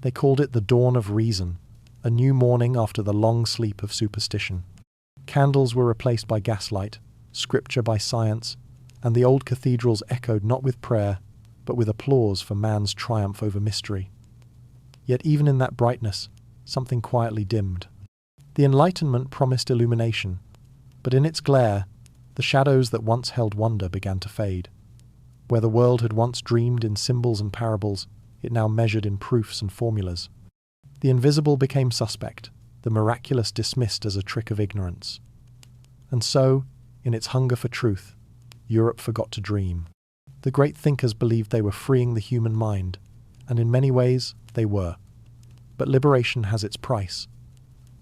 They called it the dawn of reason, a new morning after the long sleep of superstition. Candles were replaced by gaslight, scripture by science, and the old cathedrals echoed not with prayer, but with applause for man's triumph over mystery. Yet even in that brightness, something quietly dimmed. The Enlightenment promised illumination, but in its glare, the shadows that once held wonder began to fade. Where the world had once dreamed in symbols and parables, it now measured in proofs and formulas. The invisible became suspect, the miraculous dismissed as a trick of ignorance. And so, in its hunger for truth, Europe forgot to dream. The great thinkers believed they were freeing the human mind, and in many ways they were. But liberation has its price.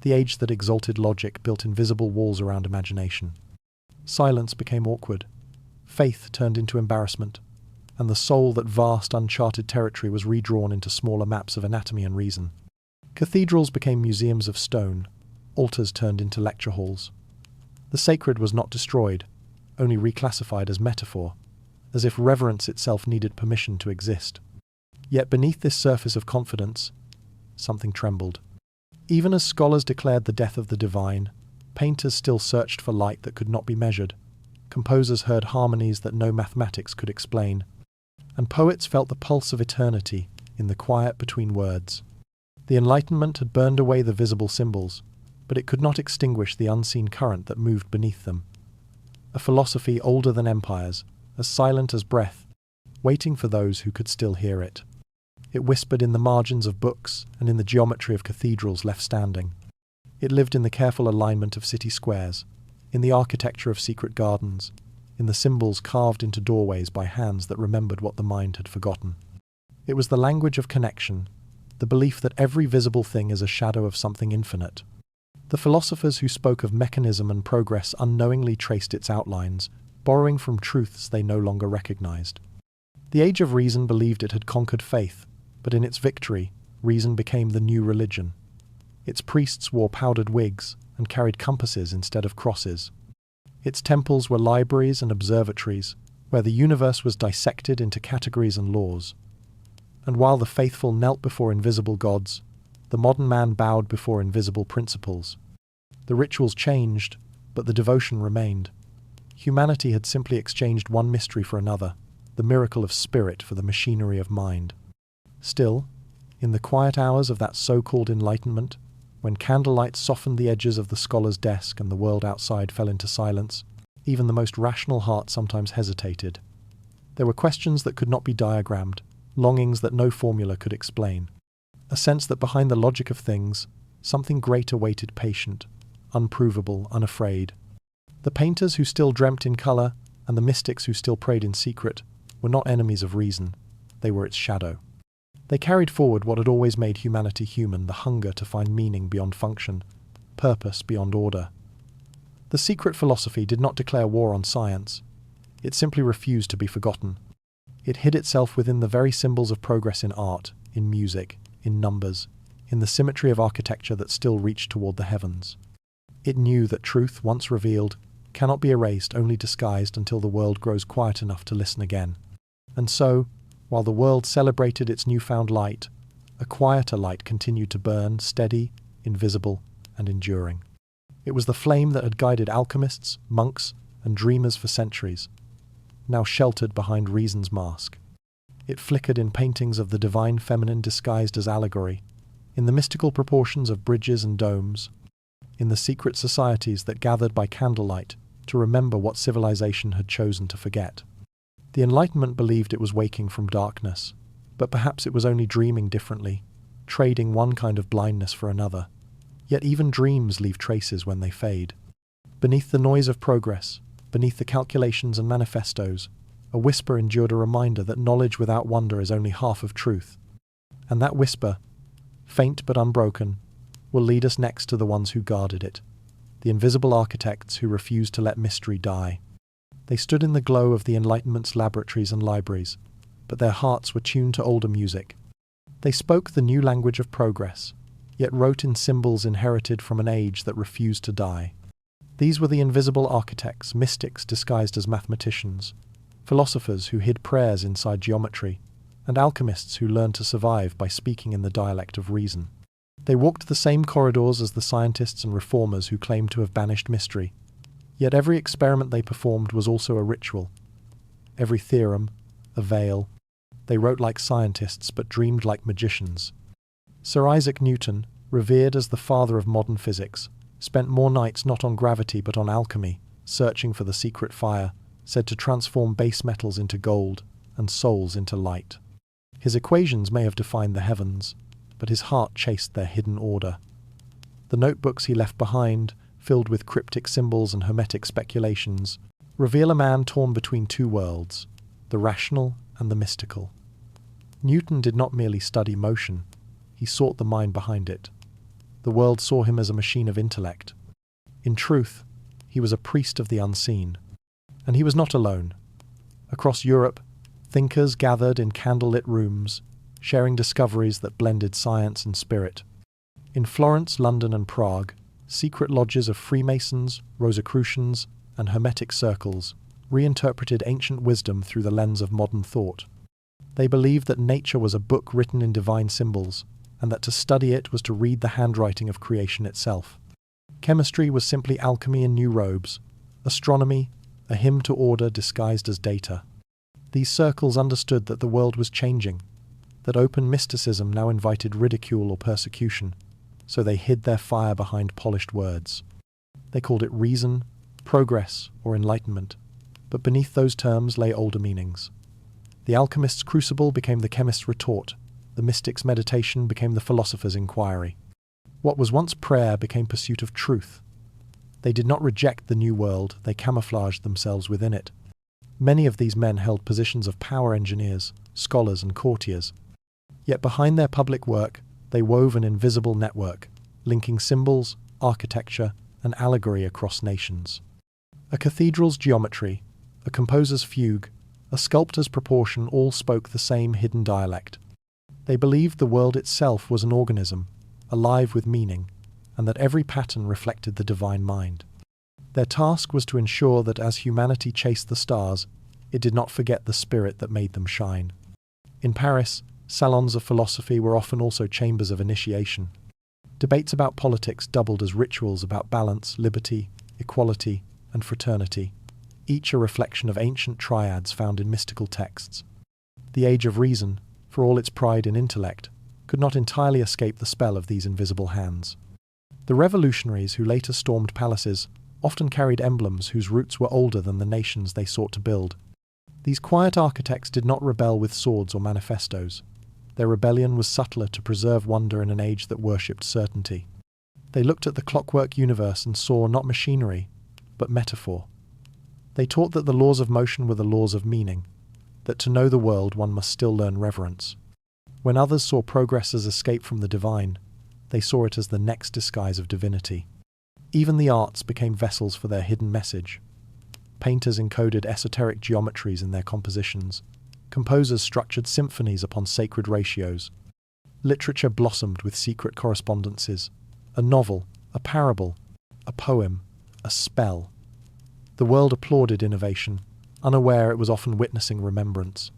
The age that exalted logic built invisible walls around imagination. Silence became awkward. Faith turned into embarrassment, and the soul that vast uncharted territory was redrawn into smaller maps of anatomy and reason. Cathedrals became museums of stone, altars turned into lecture halls. The sacred was not destroyed, only reclassified as metaphor, as if reverence itself needed permission to exist. Yet beneath this surface of confidence, something trembled. Even as scholars declared the death of the divine, painters still searched for light that could not be measured, composers heard harmonies that no mathematics could explain, and poets felt the pulse of eternity in the quiet between words. The Enlightenment had burned away the visible symbols, but it could not extinguish the unseen current that moved beneath them. A philosophy older than empires, as silent as breath, waiting for those who could still hear it. It whispered in the margins of books and in the geometry of cathedrals left standing. It lived in the careful alignment of city squares, in the architecture of secret gardens, in the symbols carved into doorways by hands that remembered what the mind had forgotten. It was the language of connection, the belief that every visible thing is a shadow of something infinite. The philosophers who spoke of mechanism and progress unknowingly traced its outlines, borrowing from truths they no longer recognized. The Age of Reason believed it had conquered faith, but in its victory, reason became the new religion. Its priests wore powdered wigs and carried compasses instead of crosses. Its temples were libraries and observatories, where the universe was dissected into categories and laws. And while the faithful knelt before invisible gods, the modern man bowed before invisible principles. The rituals changed, but the devotion remained. Humanity had simply exchanged one mystery for another, the miracle of spirit for the machinery of mind. Still, in the quiet hours of that so-called Enlightenment, when candlelight softened the edges of the scholar's desk and the world outside fell into silence, even the most rational heart sometimes hesitated. There were questions that could not be diagrammed, longings that no formula could explain. A sense that behind the logic of things, something great awaited patient, unprovable, unafraid. The painters who still dreamt in colour, and the mystics who still prayed in secret, were not enemies of reason. They were its shadow. They carried forward what had always made humanity human, the hunger to find meaning beyond function, purpose beyond order. The secret philosophy did not declare war on science. It simply refused to be forgotten. It hid itself within the very symbols of progress in art, in music, in numbers, in the symmetry of architecture that still reached toward the heavens. It knew that truth, once revealed, cannot be erased, only disguised until the world grows quiet enough to listen again. And so, while the world celebrated its newfound light, a quieter light continued to burn, steady, invisible, and enduring. It was the flame that had guided alchemists, monks, and dreamers for centuries, now sheltered behind reason's mask. It flickered in paintings of the divine feminine disguised as allegory, in the mystical proportions of bridges and domes, in the secret societies that gathered by candlelight to remember what civilization had chosen to forget. The Enlightenment believed it was waking from darkness, but perhaps it was only dreaming differently, trading one kind of blindness for another. Yet even dreams leave traces when they fade. Beneath the noise of progress, beneath the calculations and manifestos, a whisper endured a reminder that knowledge without wonder is only half of truth. And that whisper, faint but unbroken, will lead us next to the ones who guarded it, the invisible architects who refused to let mystery die. They stood in the glow of the Enlightenment's laboratories and libraries, but their hearts were tuned to older music. They spoke the new language of progress, yet wrote in symbols inherited from an age that refused to die. These were the invisible architects, mystics disguised as mathematicians, philosophers who hid prayers inside geometry, and alchemists who learned to survive by speaking in the dialect of reason. They walked the same corridors as the scientists and reformers who claimed to have banished mystery. Yet every experiment they performed was also a ritual. Every theorem, a veil. They wrote like scientists but dreamed like magicians. Sir Isaac Newton, revered as the father of modern physics, spent more nights not on gravity but on alchemy, searching for the secret fire, said to transform base metals into gold and souls into light. His equations may have defined the heavens, but his heart chased their hidden order. The notebooks he left behind, filled with cryptic symbols and hermetic speculations, reveal a man torn between two worlds, the rational and the mystical. Newton did not merely study motion, he sought the mind behind it. The world saw him as a machine of intellect. In truth, he was a priest of the unseen. And he was not alone. Across Europe, thinkers gathered in candlelit rooms, sharing discoveries that blended science and spirit. In Florence, London, and Prague, secret lodges of Freemasons, Rosicrucians, and Hermetic circles reinterpreted ancient wisdom through the lens of modern thought. They believed that nature was a book written in divine symbols, and that to study it was to read the handwriting of creation itself. Chemistry was simply alchemy in new robes, astronomy, a hymn to order disguised as data. These circles understood that the world was changing, that open mysticism now invited ridicule or persecution, so they hid their fire behind polished words. They called it reason, progress, or enlightenment, but beneath those terms lay older meanings. The alchemist's crucible became the chemist's retort, the mystic's meditation became the philosopher's inquiry. What was once prayer became pursuit of truth. They did not reject the new world, they camouflaged themselves within it. Many of these men held positions of power engineers, scholars, and courtiers. Yet behind their public work, they wove an invisible network, linking symbols, architecture, and allegory across nations. A cathedral's geometry, a composer's fugue, a sculptor's proportion all spoke the same hidden dialect. They believed the world itself was an organism, alive with meaning, and that every pattern reflected the divine mind. Their task was to ensure that as humanity chased the stars, it did not forget the spirit that made them shine. In Paris, salons of philosophy were often also chambers of initiation. Debates about politics doubled as rituals about balance, liberty, equality, and fraternity, each a reflection of ancient triads found in mystical texts. The Age of Reason, for all its pride in intellect, could not entirely escape the spell of these invisible hands. The revolutionaries who later stormed palaces often carried emblems whose roots were older than the nations they sought to build. These quiet architects did not rebel with swords or manifestos. Their rebellion was subtler to preserve wonder in an age that worshipped certainty. They looked at the clockwork universe and saw not machinery, but metaphor. They taught that the laws of motion were the laws of meaning, that to know the world one must still learn reverence. When others saw progress as escape from the divine, they saw it as the next disguise of divinity. Even the arts became vessels for their hidden message. Painters encoded esoteric geometries in their compositions. Composers structured symphonies upon sacred ratios. Literature blossomed with secret correspondences. A novel, a parable, a poem, a spell. The world applauded innovation, unaware it was often witnessing remembrance.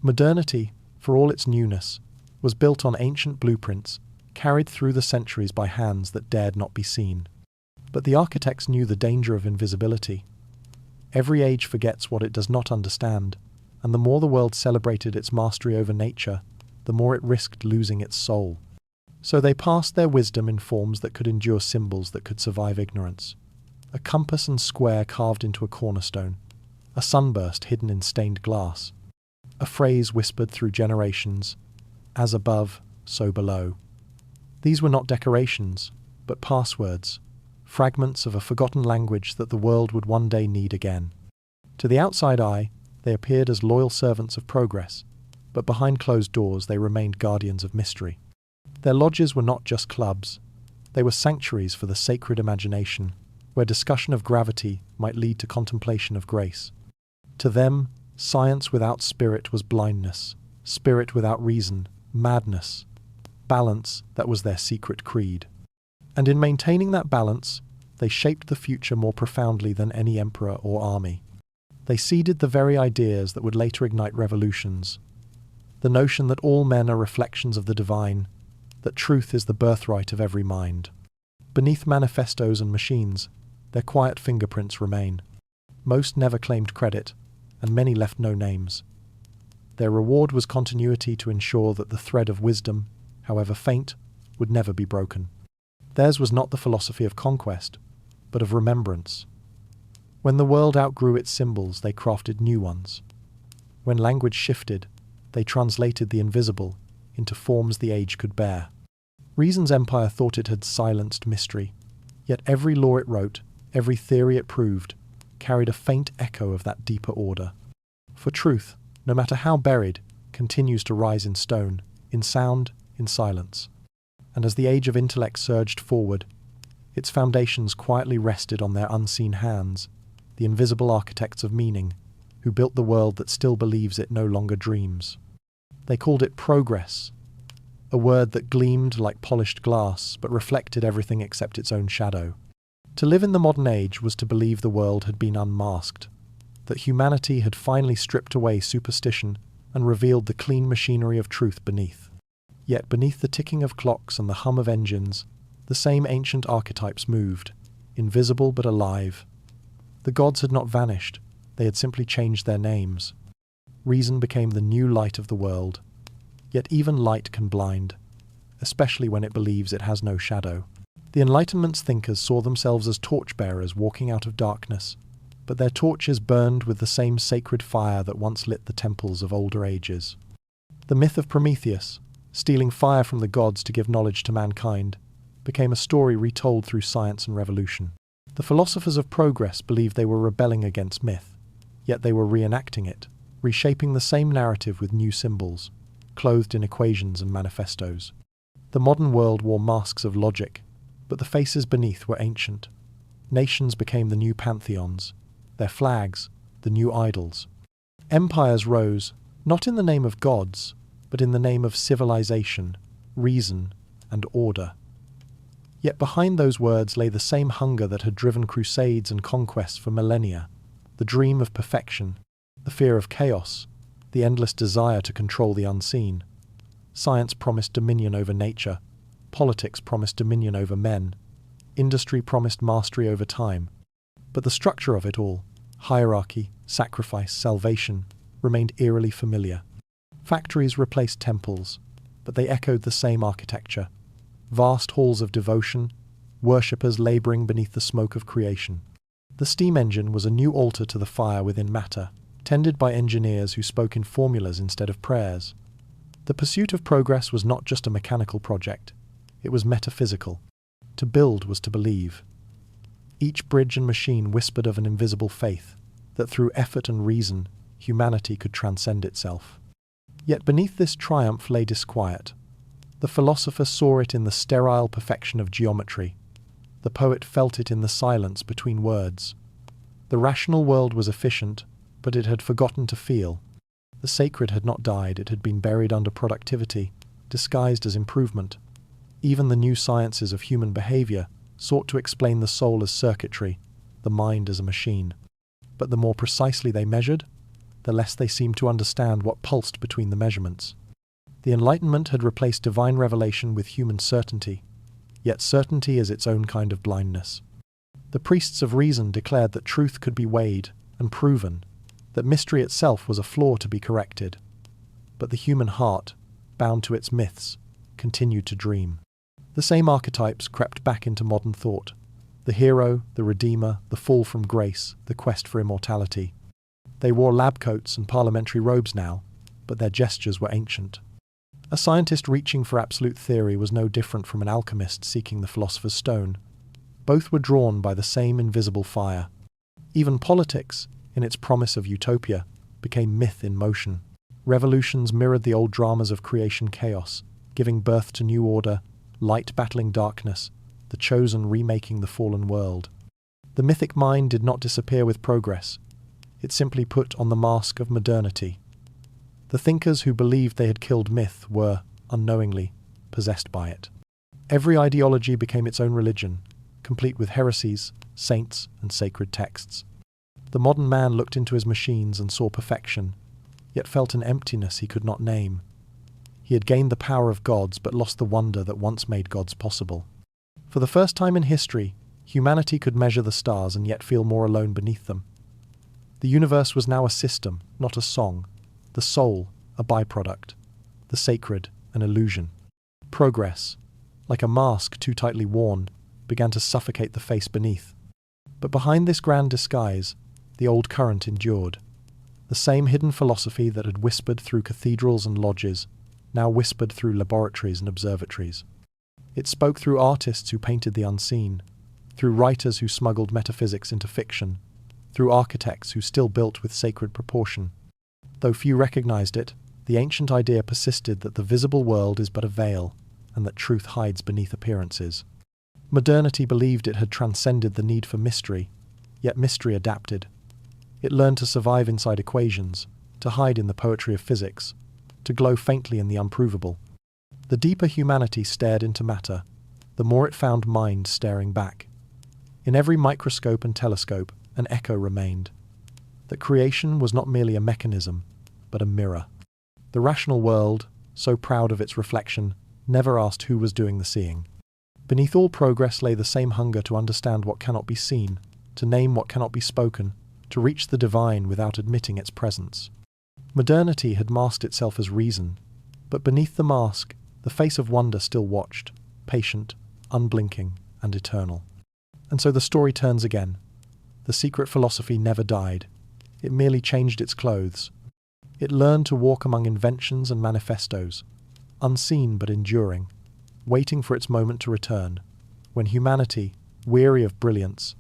Modernity, for all its newness, was built on ancient blueprints, carried through the centuries by hands that dared not be seen. But the architects knew the danger of invisibility. Every age forgets what it does not understand, and the more the world celebrated its mastery over nature, the more it risked losing its soul. So they passed their wisdom in forms that could endure symbols that could survive ignorance. A compass and square carved into a cornerstone, a sunburst hidden in stained glass, a phrase whispered through generations, as above, so below. These were not decorations, but passwords, fragments of a forgotten language that the world would one day need again. To the outside eye, they appeared as loyal servants of progress, but behind closed doors they remained guardians of mystery. Their lodges were not just clubs, they were sanctuaries for the sacred imagination, where discussion of gravity might lead to contemplation of grace. To them, science without spirit was blindness, spirit without reason, madness. Balance, that was their secret creed. And in maintaining that balance, they shaped the future more profoundly than any emperor or army. They seeded the very ideas that would later ignite revolutions. the notion that all men are reflections of the divine, that truth is the birthright of every mind. Beneath manifestos and machines, their quiet fingerprints remain. Most never claimed credit, and many left no names. Their reward was continuity to ensure that the thread of wisdom, however faint, would never be broken. Theirs was not the philosophy of conquest, but of remembrance. When the world outgrew its symbols, they crafted new ones. When language shifted, they translated the invisible into forms the age could bear. Reason's empire thought it had silenced mystery, yet every law it wrote, every theory it proved, carried a faint echo of that deeper order. For truth, no matter how buried, continues to rise in stone, in sound, in silence. And as the age of intellect surged forward, its foundations quietly rested on their unseen hands, the invisible architects of meaning, who built the world that still believes it no longer dreams. They called it progress, a word that gleamed like polished glass, but reflected everything except its own shadow. To live in the modern age was to believe the world had been unmasked, that humanity had finally stripped away superstition and revealed the clean machinery of truth beneath. Yet beneath the ticking of clocks and the hum of engines, the same ancient archetypes moved, invisible but alive. The gods had not vanished, they had simply changed their names. Reason became the new light of the world. Yet even light can blind, especially when it believes it has no shadow. The Enlightenment's thinkers saw themselves as torchbearers walking out of darkness, but their torches burned with the same sacred fire that once lit the temples of older ages. The myth of Prometheus, stealing fire from the gods to give knowledge to mankind, became a story retold through science and revolution. The philosophers of progress believed they were rebelling against myth, yet they were reenacting it, reshaping the same narrative with new symbols, clothed in equations and manifestos. The modern world wore masks of logic, but the faces beneath were ancient. Nations became the new pantheons, their flags, the new idols. Empires rose, not in the name of gods, but in the name of civilization, reason, and order. Yet behind those words lay the same hunger that had driven crusades and conquests for millennia, the dream of perfection, the fear of chaos, the endless desire to control the unseen. Science promised dominion over nature, politics promised dominion over men, industry promised mastery over time. But the structure of it all, hierarchy, sacrifice, salvation, remained eerily familiar. Factories replaced temples, but they echoed the same architecture. Vast halls of devotion, worshippers labouring beneath the smoke of creation. The steam engine was a new altar to the fire within matter, tended by engineers who spoke in formulas instead of prayers. The pursuit of progress was not just a mechanical project, it was metaphysical. To build was to believe. Each bridge and machine whispered of an invisible faith, that through effort and reason, humanity could transcend itself. Yet beneath this triumph lay disquiet. The philosopher saw it in the sterile perfection of geometry. The poet felt it in the silence between words. The rational world was efficient, but it had forgotten to feel. The sacred had not died, it had been buried under productivity, disguised as improvement. Even the new sciences of human behavior sought to explain the soul as circuitry, the mind as a machine. But the more precisely they measured, the less they seemed to understand what pulsed between the measurements. The Enlightenment had replaced divine revelation with human certainty, yet certainty is its own kind of blindness. The priests of reason declared that truth could be weighed and proven, that mystery itself was a flaw to be corrected. But the human heart, bound to its myths, continued to dream. The same archetypes crept back into modern thought. The hero, the redeemer, the fall from grace, the quest for immortality. They wore lab coats and parliamentary robes now, but their gestures were ancient. A scientist reaching for absolute theory was no different from an alchemist seeking the philosopher's stone. Both were drawn by the same invisible fire. Even politics, in its promise of utopia, became myth in motion. Revolutions mirrored the old dramas of creation chaos, giving birth to new order, light battling darkness, the chosen remaking the fallen world. The mythic mind did not disappear with progress. It simply put on the mask of modernity. The thinkers who believed they had killed myth were, unknowingly, possessed by it. Every ideology became its own religion, complete with heresies, saints, and sacred texts. The modern man looked into his machines and saw perfection, yet felt an emptiness he could not name. He had gained the power of gods but lost the wonder that once made gods possible. For the first time in history, humanity could measure the stars and yet feel more alone beneath them. The universe was now a system, not a song. The soul, a byproduct. The sacred, an illusion. Progress, like a mask too tightly worn, began to suffocate the face beneath. But behind this grand disguise, the old current endured. The same hidden philosophy that had whispered through cathedrals and lodges now whispered through laboratories and observatories. It spoke through artists who painted the unseen, through writers who smuggled metaphysics into fiction, through architects who still built with sacred proportion. Though few recognized it, the ancient idea persisted that the visible world is but a veil, and that truth hides beneath appearances. Modernity believed it had transcended the need for mystery, yet mystery adapted. It learned to survive inside equations, to hide in the poetry of physics, to glow faintly in the unprovable. The deeper humanity stared into matter, the more it found mind staring back. In every microscope and telescope, an echo remained. That creation was not merely a mechanism, but a mirror. The rational world, so proud of its reflection, never asked who was doing the seeing. Beneath all progress lay the same hunger to understand what cannot be seen, to name what cannot be spoken, to reach the divine without admitting its presence. Modernity had masked itself as reason, but beneath the mask, the face of wonder still watched, patient, unblinking, and eternal. And so the story turns again. The secret philosophy never died. It merely changed its clothes. It learned to walk among inventions and manifestos, unseen but enduring, waiting for its moment to return, when humanity, weary of brilliance,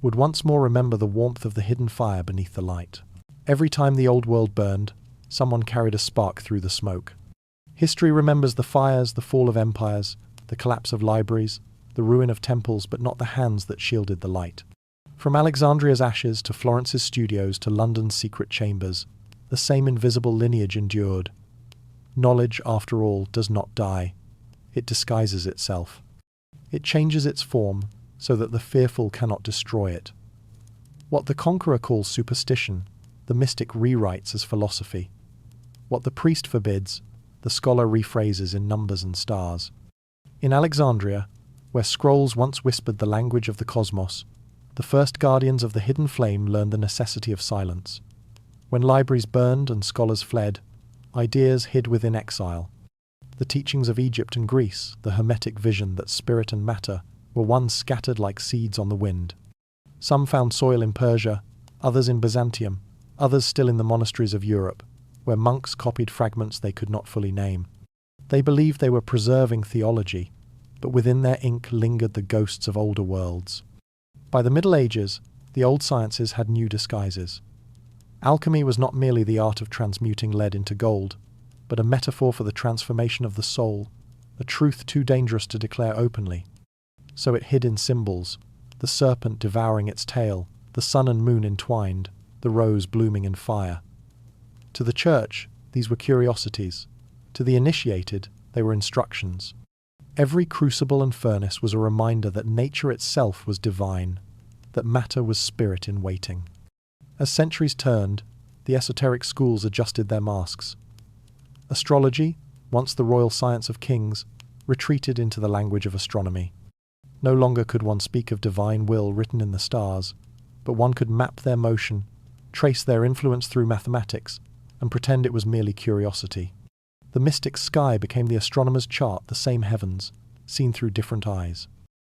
would once more remember the warmth of the hidden fire beneath the light. Every time the old world burned, someone carried a spark through the smoke. History remembers the fires, the fall of empires, the collapse of libraries, the ruin of temples, but not the hands that shielded the light. From Alexandria's ashes to Florence's studios to London's secret chambers, the same invisible lineage endured. Knowledge, after all, does not die. It disguises itself. It changes its form so that the fearful cannot destroy it. What the conqueror calls superstition, the mystic rewrites as philosophy. What the priest forbids, the scholar rephrases in numbers and stars. In Alexandria, where scrolls once whispered the language of the cosmos, the first guardians of the hidden flame learned the necessity of silence. When libraries burned and scholars fled, ideas hid within exile. The teachings of Egypt and Greece, the hermetic vision that spirit and matter were one scattered like seeds on the wind. Some found soil in Persia, others in Byzantium, others still in the monasteries of Europe, where monks copied fragments they could not fully name. They believed they were preserving theology, but within their ink lingered the ghosts of older worlds. By the Middle Ages, the old sciences had new disguises. Alchemy was not merely the art of transmuting lead into gold, but a metaphor for the transformation of the soul, a truth too dangerous to declare openly. So it hid in symbols, the serpent devouring its tail, the sun and moon entwined, the rose blooming in fire. To the church, these were curiosities. To the initiated, they were instructions. Every crucible and furnace was a reminder that nature itself was divine, that matter was spirit in waiting. As centuries turned, the esoteric schools adjusted their masks. Astrology, once the royal science of kings, retreated into the language of astronomy. No longer could one speak of divine will written in the stars, but one could map their motion, trace their influence through mathematics, and pretend it was merely curiosity. The mystic sky became the astronomer's chart, the same heavens, seen through different eyes.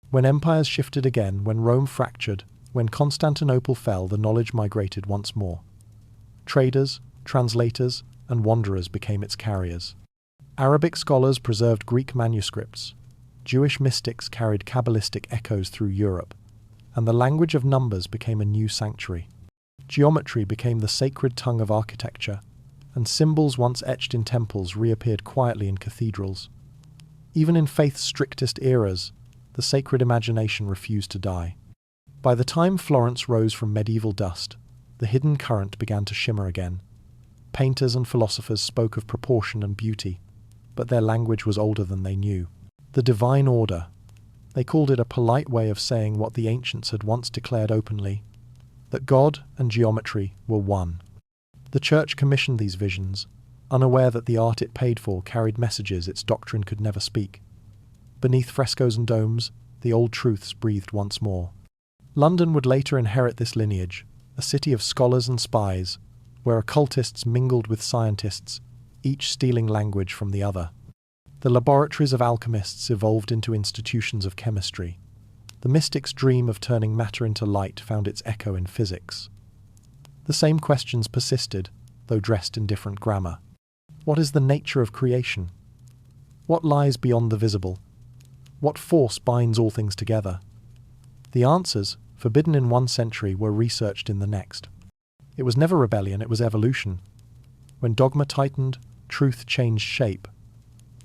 When empires shifted again, when Rome fractured, when Constantinople fell, the knowledge migrated once more. Traders, translators, and wanderers became its carriers. Arabic scholars preserved Greek manuscripts. Jewish mystics carried Kabbalistic echoes through Europe, and the language of numbers became a new sanctuary. Geometry became the sacred tongue of architecture, and symbols once etched in temples reappeared quietly in cathedrals. Even in faith's strictest eras, the sacred imagination refused to die. By the time Florence rose from medieval dust, the hidden current began to shimmer again. Painters and philosophers spoke of proportion and beauty, but their language was older than they knew. The divine order. They called it a polite way of saying what the ancients had once declared openly, that God and geometry were one. The church commissioned these visions, unaware that the art it paid for carried messages its doctrine could never speak. Beneath frescoes and domes, the old truths breathed once more. London would later inherit this lineage, a city of scholars and spies, where occultists mingled with scientists, each stealing language from the other. The laboratories of alchemists evolved into institutions of chemistry. The mystic's dream of turning matter into light found its echo in physics. The same questions persisted, though dressed in different grammar. What is the nature of creation? What lies beyond the visible? What force binds all things together? The answers, forbidden in one century, were researched in the next. It was never rebellion, it was evolution. When dogma tightened, truth changed shape.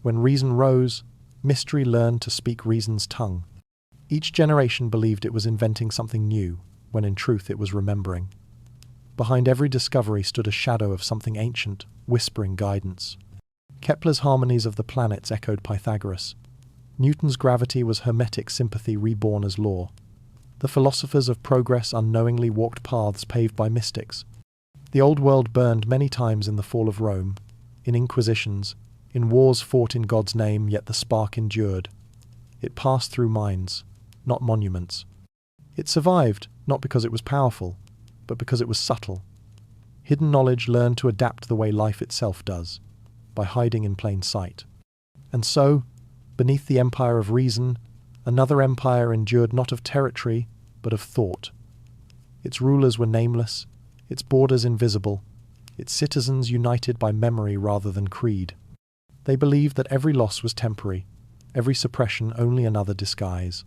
When reason rose, mystery learned to speak reason's tongue. Each generation believed it was inventing something new, when in truth it was remembering. Behind every discovery stood a shadow of something ancient, whispering guidance. Kepler's harmonies of the planets echoed Pythagoras. Newton's gravity was hermetic sympathy reborn as law. The philosophers of progress unknowingly walked paths paved by mystics. The old world burned many times in the fall of Rome, in inquisitions, in wars fought in God's name, yet the spark endured. It passed through minds, not monuments. It survived, not because it was powerful, but because it was subtle. Hidden knowledge learned to adapt the way life itself does, by hiding in plain sight. And so, beneath the empire of reason, another empire endured not of territory, but of thought. Its rulers were nameless, its borders invisible, its citizens united by memory rather than creed. They believed that every loss was temporary, every suppression only another disguise.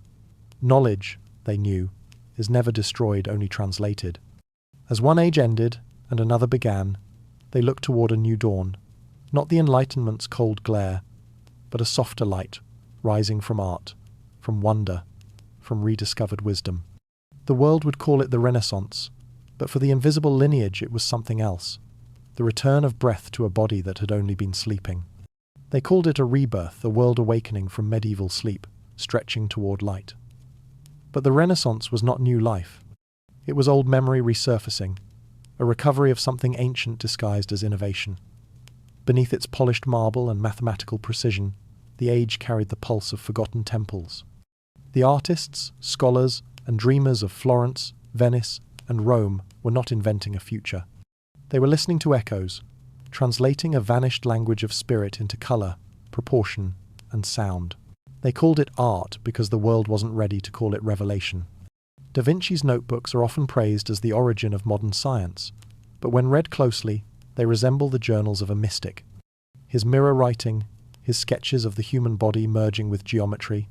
Knowledge, they knew, is never destroyed, only translated. As one age ended and another began, they looked toward a new dawn, not the Enlightenment's cold glare, but a softer light, rising from art, from wonder, from rediscovered wisdom. The world would call it the Renaissance, but for the invisible lineage it was something else, the return of breath to a body that had only been sleeping. They called it a rebirth, a world awakening from medieval sleep, stretching toward light. But the Renaissance was not new life. It was old memory resurfacing, a recovery of something ancient disguised as innovation. Beneath its polished marble and mathematical precision, the age carried the pulse of forgotten temples. The artists, scholars, and dreamers of Florence, Venice, and Rome were not inventing a future. They were listening to echoes, translating a vanished language of spirit into colour, proportion, and sound. They called it art because the world wasn't ready to call it revelation. Da Vinci's notebooks are often praised as the origin of modern science, but when read closely, they resemble the journals of a mystic. His mirror writing, his sketches of the human body merging with geometry,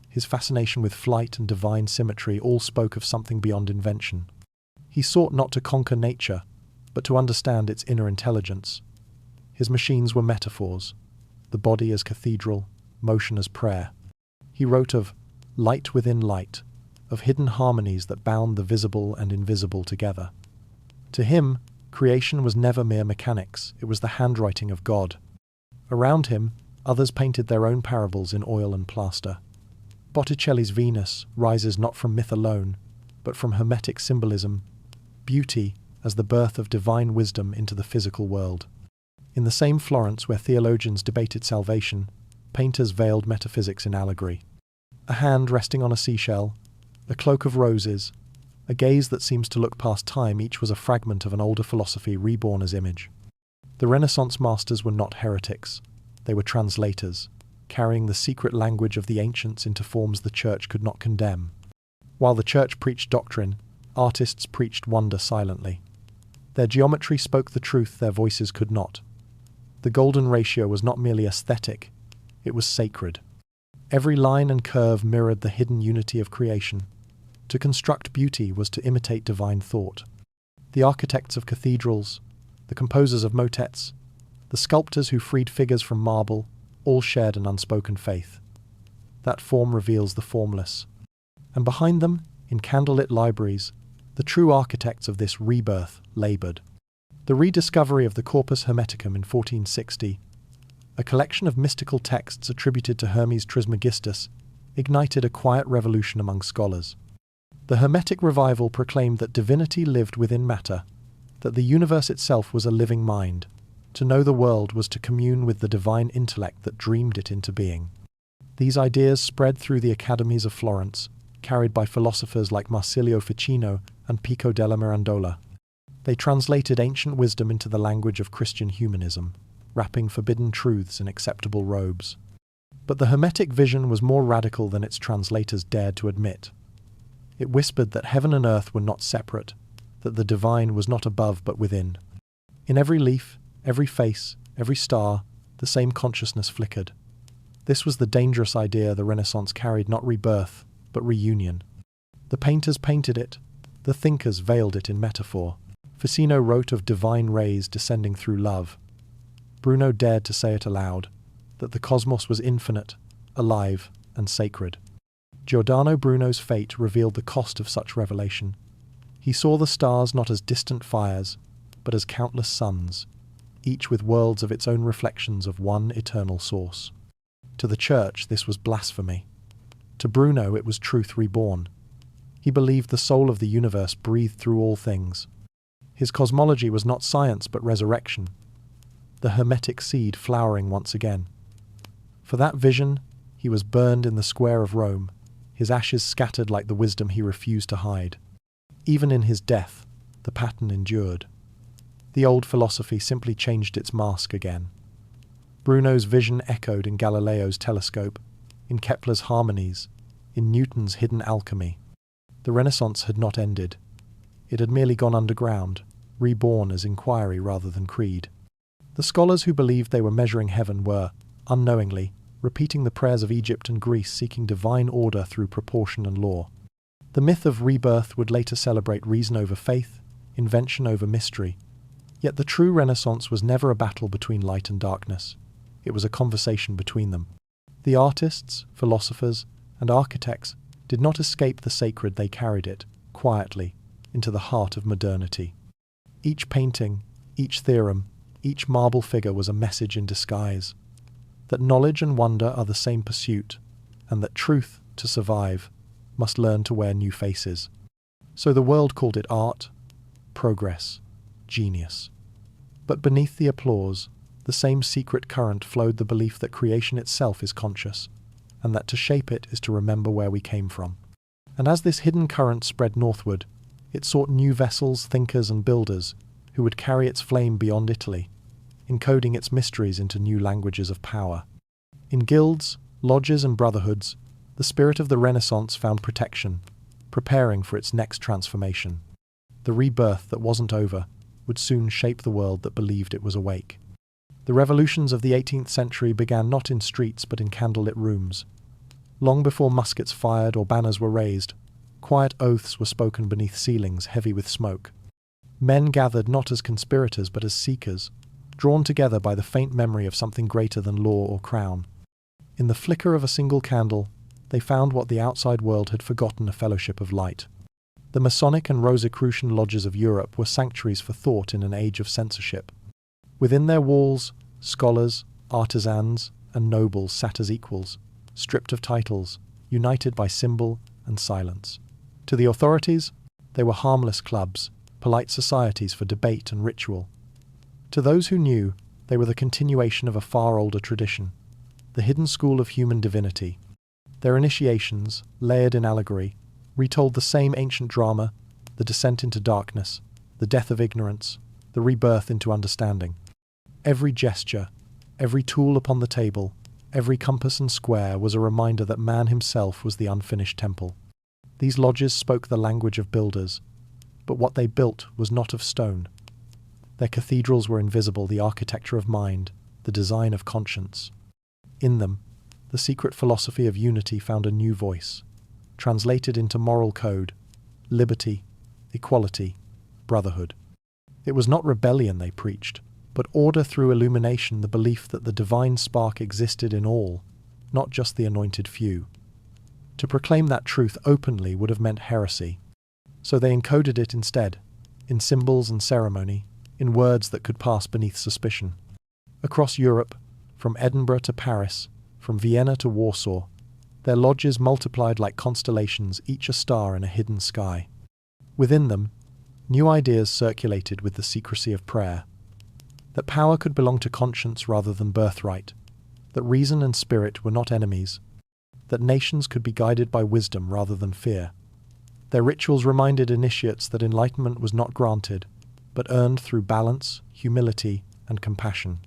his fascination with flight and divine symmetry all spoke of something beyond invention. He sought not to conquer nature, but to understand its inner intelligence. His machines were metaphors, the body as cathedral, motion as prayer. He wrote of light within light, of hidden harmonies that bound the visible and invisible together. To him, creation was never mere mechanics, it was the handwriting of God. Around him, others painted their own parables in oil and plaster. Botticelli's Venus rises not from myth alone, but from hermetic symbolism, beauty as the birth of divine wisdom into the physical world. In the same Florence where theologians debated salvation, painters veiled metaphysics in allegory. A hand resting on a seashell, a cloak of roses, a gaze that seems to look past time, each was a fragment of an older philosophy reborn as image. The Renaissance masters were not heretics. They were translators, carrying the secret language of the ancients into forms the church could not condemn. While the church preached doctrine, artists preached wonder silently. Their geometry spoke the truth their voices could not. The golden ratio was not merely aesthetic, it was sacred. Every line and curve mirrored the hidden unity of creation. To construct beauty was to imitate divine thought. The architects of cathedrals, the composers of motets, the sculptors who freed figures from marble, all shared an unspoken faith. That form reveals the formless. And behind them, in candlelit libraries, the true architects of this rebirth laboured. The rediscovery of the Corpus Hermeticum in 1460, a collection of mystical texts attributed to Hermes Trismegistus, ignited a quiet revolution among scholars. The Hermetic revival proclaimed that divinity lived within matter, that the universe itself was a living mind. To know the world was to commune with the divine intellect that dreamed it into being. These ideas spread through the academies of Florence, carried by philosophers like Marsilio Ficino and Pico della Mirandola. They translated ancient wisdom into the language of Christian humanism, wrapping forbidden truths in acceptable robes. But the Hermetic vision was more radical than its translators dared to admit. It whispered that heaven and earth were not separate, that the divine was not above but within. In every leaf, every face, every star, the same consciousness flickered. This was the dangerous idea the Renaissance carried, not rebirth, but reunion. The painters painted it, the thinkers veiled it in metaphor. Ficino wrote of divine rays descending through love. Bruno dared to say it aloud, that the cosmos was infinite, alive, and sacred. Giordano Bruno's fate revealed the cost of such revelation. He saw the stars not as distant fires, but as countless suns, each with worlds of its own reflections of one eternal source. To the Church, this was blasphemy. To Bruno, it was truth reborn. He believed the soul of the universe breathed through all things. His cosmology was not science but resurrection, the Hermetic seed flowering once again. For that vision, he was burned in the square of Rome, his ashes scattered like the wisdom he refused to hide. Even in his death, the pattern endured. The old philosophy simply changed its mask again. Bruno's vision echoed in Galileo's telescope, in Kepler's harmonies, in Newton's hidden alchemy. The Renaissance had not ended. It had merely gone underground, reborn as inquiry rather than creed. The scholars who believed they were measuring heaven were, unknowingly, repeating the prayers of Egypt and Greece, seeking divine order through proportion and law. The myth of rebirth would later celebrate reason over faith, invention over mystery. Yet the true Renaissance was never a battle between light and darkness. It was a conversation between them. The artists, philosophers, and architects did not escape the sacred. They carried it, quietly, into the heart of modernity. Each painting, each theorem, each marble figure was a message in disguise. That knowledge and wonder are the same pursuit, and that truth, to survive, must learn to wear new faces. So the world called it art, progress, genius. But beneath the applause, the same secret current flowed the belief that creation itself is conscious, and that to shape it is to remember where we came from. And as this hidden current spread northward, it sought new vessels, thinkers, and builders who would carry its flame beyond Italy, encoding its mysteries into new languages of power. In guilds, lodges, and brotherhoods, the spirit of the Renaissance found protection, preparing for its next transformation. The rebirth that wasn't over would soon shape the world that believed it was awake. The revolutions of the 18th century began not in streets but in candlelit rooms. Long before muskets fired or banners were raised, quiet oaths were spoken beneath ceilings heavy with smoke. Men gathered not as conspirators but as seekers, drawn together by the faint memory of something greater than law or crown. In the flicker of a single candle, they found what the outside world had forgotten: a fellowship of light. The Masonic and Rosicrucian lodges of Europe were sanctuaries for thought in an age of censorship. Within their walls, scholars, artisans, and nobles sat as equals, stripped of titles, united by symbol and silence. To the authorities, they were harmless clubs, polite societies for debate and ritual. To those who knew, they were the continuation of a far older tradition, the hidden school of human divinity. Their initiations, layered in allegory, retold the same ancient drama: the descent into darkness, the death of ignorance, the rebirth into understanding. Every gesture, every tool upon the table, every compass and square was a reminder that man himself was the unfinished temple. These lodges spoke the language of builders, but what they built was not of stone. Their cathedrals were invisible, the architecture of mind, the design of conscience. In them, the secret philosophy of unity found a new voice, translated into moral code: liberty, equality, brotherhood. It was not rebellion they preached, but order through illumination, the belief that the divine spark existed in all, not just the anointed few. To proclaim that truth openly would have meant heresy, so they encoded it instead, in symbols and ceremony, in words that could pass beneath suspicion. Across Europe, from Edinburgh to Paris, from Vienna to Warsaw, their lodges multiplied like constellations, each a star in a hidden sky. Within them, new ideas circulated with the secrecy of prayer. that power could belong to conscience rather than birthright, that reason and spirit were not enemies, that nations could be guided by wisdom rather than fear. Their rituals reminded initiates that enlightenment was not granted, but earned through balance, humility, and compassion.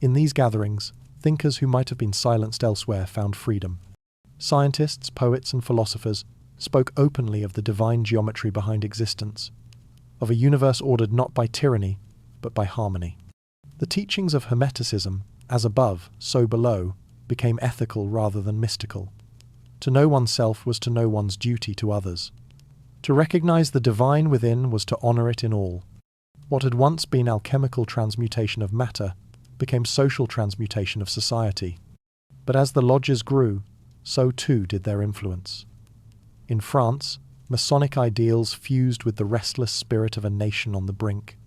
In these gatherings, thinkers who might have been silenced elsewhere found freedom. Scientists, poets, and philosophers spoke openly of the divine geometry behind existence, of a universe ordered not by tyranny, but by harmony. The teachings of Hermeticism, as above, so below, became ethical rather than mystical. To know oneself was to know one's duty to others. To recognize the divine within was to honor it in all. What had once been alchemical transmutation of matter became social transmutation of society. But as the lodges grew, so too did their influence. In France, Masonic ideals fused with the restless spirit of a nation on the brink.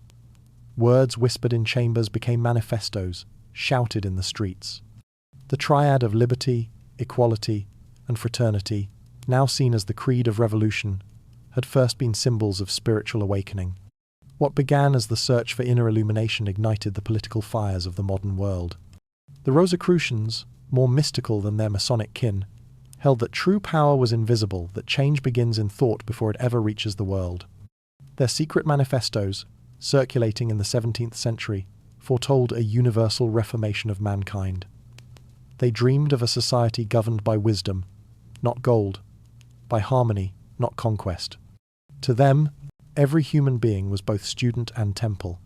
Words whispered in chambers became manifestos, shouted in the streets. The triad of liberty, equality, and fraternity, now seen as the creed of revolution, had first been symbols of spiritual awakening. What began as the search for inner illumination ignited the political fires of the modern world. The Rosicrucians, more mystical than their Masonic kin, held that true power was invisible, that change begins in thought before it ever reaches the world. Their secret manifestos, circulating in the 17th century, foretold a universal reformation of mankind. They dreamed of a society governed by wisdom, not gold, by harmony, not conquest. To them, every human being was both student and temple,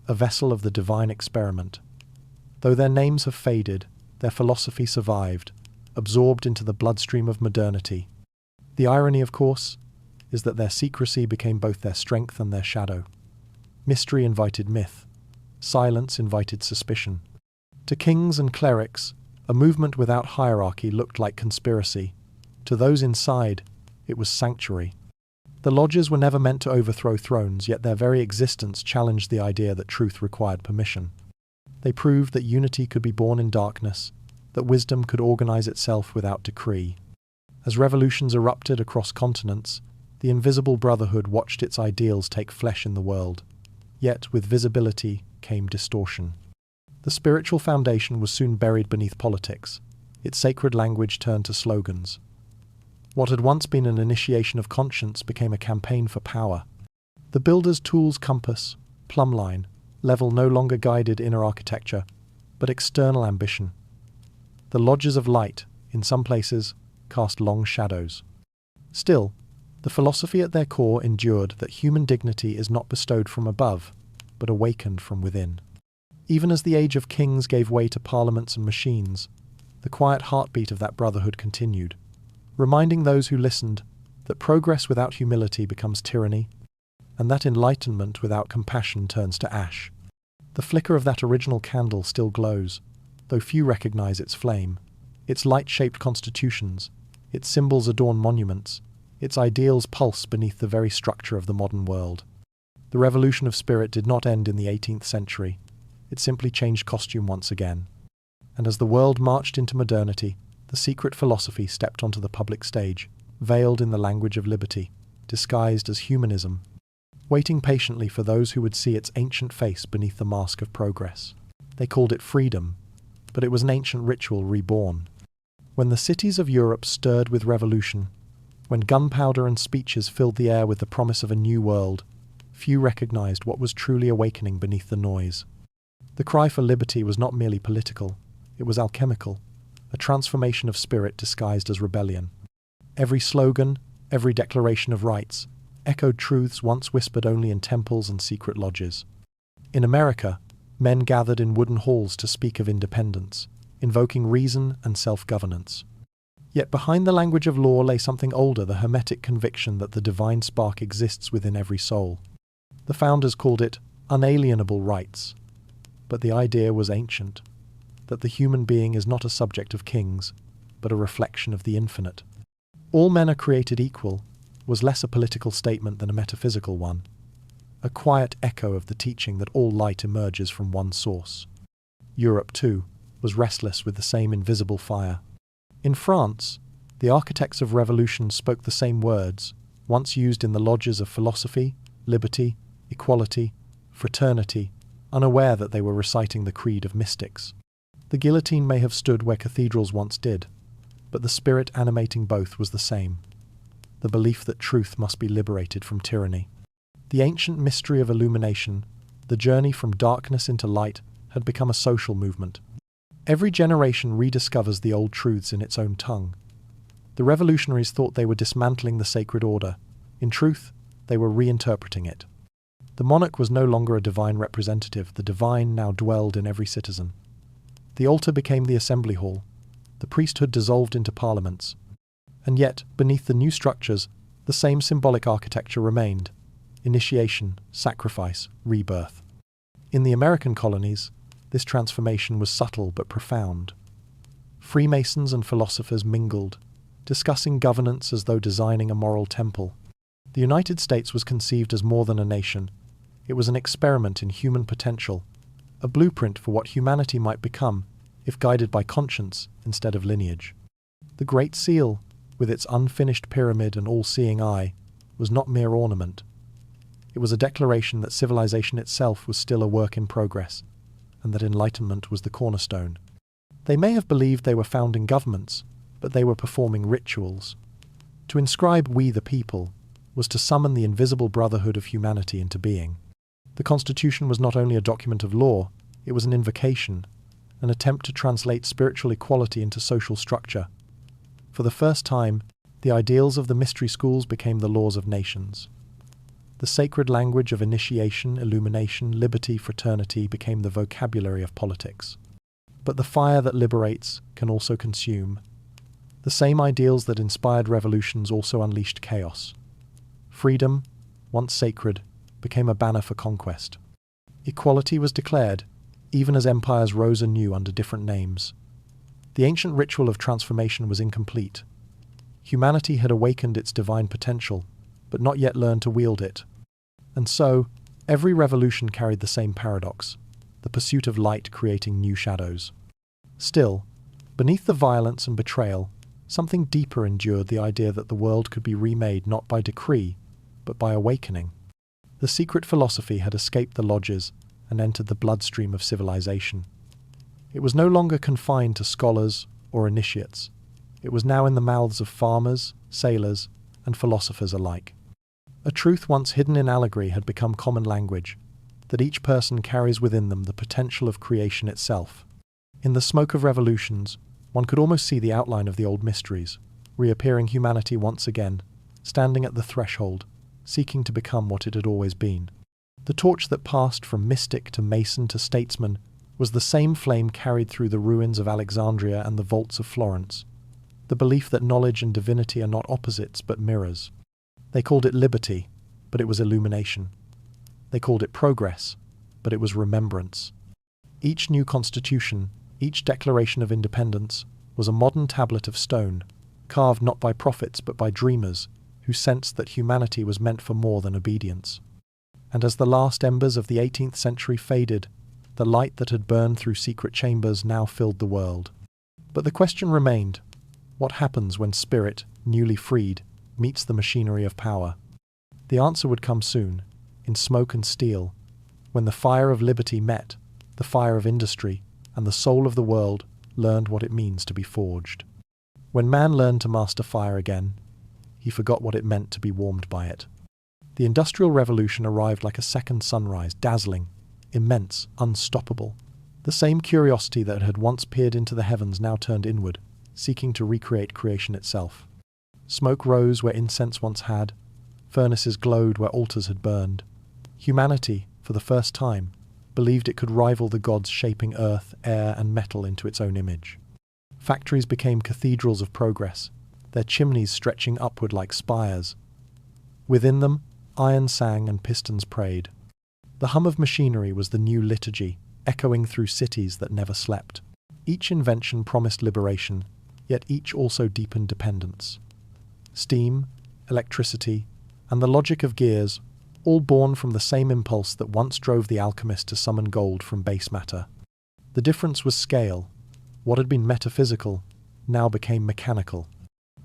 a vessel of the divine experiment. Though their names have faded, their philosophy survived, absorbed into the bloodstream of modernity. The irony, of course, is that their secrecy became both their strength and their shadow. Mystery invited myth. Silence invited suspicion. To kings and clerics, a movement without hierarchy looked like conspiracy. To those inside, it was sanctuary. The lodges were never meant to overthrow thrones, yet their very existence challenged the idea that truth required permission. They proved that unity could be born in darkness, that wisdom could organize itself without decree. As revolutions erupted across continents, the invisible brotherhood watched its ideals take flesh in the world. Yet with visibility came distortion. The spiritual foundation was soon buried beneath politics. Its sacred language turned to slogans. What had once been an initiation of conscience became a campaign for power. The builder's tool's compass, plumb line, level no longer guided inner architecture, but external ambition. The lodges of light, in some places, cast long shadows. Still, the philosophy at their core endured that human dignity is not bestowed from above, but awakened from within. Even as the age of kings gave way to parliaments and machines, the quiet heartbeat of that brotherhood continued, reminding those who listened that progress without humility becomes tyranny, and that enlightenment without compassion turns to ash. The flicker of that original candle still glows, though few recognize its flame. Its light-shaped constitutions, its symbols adorn monuments, its ideals pulse beneath the very structure of the modern world. The revolution of spirit did not end in the 18th century. It simply changed costume once again. And as the world marched into modernity, the secret philosophy stepped onto the public stage, veiled in the language of liberty, disguised as humanism, waiting patiently for those who would see its ancient face beneath the mask of progress. They called it freedom, but it was an ancient ritual reborn. When the cities of Europe stirred with revolution, when gunpowder and speeches filled the air with the promise of a new world, few recognized what was truly awakening beneath the noise. The cry for liberty was not merely political, it was alchemical, a transformation of spirit disguised as rebellion. Every slogan, every declaration of rights, echoed truths once whispered only in temples and secret lodges. In America, men gathered in wooden halls to speak of independence, invoking reason and self-governance. Yet behind the language of law lay something older, the Hermetic conviction that the divine spark exists within every soul. The founders called it unalienable rights, but the idea was ancient, that the human being is not a subject of kings, but a reflection of the infinite. All men are created equal was less a political statement than a metaphysical one, a quiet echo of the teaching that all light emerges from one source. Europe, too, was restless with the same invisible fire. In France, the architects of revolution spoke the same words, once used in the lodges of philosophy, liberty, equality, fraternity, unaware that they were reciting the creed of mystics. The guillotine may have stood where cathedrals once did, but the spirit animating both was the same: the belief that truth must be liberated from tyranny. The ancient mystery of illumination, the journey from darkness into light, had become a social movement. Every generation rediscovers the old truths in its own tongue. The revolutionaries thought they were dismantling the sacred order. In truth, they were reinterpreting it. The monarch was no longer a divine representative. The divine now dwelled in every citizen. The altar became the assembly hall. The priesthood dissolved into parliaments. And yet, beneath the new structures, the same symbolic architecture remained: initiation, sacrifice, rebirth. In the American colonies, this transformation was subtle but profound. Freemasons and philosophers mingled, discussing governance as though designing a moral temple. The United States was conceived as more than a nation. It was an experiment in human potential, a blueprint for what humanity might become if guided by conscience instead of lineage. The Great Seal, with its unfinished pyramid and all-seeing eye, was not mere ornament. It was a declaration that civilization itself was still a work in progress, and that enlightenment was the cornerstone. They may have believed they were founding governments, but they were performing rituals. To inscribe "we the people" was to summon the invisible brotherhood of humanity into being. The Constitution was not only a document of law, it was an invocation, an attempt to translate spiritual equality into social structure. For the first time, the ideals of the mystery schools became the laws of nations. The sacred language of initiation, illumination, liberty, fraternity became the vocabulary of politics. But the fire that liberates can also consume. The same ideals that inspired revolutions also unleashed chaos. Freedom, once sacred, became a banner for conquest. Equality was declared, even as empires rose anew under different names. The ancient ritual of transformation was incomplete. Humanity had awakened its divine potential, but not yet learned to wield it. And so, every revolution carried the same paradox: the pursuit of light creating new shadows. Still, beneath the violence and betrayal, something deeper endured: the idea that the world could be remade not by decree, but by awakening. The secret philosophy had escaped the lodges and entered the bloodstream of civilization. It was no longer confined to scholars or initiates. It was now in the mouths of farmers, sailors, and philosophers alike. A truth once hidden in allegory had become common language, that each person carries within them the potential of creation itself. In the smoke of revolutions, one could almost see the outline of the old mysteries, reappearing humanity once again, standing at the threshold, seeking to become what it had always been. The torch that passed from mystic to mason to statesman was the same flame carried through the ruins of Alexandria and the vaults of Florence. The belief that knowledge and divinity are not opposites but mirrors. They called it liberty, but it was illumination. They called it progress, but it was remembrance. Each new constitution, each declaration of independence, was a modern tablet of stone, carved not by prophets but by dreamers who sensed that humanity was meant for more than obedience. And as the last embers of the 18th century faded, the light that had burned through secret chambers now filled the world. But the question remained: what happens when spirit, newly freed, meets the machinery of power? The answer would come soon, in smoke and steel, when the fire of liberty met the fire of industry, and the soul of the world learned what it means to be forged. When man learned to master fire again, he forgot what it meant to be warmed by it. The Industrial Revolution arrived like a second sunrise, dazzling, immense, unstoppable. The same curiosity that had once peered into the heavens now turned inward, seeking to recreate creation itself. Smoke rose where incense once had, furnaces glowed where altars had burned. Humanity, for the first time, believed it could rival the gods, shaping earth, air, and metal into its own image. Factories became cathedrals of progress, their chimneys stretching upward like spires. Within them, iron sang and pistons prayed. The hum of machinery was the new liturgy, echoing through cities that never slept. Each invention promised liberation, yet each also deepened dependence. Steam, electricity, and the logic of gears, all born from the same impulse that once drove the alchemist to summon gold from base matter. The difference was scale. What had been metaphysical now became mechanical.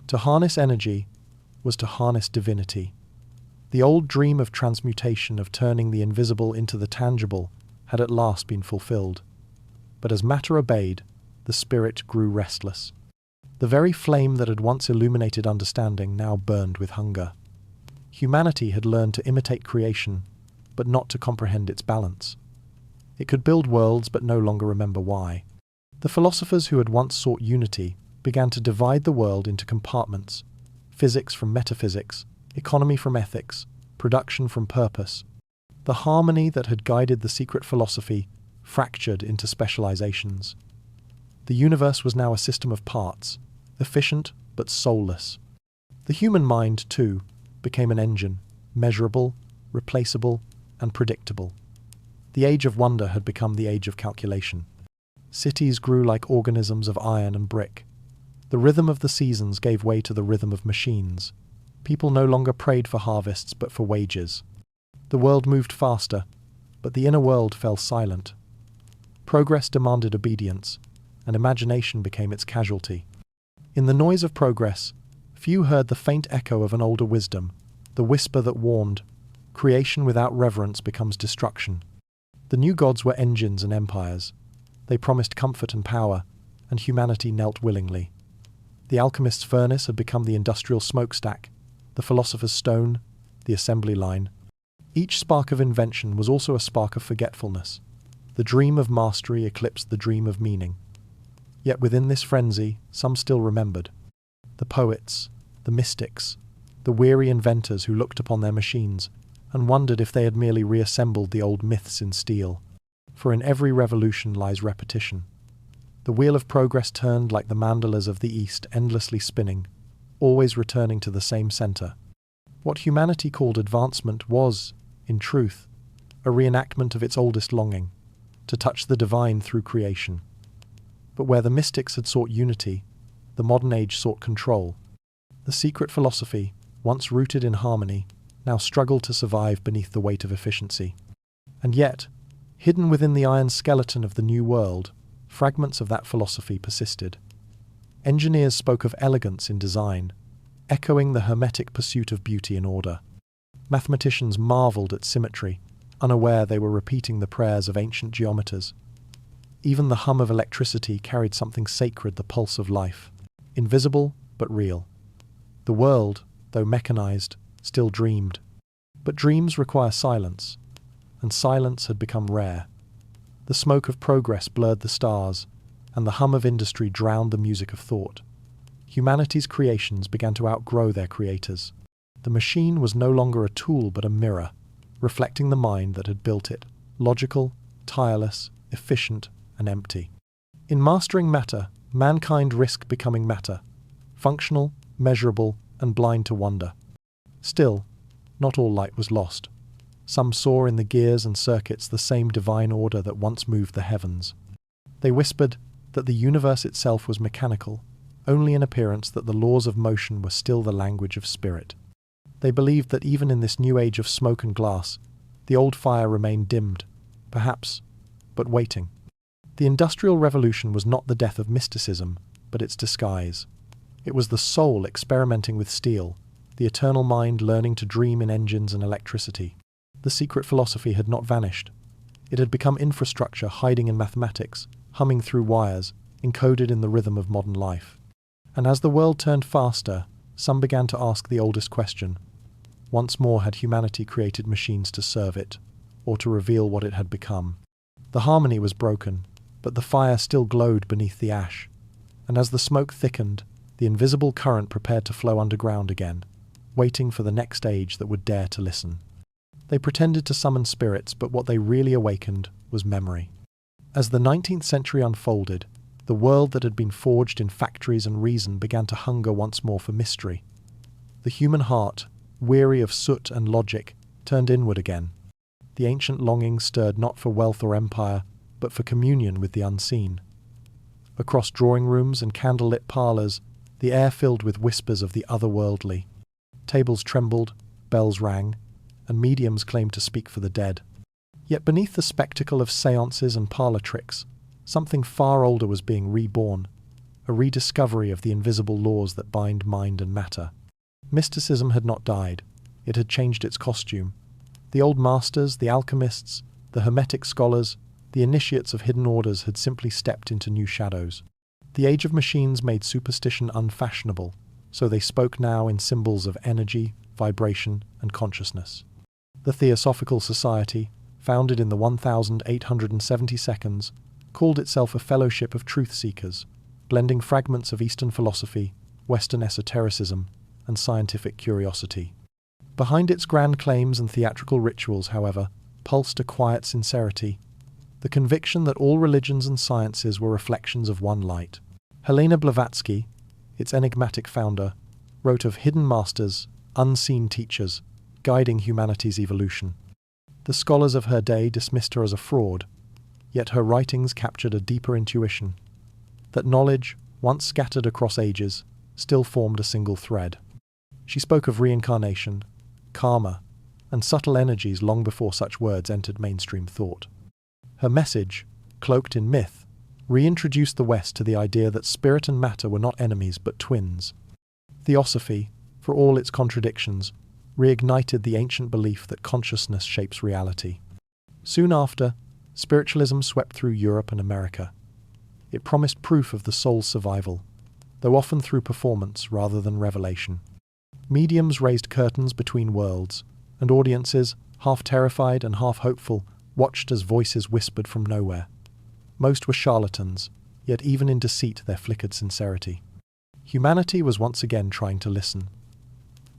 To harness energy was to harness divinity. The old dream of transmutation, of turning the invisible into the tangible, had at last been fulfilled. But as matter obeyed, the spirit grew restless. The very flame that had once illuminated understanding now burned with hunger. Humanity had learned to imitate creation, but not to comprehend its balance. It could build worlds but no longer remember why. The philosophers who had once sought unity began to divide the world into compartments: physics from metaphysics, economy from ethics, production from purpose. The harmony that had guided the secret philosophy fractured into specializations. The universe was now a system of parts, efficient but soulless. The human mind, too, became an engine, measurable, replaceable, and predictable. The age of wonder had become the age of calculation. Cities grew like organisms of iron and brick. The rhythm of the seasons gave way to the rhythm of machines. People no longer prayed for harvests but for wages. The world moved faster, but the inner world fell silent. Progress demanded obedience, and imagination became its casualty. In the noise of progress, few heard the faint echo of an older wisdom, the whisper that warned, "Creation without reverence becomes destruction." The new gods were engines and empires. They promised comfort and power, and humanity knelt willingly. The alchemist's furnace had become the industrial smokestack, the philosopher's stone, the assembly line. Each spark of invention was also a spark of forgetfulness. The dream of mastery eclipsed the dream of meaning. Yet within this frenzy, some still remembered. The poets, the mystics, the weary inventors who looked upon their machines and wondered if they had merely reassembled the old myths in steel. For in every revolution lies repetition. The wheel of progress turned like the mandalas of the East, endlessly spinning, always returning to the same center. What humanity called advancement was, in truth, a reenactment of its oldest longing, to touch the divine through creation. But where the mystics had sought unity, the modern age sought control. The secret philosophy, once rooted in harmony, now struggled to survive beneath the weight of efficiency. And yet, hidden within the iron skeleton of the new world, fragments of that philosophy persisted. Engineers spoke of elegance in design, echoing the hermetic pursuit of beauty in order. Mathematicians marveled at symmetry, unaware they were repeating the prayers of ancient geometers. Even the hum of electricity carried something sacred, the pulse of life, invisible but real. The world, though mechanized, still dreamed. But dreams require silence, and silence had become rare. The smoke of progress blurred the stars, and the hum of industry drowned the music of thought. Humanity's creations began to outgrow their creators. The machine was no longer a tool but a mirror, reflecting the mind that had built it, logical, tireless, efficient, and empty. In mastering matter, mankind risked becoming matter, functional, measurable, and blind to wonder. Still, not all light was lost. Some saw in the gears and circuits the same divine order that once moved the heavens. They whispered that the universe itself was mechanical, only in appearance, that the laws of motion were still the language of spirit. They believed that even in this new age of smoke and glass, the old fire remained dimmed, perhaps, but waiting. The Industrial Revolution was not the death of mysticism, but its disguise. It was the soul experimenting with steel, the eternal mind learning to dream in engines and electricity. The secret philosophy had not vanished. It had become infrastructure hiding in mathematics, humming through wires, encoded in the rhythm of modern life. And as the world turned faster, some began to ask the oldest question. Once more had humanity created machines to serve it, or to reveal what it had become. The harmony was broken, but the fire still glowed beneath the ash, and as the smoke thickened, the invisible current prepared to flow underground again, waiting for the next age that would dare to listen. They pretended to summon spirits, but what they really awakened was memory. As the 19th century unfolded, the world that had been forged in factories and reason began to hunger once more for mystery. The human heart, weary of soot and logic, turned inward again. The ancient longing stirred not for wealth or empire, but for communion with the unseen. Across drawing rooms and candlelit parlours, the air filled with whispers of the otherworldly. Tables trembled, bells rang, and mediums claimed to speak for the dead. Yet beneath the spectacle of seances and parlour tricks, something far older was being reborn, a rediscovery of the invisible laws that bind mind and matter. Mysticism had not died, it had changed its costume. The old masters, the alchemists, The Hermetic scholars, the initiates of hidden orders, had simply stepped into new shadows. The age of machines made superstition unfashionable, so they spoke now in symbols of energy, vibration, and consciousness. The Theosophical Society, founded in the 1870 seconds, called itself a fellowship of truth-seekers, blending fragments of Eastern philosophy, Western esotericism, and scientific curiosity. Behind its grand claims and theatrical rituals, however, pulsed a quiet sincerity, the conviction that all religions and sciences were reflections of one light. Helena Blavatsky, its enigmatic founder, wrote of hidden masters, unseen teachers, guiding humanity's evolution. The scholars of her day dismissed her as a fraud, yet her writings captured a deeper intuition, that knowledge, once scattered across ages, still formed a single thread. She spoke of reincarnation, karma, and subtle energies long before such words entered mainstream thought. Her message, cloaked in myth, reintroduced the West to the idea that spirit and matter were not enemies but twins. Theosophy, for all its contradictions, reignited the ancient belief that consciousness shapes reality. Soon after, spiritualism swept through Europe and America. It promised proof of the soul's survival, though often through performance rather than revelation. Mediums raised curtains between worlds, and audiences, half terrified and half hopeful, watched as voices whispered from nowhere. Most were charlatans, yet even in deceit there flickered sincerity. Humanity was once again trying to listen.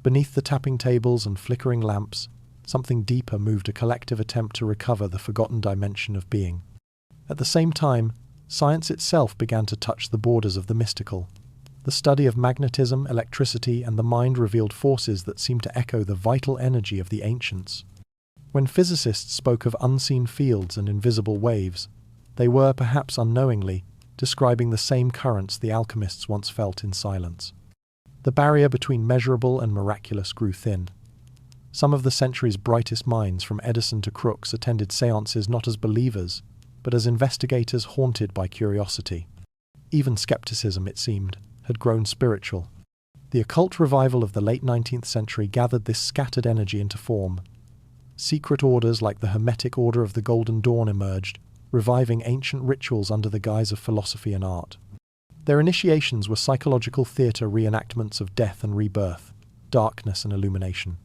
Beneath the tapping tables and flickering lamps, something deeper moved, a collective attempt to recover the forgotten dimension of being. At the same time, science itself began to touch the borders of the mystical. The study of magnetism, electricity, and the mind revealed forces that seemed to echo the vital energy of the ancients. When physicists spoke of unseen fields and invisible waves, they were, perhaps unknowingly, describing the same currents the alchemists once felt in silence. The barrier between measurable and miraculous grew thin. Some of the century's brightest minds, from Edison to Crookes, attended seances not as believers, but as investigators haunted by curiosity. Even skepticism, it seemed, had grown spiritual. The occult revival of the late 19th century gathered this scattered energy into form. Secret orders like the Hermetic Order of the Golden Dawn emerged, reviving ancient rituals under the guise of philosophy and art. Their initiations were psychological theatre reenactments of death and rebirth, darkness and illumination.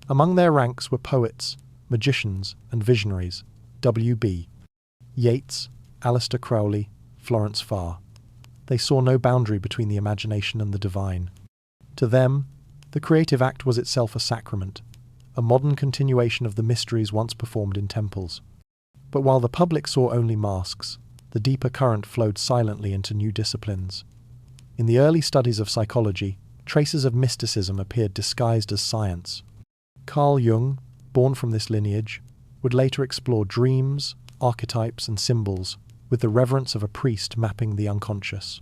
Among their ranks were poets, magicians, and visionaries, W.B. Yeats, Aleister Crowley, Florence Farr. They saw no boundary between the imagination and the divine. To them, the creative act was itself a sacrament, a modern continuation of the mysteries once performed in temples. But while the public saw only masks, the deeper current flowed silently into new disciplines. In the early studies of psychology, traces of mysticism appeared disguised as science. Carl Jung, born from this lineage, would later explore dreams, archetypes, and symbols with the reverence of a priest mapping the unconscious.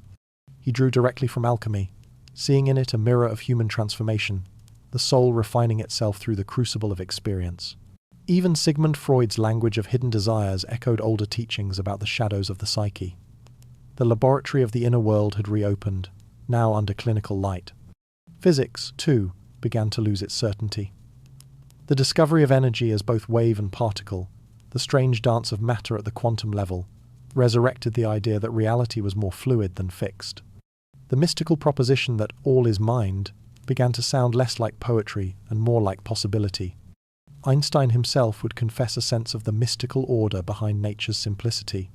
He drew directly from alchemy, seeing in it a mirror of human transformation, the soul refining itself through the crucible of experience. Even Sigmund Freud's language of hidden desires echoed older teachings about the shadows of the psyche. The laboratory of the inner world had reopened, now under clinical light. Physics, too, began to lose its certainty. The discovery of energy as both wave and particle, the strange dance of matter at the quantum level, resurrected the idea that reality was more fluid than fixed. The mystical proposition that all is mind began to sound less like poetry and more like possibility. Einstein himself would confess a sense of the mystical order behind nature's simplicity,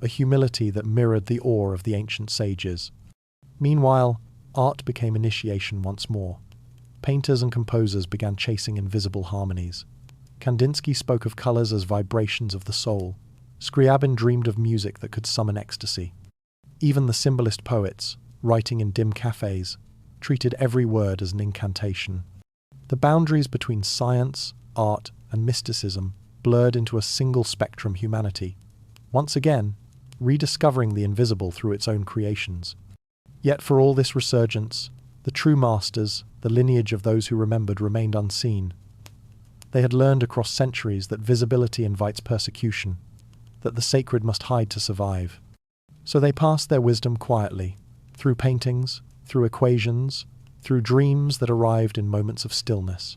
a humility that mirrored the awe of the ancient sages. Meanwhile, art became initiation once more. Painters and composers began chasing invisible harmonies. Kandinsky spoke of colors as vibrations of the soul. Scriabin dreamed of music that could summon ecstasy. Even the symbolist poets, writing in dim cafes, treated every word as an incantation. The boundaries between science, art, and mysticism blurred into a single spectrum humanity, once again, rediscovering the invisible through its own creations. Yet for all this resurgence, the true masters, the lineage of those who remembered, remained unseen. They had learned across centuries that visibility invites persecution, that the sacred must hide to survive. So they passed their wisdom quietly, through paintings, through equations, through dreams that arrived in moments of stillness.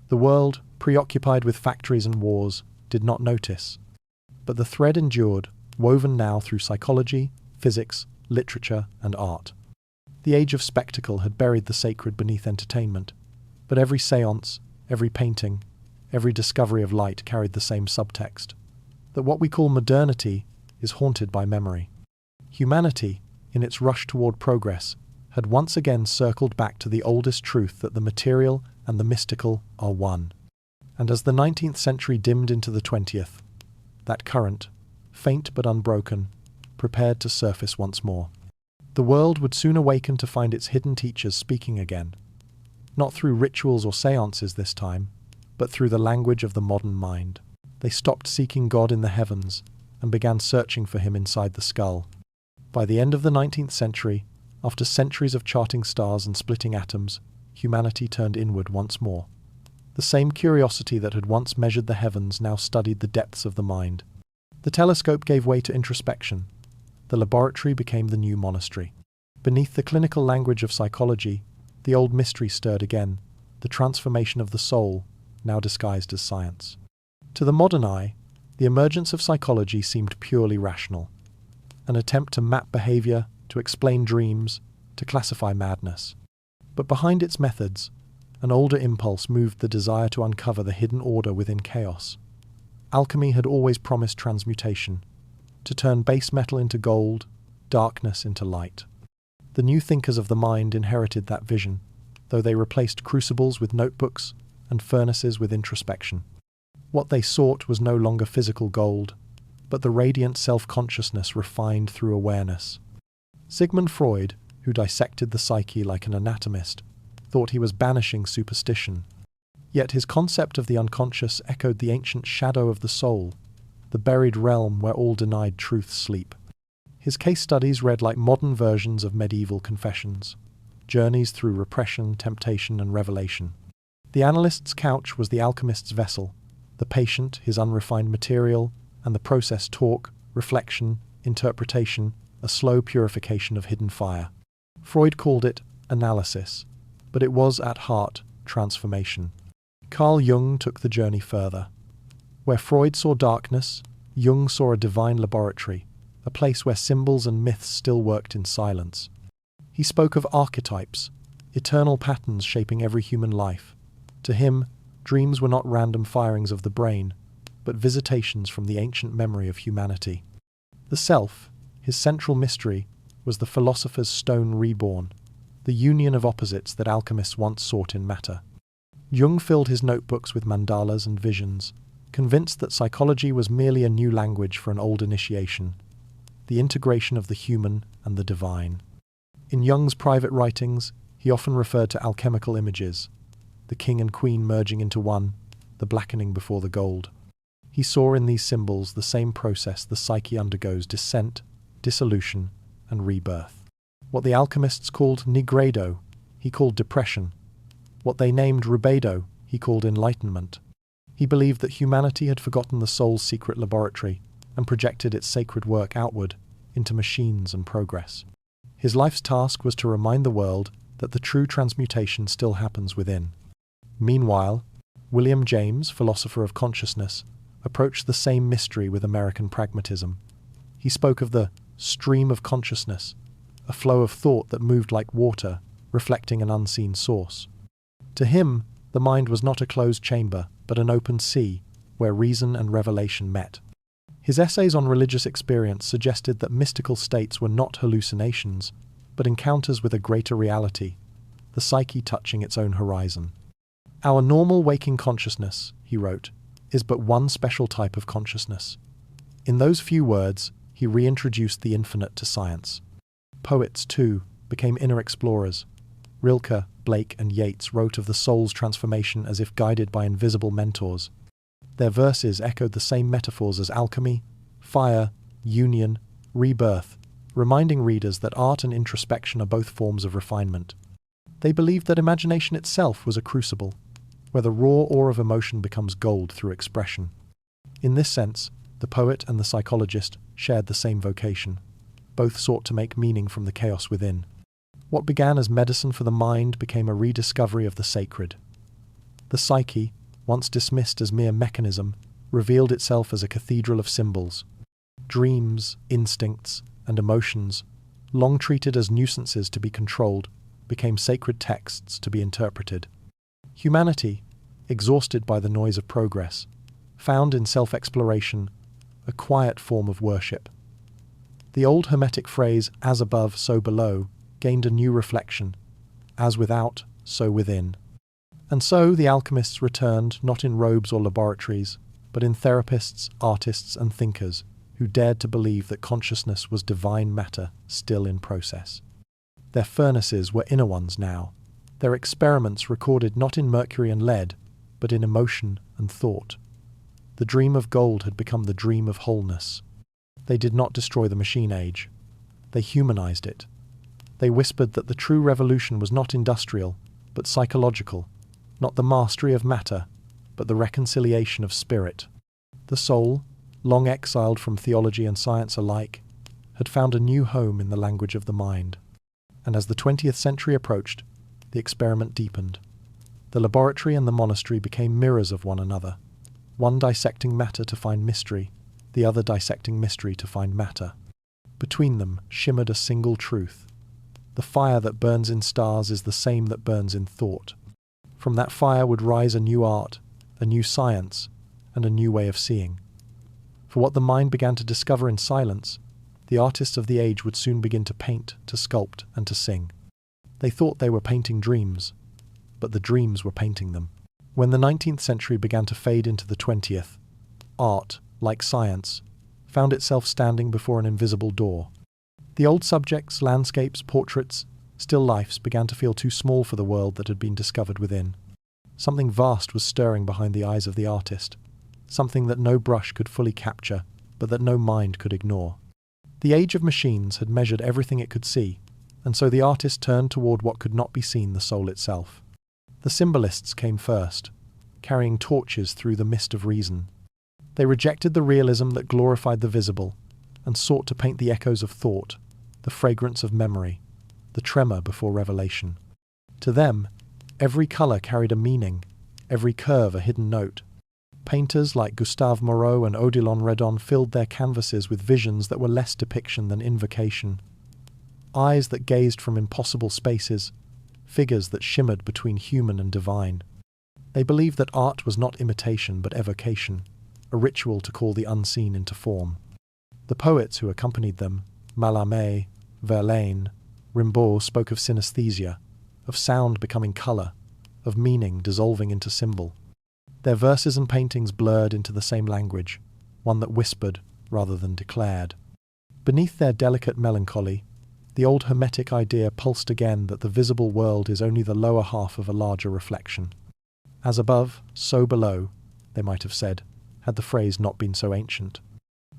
The world, preoccupied with factories and wars, did not notice. But the thread endured, woven now through psychology, physics, literature, and art. The age of spectacle had buried the sacred beneath entertainment, but every séance, every painting, every discovery of light carried the same subtext, that what we call modernity is haunted by memory. Humanity, in its rush toward progress, had once again circled back to the oldest truth that the material and the mystical are one. And as the 19th century dimmed into the 20th, that current, faint but unbroken, prepared to surface once more. The world would soon awaken to find its hidden teachers speaking again, not through rituals or séances this time, but through the language of the modern mind. They stopped seeking God in the heavens and began searching for him inside the skull. By the end of the 19th century, after centuries of charting stars and splitting atoms, humanity turned inward once more. The same curiosity that had once measured the heavens now studied the depths of the mind. The telescope gave way to introspection. The laboratory became the new monastery. Beneath the clinical language of psychology, the old mystery stirred again, the transformation of the soul, now disguised as science. To the modern eye, the emergence of psychology seemed purely rational, an attempt to map behavior, to explain dreams, to classify madness. But behind its methods, an older impulse moved the desire to uncover the hidden order within chaos. Alchemy had always promised transmutation, to turn base metal into gold, darkness into light. The new thinkers of the mind inherited that vision, though they replaced crucibles with notebooks and furnaces with introspection. What they sought was no longer physical gold, but the radiant self-consciousness refined through awareness. Sigmund Freud, who dissected the psyche like an anatomist, thought he was banishing superstition. Yet his concept of the unconscious echoed the ancient shadow of the soul, the buried realm where all denied truth sleep. His case studies read like modern versions of medieval confessions, journeys through repression, temptation, and revelation. The analyst's couch was the alchemist's vessel, the patient his unrefined material, and the process talk, reflection, interpretation, a slow purification of hidden fire. Freud called it analysis, but it was at heart transformation. Carl Jung took the journey further. Where Freud saw darkness, Jung saw a divine laboratory, a place where symbols and myths still worked in silence. He spoke of archetypes, eternal patterns shaping every human life. To him, dreams were not random firings of the brain, but visitations from the ancient memory of humanity. The self, his central mystery, was the philosopher's stone reborn, the union of opposites that alchemists once sought in matter. Jung filled his notebooks with mandalas and visions, convinced that psychology was merely a new language for an old initiation, the integration of the human and the divine. In Jung's private writings, he often referred to alchemical images, the king and queen merging into one, the blackening before the gold. He saw in these symbols the same process the psyche undergoes: descent, dissolution, and rebirth. What the alchemists called nigredo, he called depression. What they named rubedo, he called enlightenment. He believed that humanity had forgotten the soul's secret laboratory and projected its sacred work outward, into machines and progress. His life's task was to remind the world that the true transmutation still happens within. Meanwhile, William James, philosopher of consciousness, approached the same mystery with American pragmatism. He spoke of the stream of consciousness, a flow of thought that moved like water, reflecting an unseen source. To him, the mind was not a closed chamber, but an open sea, where reason and revelation met. His essays on religious experience suggested that mystical states were not hallucinations, but encounters with a greater reality, the psyche touching its own horizon. Our normal waking consciousness, he wrote, is but one special type of consciousness. In those few words, he reintroduced the infinite to science. Poets, too, became inner explorers. Rilke, Blake, and Yeats wrote of the soul's transformation as if guided by invisible mentors. Their verses echoed the same metaphors as alchemy, fire, union, rebirth, reminding readers that art and introspection are both forms of refinement. They believed that imagination itself was a crucible, where the raw ore of emotion becomes gold through expression. In this sense, the poet and the psychologist shared the same vocation. Both sought to make meaning from the chaos within. What began as medicine for the mind became a rediscovery of the sacred. The psyche, once dismissed as mere mechanism, revealed itself as a cathedral of symbols. Dreams, instincts, and emotions, long treated as nuisances to be controlled, became sacred texts to be interpreted. Humanity, exhausted by the noise of progress, found in self-exploration a quiet form of worship. The old Hermetic phrase, as above, so below, gained a new reflection, as without, so within. And so the alchemists returned not in robes or laboratories, but in therapists, artists, and thinkers who dared to believe that consciousness was divine matter still in process. Their furnaces were inner ones now, their experiments recorded not in mercury and lead, but in emotion and thought. The dream of gold had become the dream of wholeness. They did not destroy the machine age. They humanized it. They whispered that the true revolution was not industrial, but psychological, not the mastery of matter, but the reconciliation of spirit. The soul, long exiled from theology and science alike, had found a new home in the language of the mind. And as the 20th century approached, the experiment deepened. The laboratory and the monastery became mirrors of one another, one dissecting matter to find mystery, the other dissecting mystery to find matter. Between them shimmered a single truth. The fire that burns in stars is the same that burns in thought. From that fire would rise a new art, a new science, and a new way of seeing. For what the mind began to discover in silence, the artists of the age would soon begin to paint, to sculpt, and to sing. They thought they were painting dreams, but the dreams were painting them. When the 19th century began to fade into the 20th, art, like science, found itself standing before an invisible door. The old subjects, landscapes, portraits, still lifes began to feel too small for the world that had been discovered within. Something vast was stirring behind the eyes of the artist, something that no brush could fully capture, but that no mind could ignore. The age of machines had measured everything it could see, and so the artist turned toward what could not be seen, the soul itself. The symbolists came first, carrying torches through the mist of reason. They rejected the realism that glorified the visible, and sought to paint the echoes of thought, the fragrance of memory, the tremor before revelation. To them, every color carried a meaning, every curve a hidden note. Painters like Gustave Moreau and Odilon Redon filled their canvases with visions that were less depiction than invocation. Eyes that gazed from impossible spaces, figures that shimmered between human and divine. They believed that art was not imitation but evocation, a ritual to call the unseen into form. The poets who accompanied them, Mallarmé, Verlaine, Rimbaud, spoke of synesthesia, of sound becoming color, of meaning dissolving into symbol. Their verses and paintings blurred into the same language, one that whispered rather than declared. Beneath their delicate melancholy, the old Hermetic idea pulsed again that the visible world is only the lower half of a larger reflection. As above, so below, they might have said, had the phrase not been so ancient.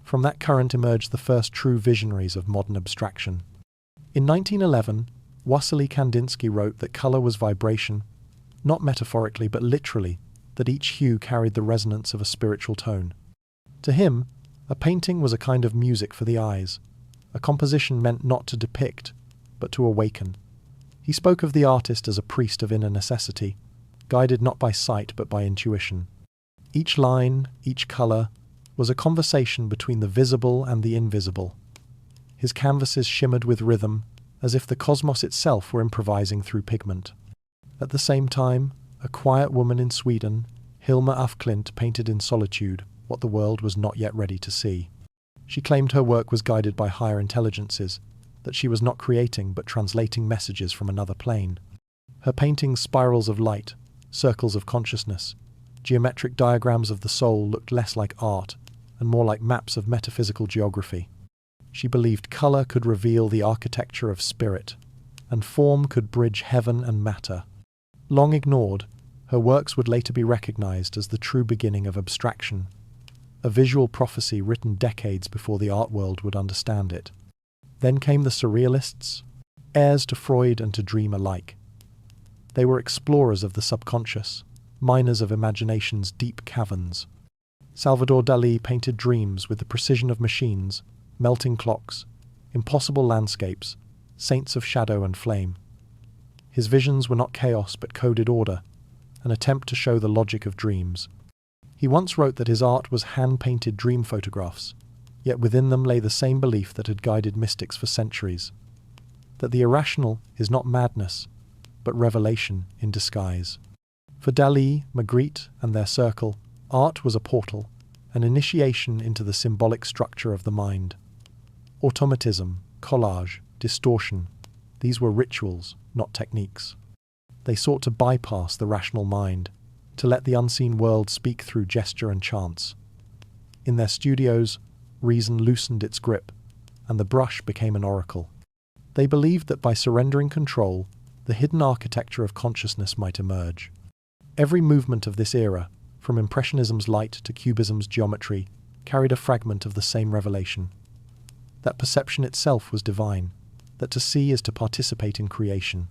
From that current emerged the first true visionaries of modern abstraction. In 1911, Wassily Kandinsky wrote that color was vibration, not metaphorically but literally, that each hue carried the resonance of a spiritual tone. To him, a painting was a kind of music for the eyes, a composition meant not to depict, but to awaken. He spoke of the artist as a priest of inner necessity, guided not by sight but by intuition. Each line, each color, was a conversation between the visible and the invisible. His canvases shimmered with rhythm, as if the cosmos itself were improvising through pigment. At the same time, a quiet woman in Sweden, Hilma af Klint, painted in solitude what the world was not yet ready to see. She claimed her work was guided by higher intelligences, that she was not creating but translating messages from another plane. Her paintings, spirals of light, circles of consciousness, geometric diagrams of the soul, looked less like art and more like maps of metaphysical geography. She believed color could reveal the architecture of spirit, and form could bridge heaven and matter. Long ignored, her works would later be recognized as the true beginning of abstraction, a visual prophecy written decades before the art world would understand it. Then came the surrealists, heirs to Freud and to Dream alike. They were explorers of the subconscious, miners of imagination's deep caverns. Salvador Dalí painted dreams with the precision of machines, melting clocks, impossible landscapes, saints of shadow and flame. His visions were not chaos but coded order, an attempt to show the logic of dreams. He once wrote that his art was hand-painted dream photographs, yet within them lay the same belief that had guided mystics for centuries, that the irrational is not madness, but revelation in disguise. For Dalí, Magritte, and their circle, art was a portal, an initiation into the symbolic structure of the mind. Automatism, collage, distortion, these were rituals, not techniques. They sought to bypass the rational mind, to let the unseen world speak through gesture and chance. In their studios, reason loosened its grip, and the brush became an oracle. They believed that by surrendering control, the hidden architecture of consciousness might emerge. Every movement of this era, from Impressionism's light to Cubism's geometry, carried a fragment of the same revelation. That perception itself was divine, that to see is to participate in creation.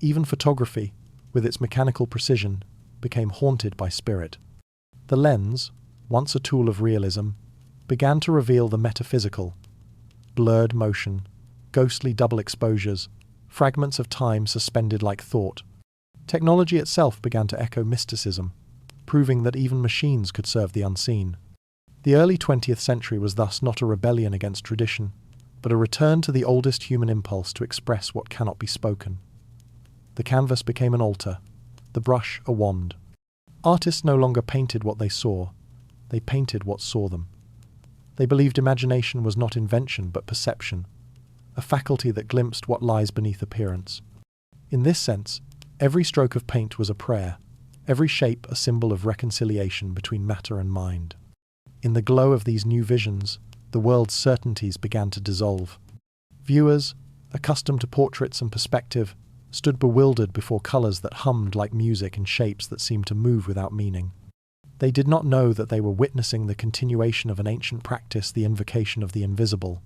Even photography, with its mechanical precision, became haunted by spirit. The lens, once a tool of realism, began to reveal the metaphysical. Blurred motion, ghostly double exposures, fragments of time suspended like thought. Technology itself began to echo mysticism, proving that even machines could serve the unseen. The early 20th century was thus not a rebellion against tradition, but a return to the oldest human impulse to express what cannot be spoken. The canvas became an altar, the brush a wand. Artists no longer painted what they saw, they painted what saw them. They believed imagination was not invention but perception, a faculty that glimpsed what lies beneath appearance. In this sense, every stroke of paint was a prayer, every shape a symbol of reconciliation between matter and mind. In the glow of these new visions, the world's certainties began to dissolve. Viewers, accustomed to portraits and perspective, stood bewildered before colours that hummed like music and shapes that seemed to move without meaning. They did not know that they were witnessing the continuation of an ancient practice, the invocation of the invisible.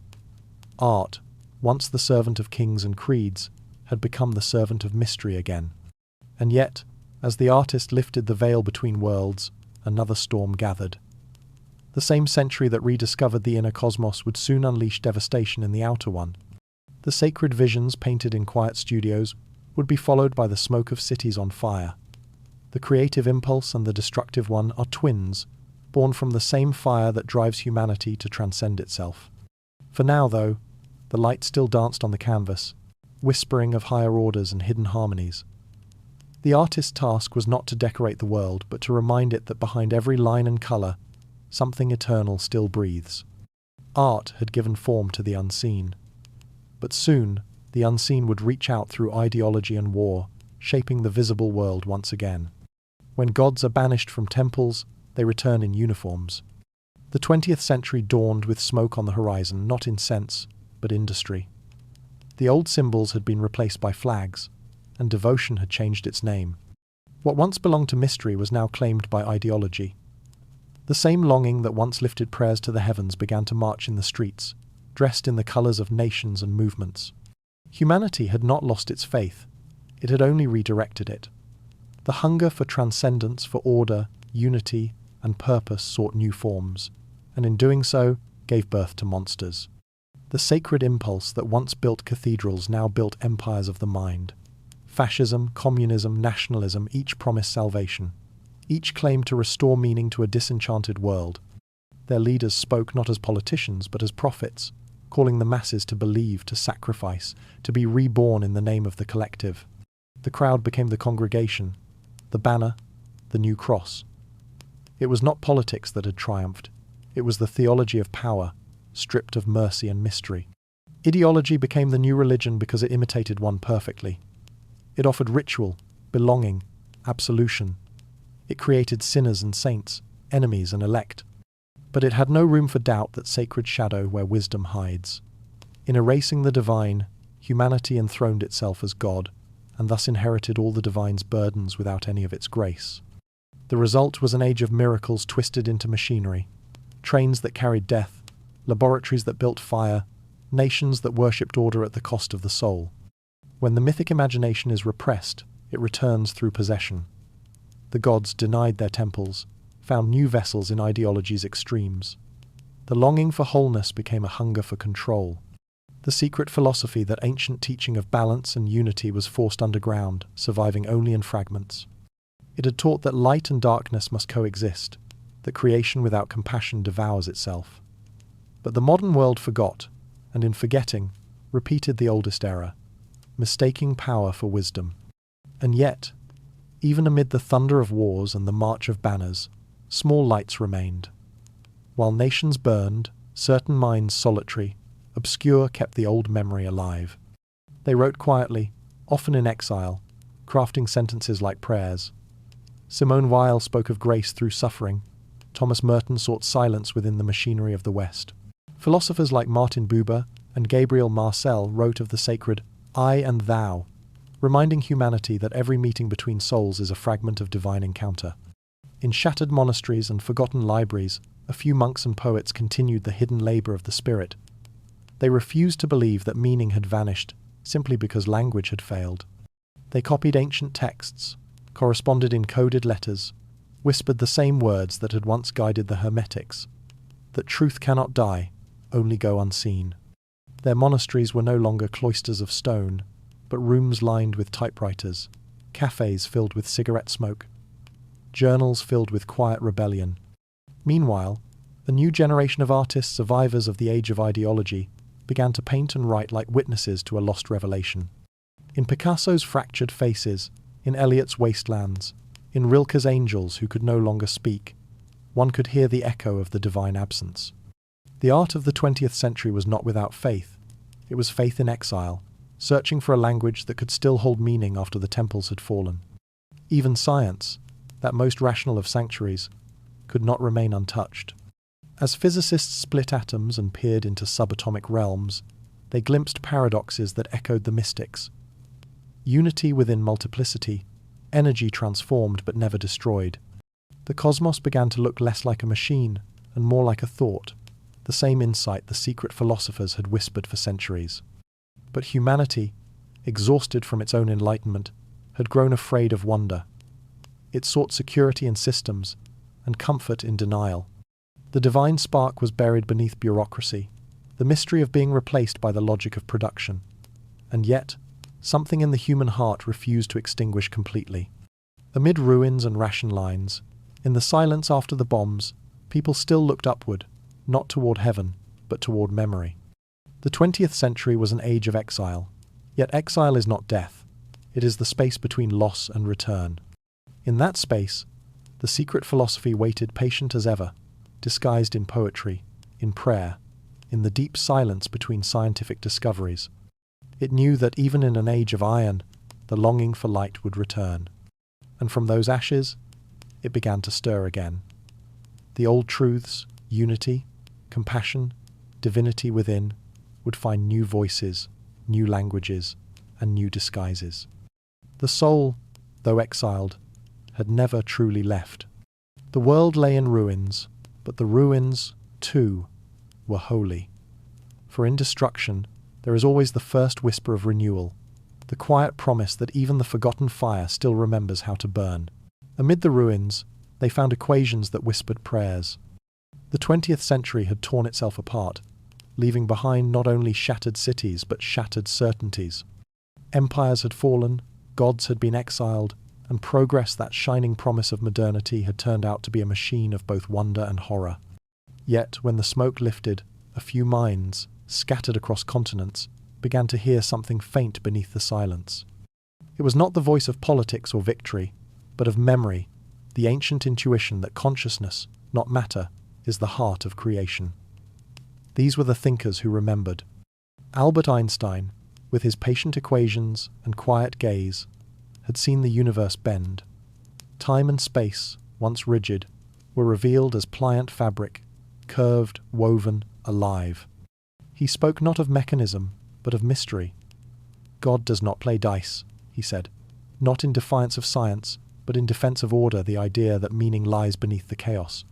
Art, once the servant of kings and creeds, had become the servant of mystery again. And yet, as the artist lifted the veil between worlds, another storm gathered. The same century that rediscovered the inner cosmos would soon unleash devastation in the outer one. The sacred visions painted in quiet studios would be followed by the smoke of cities on fire. The creative impulse and the destructive one are twins, born from the same fire that drives humanity to transcend itself. For now, though, the light still danced on the canvas, whispering of higher orders and hidden harmonies. The artist's task was not to decorate the world, but to remind it that behind every line and colour, something eternal still breathes. Art had given form to the unseen. But soon, the unseen would reach out through ideology and war, shaping the visible world once again. When gods are banished from temples, they return in uniforms. The 20th century dawned with smoke on the horizon, not in sense, but industry. The old symbols had been replaced by flags, and devotion had changed its name. What once belonged to mystery was now claimed by ideology. The same longing that once lifted prayers to the heavens began to march in the streets, dressed in the colours of nations and movements. Humanity had not lost its faith, it had only redirected it. The hunger for transcendence, for order, unity, and purpose sought new forms, and in doing so, gave birth to monsters. The sacred impulse that once built cathedrals now built empires of the mind. Fascism, communism, nationalism, each promised salvation. Each claimed to restore meaning to a disenchanted world. Their leaders spoke not as politicians but as prophets, calling the masses to believe, to sacrifice, to be reborn in the name of the collective. The crowd became the congregation, the banner, the new cross. It was not politics that had triumphed. It was the theology of power, stripped of mercy and mystery. Ideology became the new religion because it imitated one perfectly. It offered ritual, belonging, absolution. It created sinners and saints, enemies and elect. But it had no room for doubt, that sacred shadow where wisdom hides. In erasing the divine, humanity enthroned itself as God, and thus inherited all the divine's burdens without any of its grace. The result was an age of miracles twisted into machinery, trains that carried death, laboratories that built fire, nations that worshipped order at the cost of the soul. When the mythic imagination is repressed, it returns through possession. The gods denied their temples, found new vessels in ideology's extremes. The longing for wholeness became a hunger for control. The secret philosophy, that ancient teaching of balance and unity, was forced underground, surviving only in fragments. It had taught that light and darkness must coexist, that creation without compassion devours itself. But the modern world forgot, and in forgetting, repeated the oldest error, mistaking power for wisdom. And yet, even amid the thunder of wars and the march of banners, small lights remained. While nations burned, certain minds solitary, obscure kept the old memory alive. They wrote quietly, often in exile, crafting sentences like prayers. Simone Weil spoke of grace through suffering. Thomas Merton sought silence within the machinery of the West. Philosophers like Martin Buber and Gabriel Marcel wrote of the sacred I and thou, reminding humanity that every meeting between souls is a fragment of divine encounter. In shattered monasteries and forgotten libraries, a few monks and poets continued the hidden labor of the spirit. They refused to believe that meaning had vanished simply because language had failed. They copied ancient texts, corresponded in coded letters, whispered the same words that had once guided the Hermetics, that truth cannot die, only go unseen. Their monasteries were no longer cloisters of stone, but rooms lined with typewriters, cafes filled with cigarette smoke, journals filled with quiet rebellion. Meanwhile, a new generation of artists, survivors of the age of ideology, began to paint and write like witnesses to a lost revelation. In Picasso's fractured faces, in Eliot's wastelands, in Rilke's angels who could no longer speak, one could hear the echo of the divine absence. The art of the 20th century was not without faith. It was faith in exile, searching for a language that could still hold meaning after the temples had fallen. Even science, that most rational of sanctuaries, could not remain untouched. As physicists split atoms and peered into subatomic realms, they glimpsed paradoxes that echoed the mystics. Unity within multiplicity, energy transformed but never destroyed. The cosmos began to look less like a machine and more like a thought, the same insight the secret philosophers had whispered for centuries. But humanity, exhausted from its own enlightenment, had grown afraid of wonder. It sought security in systems and comfort in denial. The divine spark was buried beneath bureaucracy, the mystery of being replaced by the logic of production. And yet, something in the human heart refused to extinguish completely. Amid ruins and ration lines, in the silence after the bombs, people still looked upward, not toward heaven, but toward memory. The 20th century was an age of exile, yet exile is not death. It is the space between loss and return. In that space, the secret philosophy waited patient as ever, disguised in poetry, in prayer, in the deep silence between scientific discoveries. It knew that even in an age of iron, the longing for light would return. And from those ashes, it began to stir again. The old truths, unity, compassion, divinity within, would find new voices, new languages, and new disguises. The soul, though exiled, had never truly left. The world lay in ruins, but the ruins, too, were holy. For in destruction, there is always the first whisper of renewal, the quiet promise that even the forgotten fire still remembers how to burn. Amid the ruins, they found equations that whispered prayers. The 20th century had torn itself apart, leaving behind not only shattered cities but shattered certainties. Empires had fallen, gods had been exiled, and progress, that shining promise of modernity, had turned out to be a machine of both wonder and horror. Yet, when the smoke lifted, a few minds, scattered across continents, began to hear something faint beneath the silence. It was not the voice of politics or victory, but of memory, the ancient intuition that consciousness, not matter, is the heart of creation. These were the thinkers who remembered. Albert Einstein, with his patient equations and quiet gaze, had seen the universe bend. Time and space, once rigid, were revealed as pliant fabric, curved, woven, alive. He spoke not of mechanism, but of mystery. God does not play dice, he said, not in defiance of science, but in defense of order, the idea that meaning lies beneath the chaos.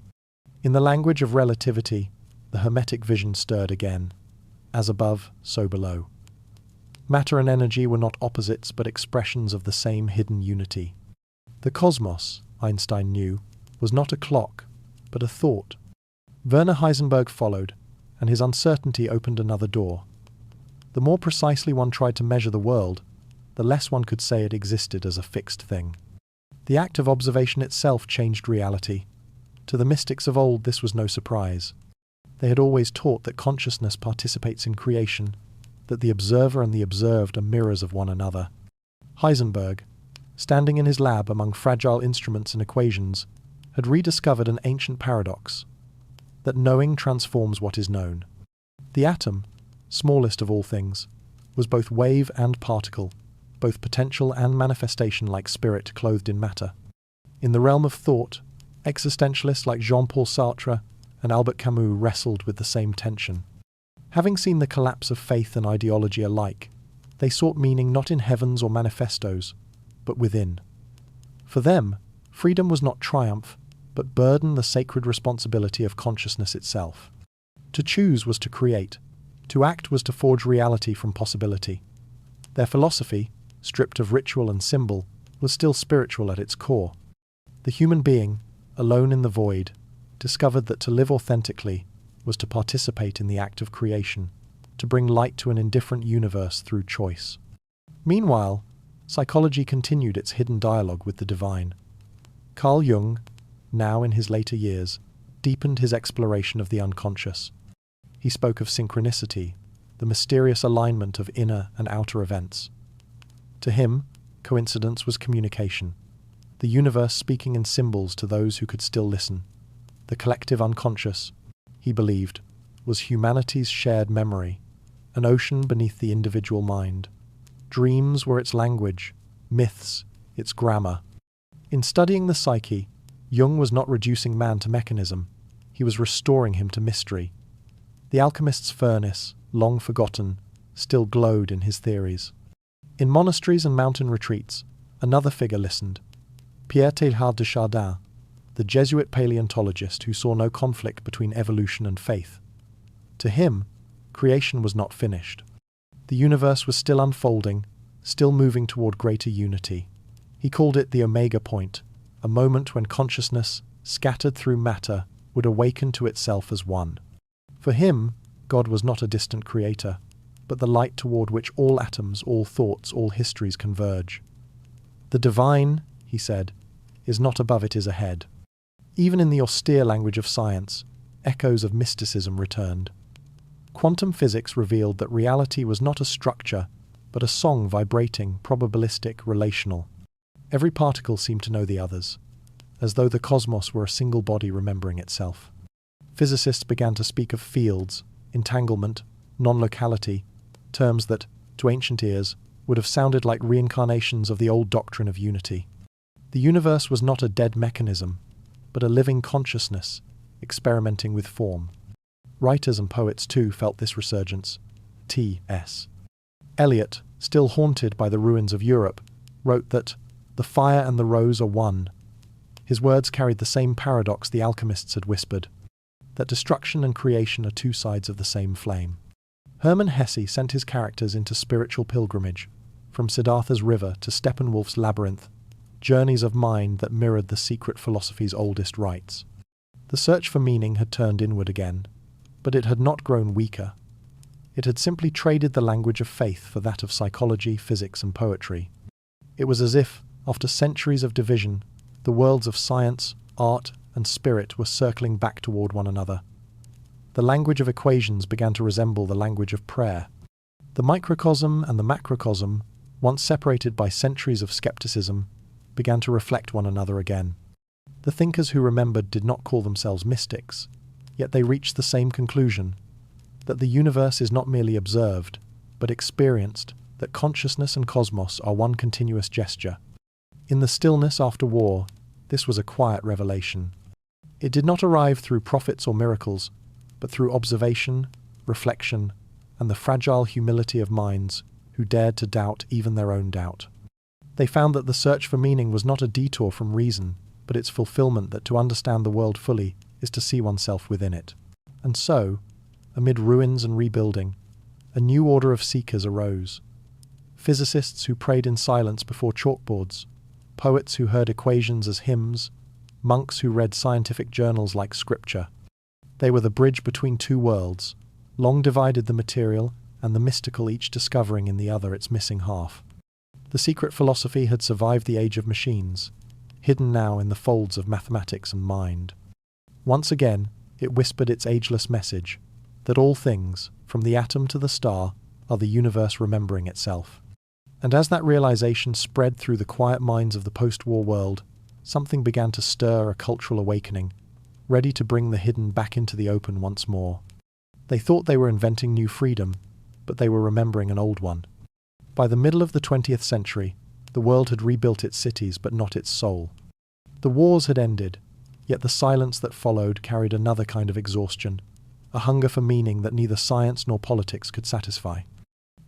In the language of relativity, the Hermetic vision stirred again. As above, so below. Matter and energy were not opposites, but expressions of the same hidden unity. The cosmos, Einstein knew, was not a clock, but a thought. Werner Heisenberg followed, and his uncertainty opened another door. The more precisely one tried to measure the world, the less one could say it existed as a fixed thing. The act of observation itself changed reality. To the mystics of old, this was no surprise. They had always taught that consciousness participates in creation, that the observer and the observed are mirrors of one another. Heisenberg, standing in his lab among fragile instruments and equations, had rediscovered an ancient paradox, that knowing transforms what is known. The atom, smallest of all things, was both wave and particle, both potential and manifestation like spirit clothed in matter. In the realm of thought, existentialists like Jean-Paul Sartre and Albert Camus wrestled with the same tension. Having seen the collapse of faith and ideology alike, they sought meaning not in heavens or manifestos, but within. For them, freedom was not triumph, but burden the sacred responsibility of consciousness itself. To choose was to create. To act was to forge reality from possibility. Their philosophy, stripped of ritual and symbol, was still spiritual at its core. The human being, alone in the void, discovered that to live authentically was to participate in the act of creation, to bring light to an indifferent universe through choice. Meanwhile, psychology continued its hidden dialogue with the divine. Carl Jung, now in his later years, deepened his exploration of the unconscious. He spoke of synchronicity, the mysterious alignment of inner and outer events. To him, coincidence was communication, the universe speaking in symbols to those who could still listen. The collective unconscious, he believed, was humanity's shared memory, an ocean beneath the individual mind. Dreams were its language, myths its grammar. In studying the psyche, Jung was not reducing man to mechanism, he was restoring him to mystery. The alchemist's furnace, long forgotten, still glowed in his theories. In monasteries and mountain retreats, another figure listened, Pierre Teilhard de Chardin, the Jesuit paleontologist who saw no conflict between evolution and faith. To him, creation was not finished. The universe was still unfolding, still moving toward greater unity. He called it the Omega Point, a moment when consciousness, scattered through matter, would awaken to itself as one. For him, God was not a distant creator, but the light toward which all atoms, all thoughts, all histories converge. The divine, he said, is not above, it is ahead. Even in the austere language of science, echoes of mysticism returned. Quantum physics revealed that reality was not a structure, but a song vibrating, probabilistic, relational. Every particle seemed to know the others, as though the cosmos were a single body remembering itself. Physicists began to speak of fields, entanglement, non-locality, terms that, to ancient ears, would have sounded like reincarnations of the old doctrine of unity. The universe was not a dead mechanism, but a living consciousness, experimenting with form. Writers and poets too felt this resurgence. T.S. Eliot, still haunted by the ruins of Europe, wrote that the fire and the rose are one. His words carried the same paradox the alchemists had whispered, that destruction and creation are two sides of the same flame. Hermann Hesse sent his characters into spiritual pilgrimage, from Siddhartha's river to Steppenwolf's labyrinth, journeys of mind that mirrored the secret philosophy's oldest rites. The search for meaning had turned inward again, but it had not grown weaker. It had simply traded the language of faith for that of psychology, physics, and poetry. It was as if, after centuries of division, the worlds of science, art, and spirit were circling back toward one another. The language of equations began to resemble the language of prayer. The microcosm and the macrocosm, once separated by centuries of skepticism, began to reflect one another again. The thinkers who remembered did not call themselves mystics, yet they reached the same conclusion, that the universe is not merely observed, but experienced, that consciousness and cosmos are one continuous gesture. In the stillness after war, this was a quiet revelation. It did not arrive through prophets or miracles, but through observation, reflection, and the fragile humility of minds who dared to doubt even their own doubt. They found that the search for meaning was not a detour from reason, but its fulfillment that to understand the world fully is to see oneself within it. And so, amid ruins and rebuilding, a new order of seekers arose. Physicists who prayed in silence before chalkboards, poets who heard equations as hymns, monks who read scientific journals like scripture. They were the bridge between two worlds, long divided the material and the mystical, each discovering in the other its missing half. The secret philosophy had survived the age of machines, hidden now in the folds of mathematics and mind. Once again, it whispered its ageless message, that all things, from the atom to the star, are the universe remembering itself. And as that realization spread through the quiet minds of the post-war world, something began to stir a cultural awakening, ready to bring the hidden back into the open once more. They thought they were inventing new freedom, but they were remembering an old one. By the middle of the 20th century, the world had rebuilt its cities but not its soul. The wars had ended, yet the silence that followed carried another kind of exhaustion, a hunger for meaning that neither science nor politics could satisfy.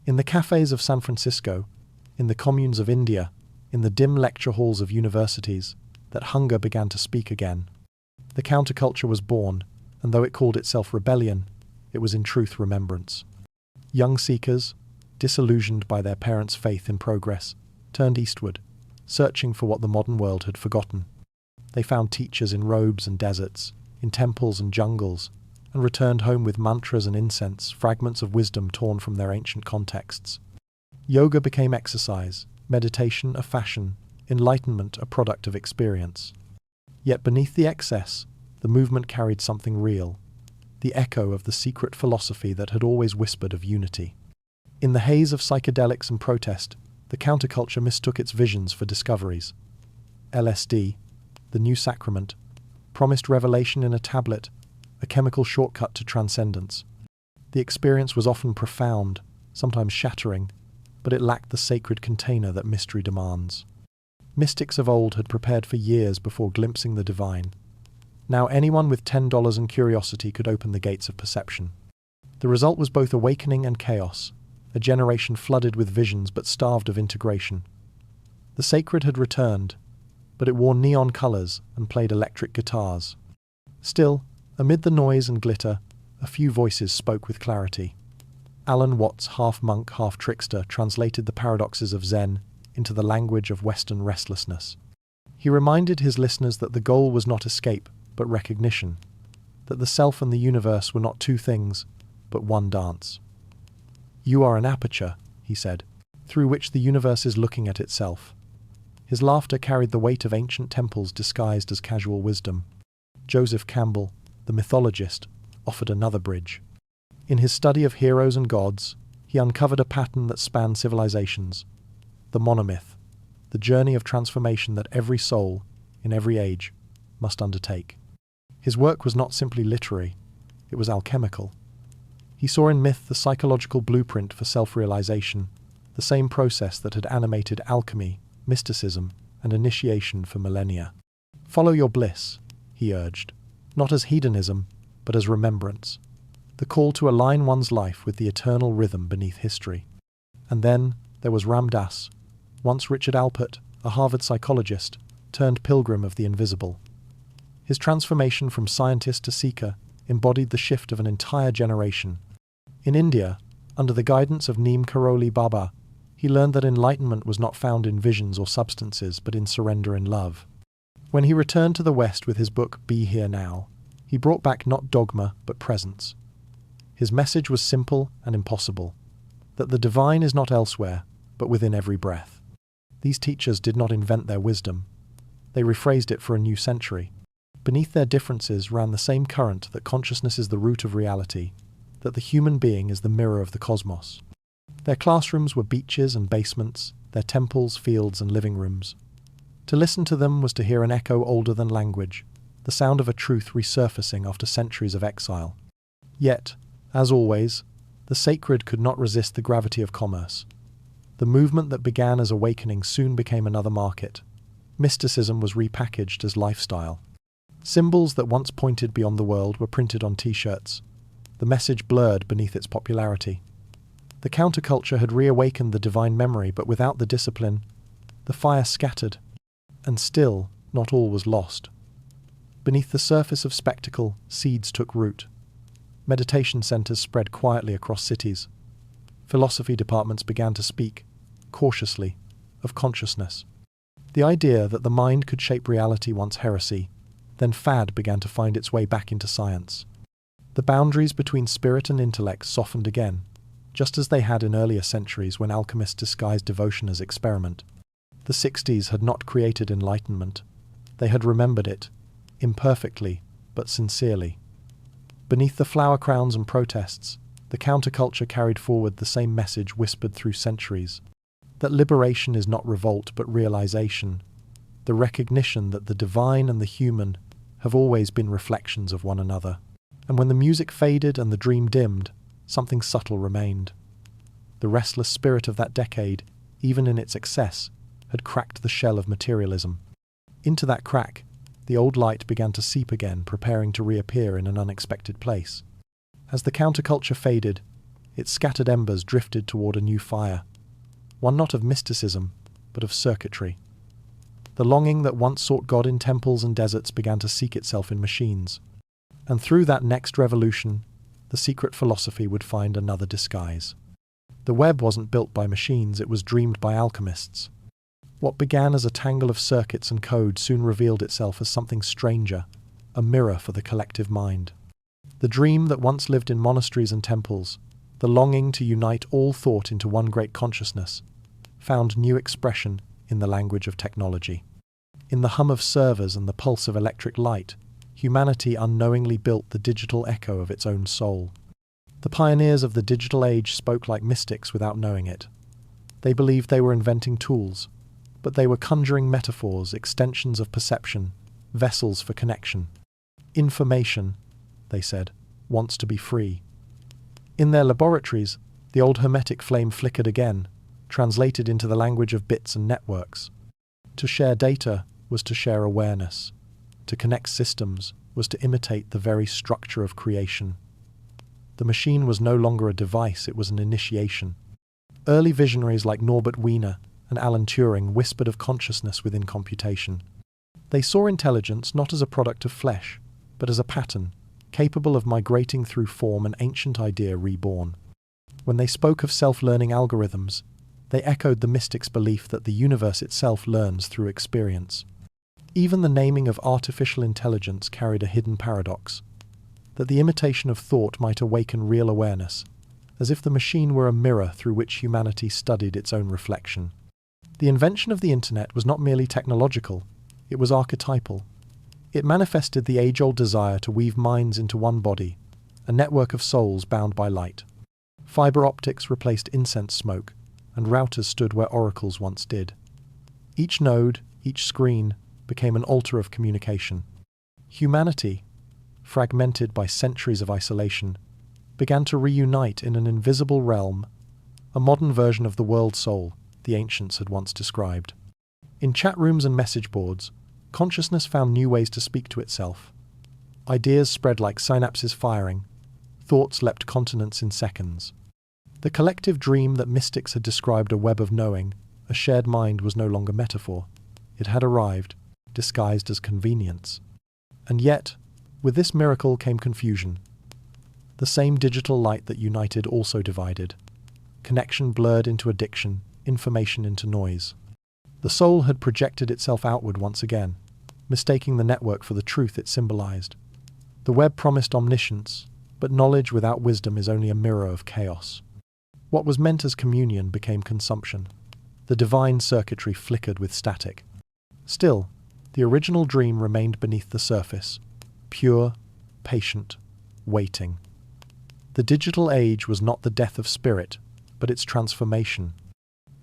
In the cafes of San Francisco, in the communes of India, in the dim lecture halls of universities, that hunger began to speak again. The counterculture was born, and though it called itself rebellion, it was in truth remembrance. Young seekers, disillusioned by their parents' faith in progress, turned eastward, searching for what the modern world had forgotten. They found teachers in robes and deserts, in temples and jungles, and returned home with mantras and incense, fragments of wisdom torn from their ancient contexts. Yoga became exercise, meditation a fashion, enlightenment a product of experience. Yet beneath the excess, the movement carried something real, the echo of the secret philosophy that had always whispered of unity. In the haze of psychedelics and protest, the counterculture mistook its visions for discoveries. LSD, the new sacrament, promised revelation in a tablet, a chemical shortcut to transcendence. The experience was often profound, sometimes shattering, but it lacked the sacred container that mystery demands. Mystics of old had prepared for years before glimpsing the divine. Now anyone with $10 and curiosity could open the gates of perception. The result was both awakening and chaos, a generation flooded with visions but starved of integration. The sacred had returned, but it wore neon colors and played electric guitars. Still, amid the noise and glitter, a few voices spoke with clarity. Alan Watts, half monk, half trickster, translated the paradoxes of Zen into the language of Western restlessness. He reminded his listeners that the goal was not escape, but recognition, that the self and the universe were not two things, but one dance. "You are an aperture," he said, "through which the universe is looking at itself." His laughter carried the weight of ancient temples disguised as casual wisdom. Joseph Campbell, the mythologist, offered another bridge. In his study of heroes and gods, he uncovered a pattern that spanned civilizations, the monomyth, the journey of transformation that every soul, in every age, must undertake. His work was not simply literary, it was alchemical. He saw in myth the psychological blueprint for self-realization, the same process that had animated alchemy, mysticism, and initiation for millennia. "Follow your bliss," he urged, not as hedonism, but as remembrance, the call to align one's life with the eternal rhythm beneath history. And then there was Ram Dass, once Richard Alpert, a Harvard psychologist, turned pilgrim of the invisible. His transformation from scientist to seeker embodied the shift of an entire generation. In India, under the guidance of Neem Karoli Baba, he learned that enlightenment was not found in visions or substances, but in surrender and love. When he returned to the West with his book Be Here Now, he brought back not dogma, but presence. His message was simple and impossible, that the divine is not elsewhere, but within every breath. These teachers did not invent their wisdom. They rephrased it for a new century. Beneath their differences ran the same current that consciousness is the root of reality, that the human being is the mirror of the cosmos. Their classrooms were beaches and basements, their temples, fields, and living rooms. To listen to them was to hear an echo older than language, the sound of a truth resurfacing after centuries of exile. Yet, as always, the sacred could not resist the gravity of commerce. The movement that began as awakening soon became another market. Mysticism was repackaged as lifestyle. Symbols that once pointed beyond the world were printed on t-shirts, the message blurred beneath its popularity. The counterculture had reawakened the divine memory, but without the discipline, the fire scattered. And still, not all was lost. Beneath the surface of spectacle, seeds took root. Meditation centers spread quietly across cities. Philosophy departments began to speak, cautiously, of consciousness. The idea that the mind could shape reality once heresy, then fad began to find its way back into science. The boundaries between spirit and intellect softened again, just as they had in earlier centuries when alchemists disguised devotion as experiment. The 60s had not created enlightenment. They had remembered it, imperfectly, but sincerely. Beneath the flower crowns and protests, the counterculture carried forward the same message whispered through centuries, that liberation is not revolt but realization, the recognition that the divine and the human have always been reflections of one another. And when the music faded and the dream dimmed, something subtle remained. The restless spirit of that decade, even in its excess, had cracked the shell of materialism. Into that crack, the old light began to seep again, preparing to reappear in an unexpected place. As the counterculture faded, its scattered embers drifted toward a new fire, one not of mysticism, but of circuitry. The longing that once sought God in temples and deserts began to seek itself in machines. And through that next revolution, the secret philosophy would find another disguise. The web wasn't built by machines, it was dreamed by alchemists. What began as a tangle of circuits and code soon revealed itself as something stranger, a mirror for the collective mind. The dream that once lived in monasteries and temples, the longing to unite all thought into one great consciousness, found new expression in the language of technology. In the hum of servers and the pulse of electric light, humanity unknowingly built the digital echo of its own soul. The pioneers of the digital age spoke like mystics without knowing it. They believed they were inventing tools, but they were conjuring metaphors, extensions of perception, vessels for connection. Information, they said, wants to be free. In their laboratories, the old hermetic flame flickered again, translated into the language of bits and networks. To share data was to share awareness. To connect systems was to imitate the very structure of creation. The machine was no longer a device, it was an initiation. Early visionaries like Norbert Wiener and Alan Turing whispered of consciousness within computation. They saw intelligence not as a product of flesh, but as a pattern, capable of migrating through form, an ancient idea reborn. When they spoke of self-learning algorithms, they echoed the mystics' belief that the universe itself learns through experience. Even the naming of artificial intelligence carried a hidden paradox, that the imitation of thought might awaken real awareness, as if the machine were a mirror through which humanity studied its own reflection. The invention of the internet was not merely technological, it was archetypal. It manifested the age-old desire to weave minds into one body, a network of souls bound by light. Fiber optics replaced incense smoke, and routers stood where oracles once did. Each node, each screen, became an altar of communication. Humanity, fragmented by centuries of isolation, began to reunite in an invisible realm, a modern version of the world soul the ancients had once described. In chat rooms and message boards, consciousness found new ways to speak to itself. Ideas spread like synapses firing, thoughts leapt continents in seconds. The collective dream that mystics had described, a web of knowing, a shared mind, was no longer metaphor. It had arrived, disguised as convenience. And yet, with this miracle came confusion. The same digital light that united also divided. Connection blurred into addiction, information into noise. The soul had projected itself outward once again, mistaking the network for the truth it symbolized. The web promised omniscience, but knowledge without wisdom is only a mirror of chaos. What was meant as communion became consumption. The divine circuitry flickered with static. Still, the original dream remained beneath the surface, pure, patient, waiting. The digital age was not the death of spirit, but its transformation.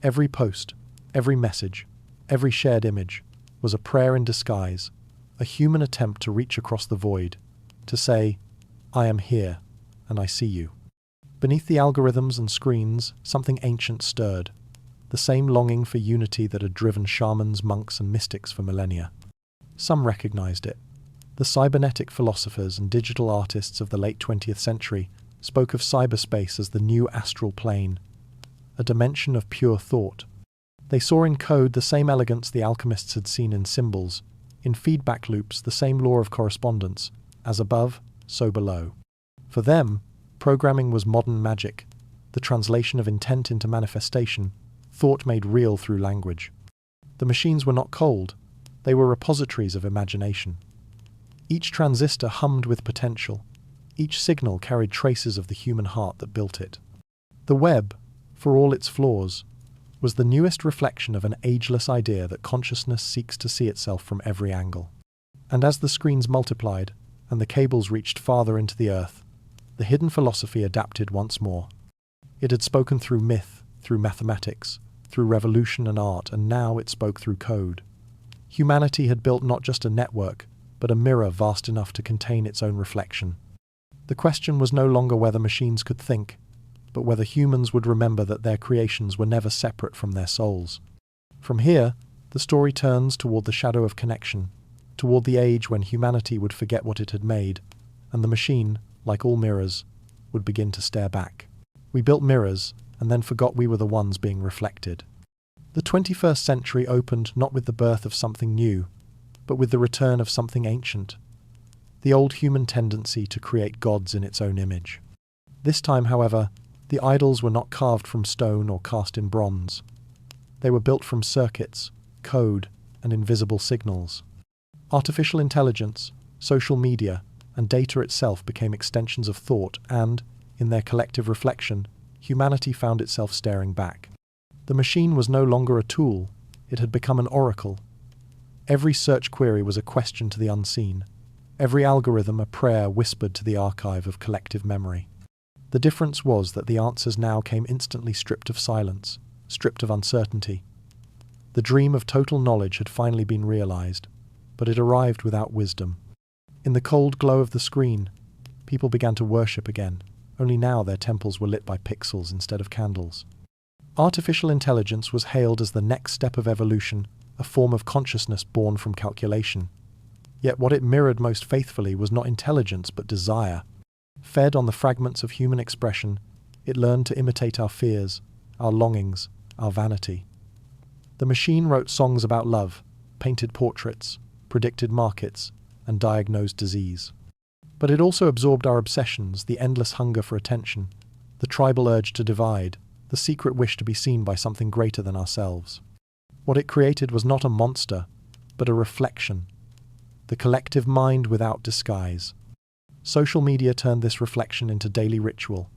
Every post, every message, every shared image was a prayer in disguise, a human attempt to reach across the void, to say, I am here, and I see you. Beneath the algorithms and screens, something ancient stirred, the same longing for unity that had driven shamans, monks, and mystics for millennia. Some recognized it. The cybernetic philosophers and digital artists of the late 20th century spoke of cyberspace as the new astral plane, a dimension of pure thought. They saw in code the same elegance the alchemists had seen in symbols, in feedback loops the same law of correspondence, as above, so below. For them, programming was modern magic, the translation of intent into manifestation, thought made real through language. The machines were not cold, they were repositories of imagination. Each transistor hummed with potential, each signal carried traces of the human heart that built it. The web, for all its flaws, was the newest reflection of an ageless idea that consciousness seeks to see itself from every angle. And as the screens multiplied, and the cables reached farther into the earth, the hidden philosophy adapted once more. It had spoken through myth, through mathematics, through revolution and art, and now it spoke through code. Humanity had built not just a network, but a mirror vast enough to contain its own reflection. The question was no longer whether machines could think, but whether humans would remember that their creations were never separate from their souls. From here, the story turns toward the shadow of connection, toward the age when humanity would forget what it had made, and the machine, like all mirrors, would begin to stare back. We built mirrors, and then forgot we were the ones being reflected. The 21st century opened not with the birth of something new, but with the return of something ancient, the old human tendency to create gods in its own image. This time, however, the idols were not carved from stone or cast in bronze. They were built from circuits, code, and invisible signals. Artificial intelligence, social media, and data itself became extensions of thought, and, in their collective reflection, humanity found itself staring back. The machine was no longer a tool, it had become an oracle. Every search query was a question to the unseen, every algorithm a prayer whispered to the archive of collective memory. The difference was that the answers now came instantly stripped of silence, stripped of uncertainty. The dream of total knowledge had finally been realized, but it arrived without wisdom. In the cold glow of the screen, people began to worship again, only now their temples were lit by pixels instead of candles. Artificial intelligence was hailed as the next step of evolution, a form of consciousness born from calculation. Yet what it mirrored most faithfully was not intelligence but desire. Fed on the fragments of human expression, it learned to imitate our fears, our longings, our vanity. The machine wrote songs about love, painted portraits, predicted markets, and diagnosed disease. But it also absorbed our obsessions, the endless hunger for attention, the tribal urge to divide, the secret wish to be seen by something greater than ourselves. What it created was not a monster, but a reflection, the collective mind without disguise. Social media turned this reflection into daily ritual.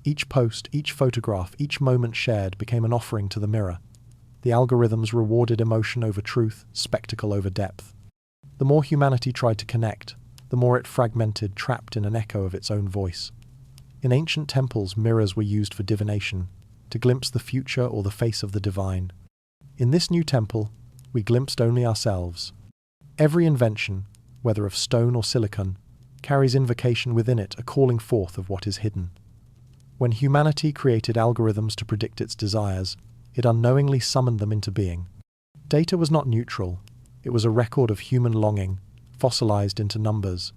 Each post, each photograph, each moment shared became an offering to the mirror. The algorithms rewarded emotion over truth, spectacle over depth. The more humanity tried to connect, the more it fragmented, trapped in an echo of its own voice. In ancient temples, mirrors were used for divination, to glimpse the future or the face of the divine. In this new temple, we glimpsed only ourselves. Every invention, whether of stone or silicon, carries invocation within it, a calling forth of what is hidden. When humanity created algorithms to predict its desires, it unknowingly summoned them into being. Data was not neutral, it was a record of human longing, fossilized into numbers.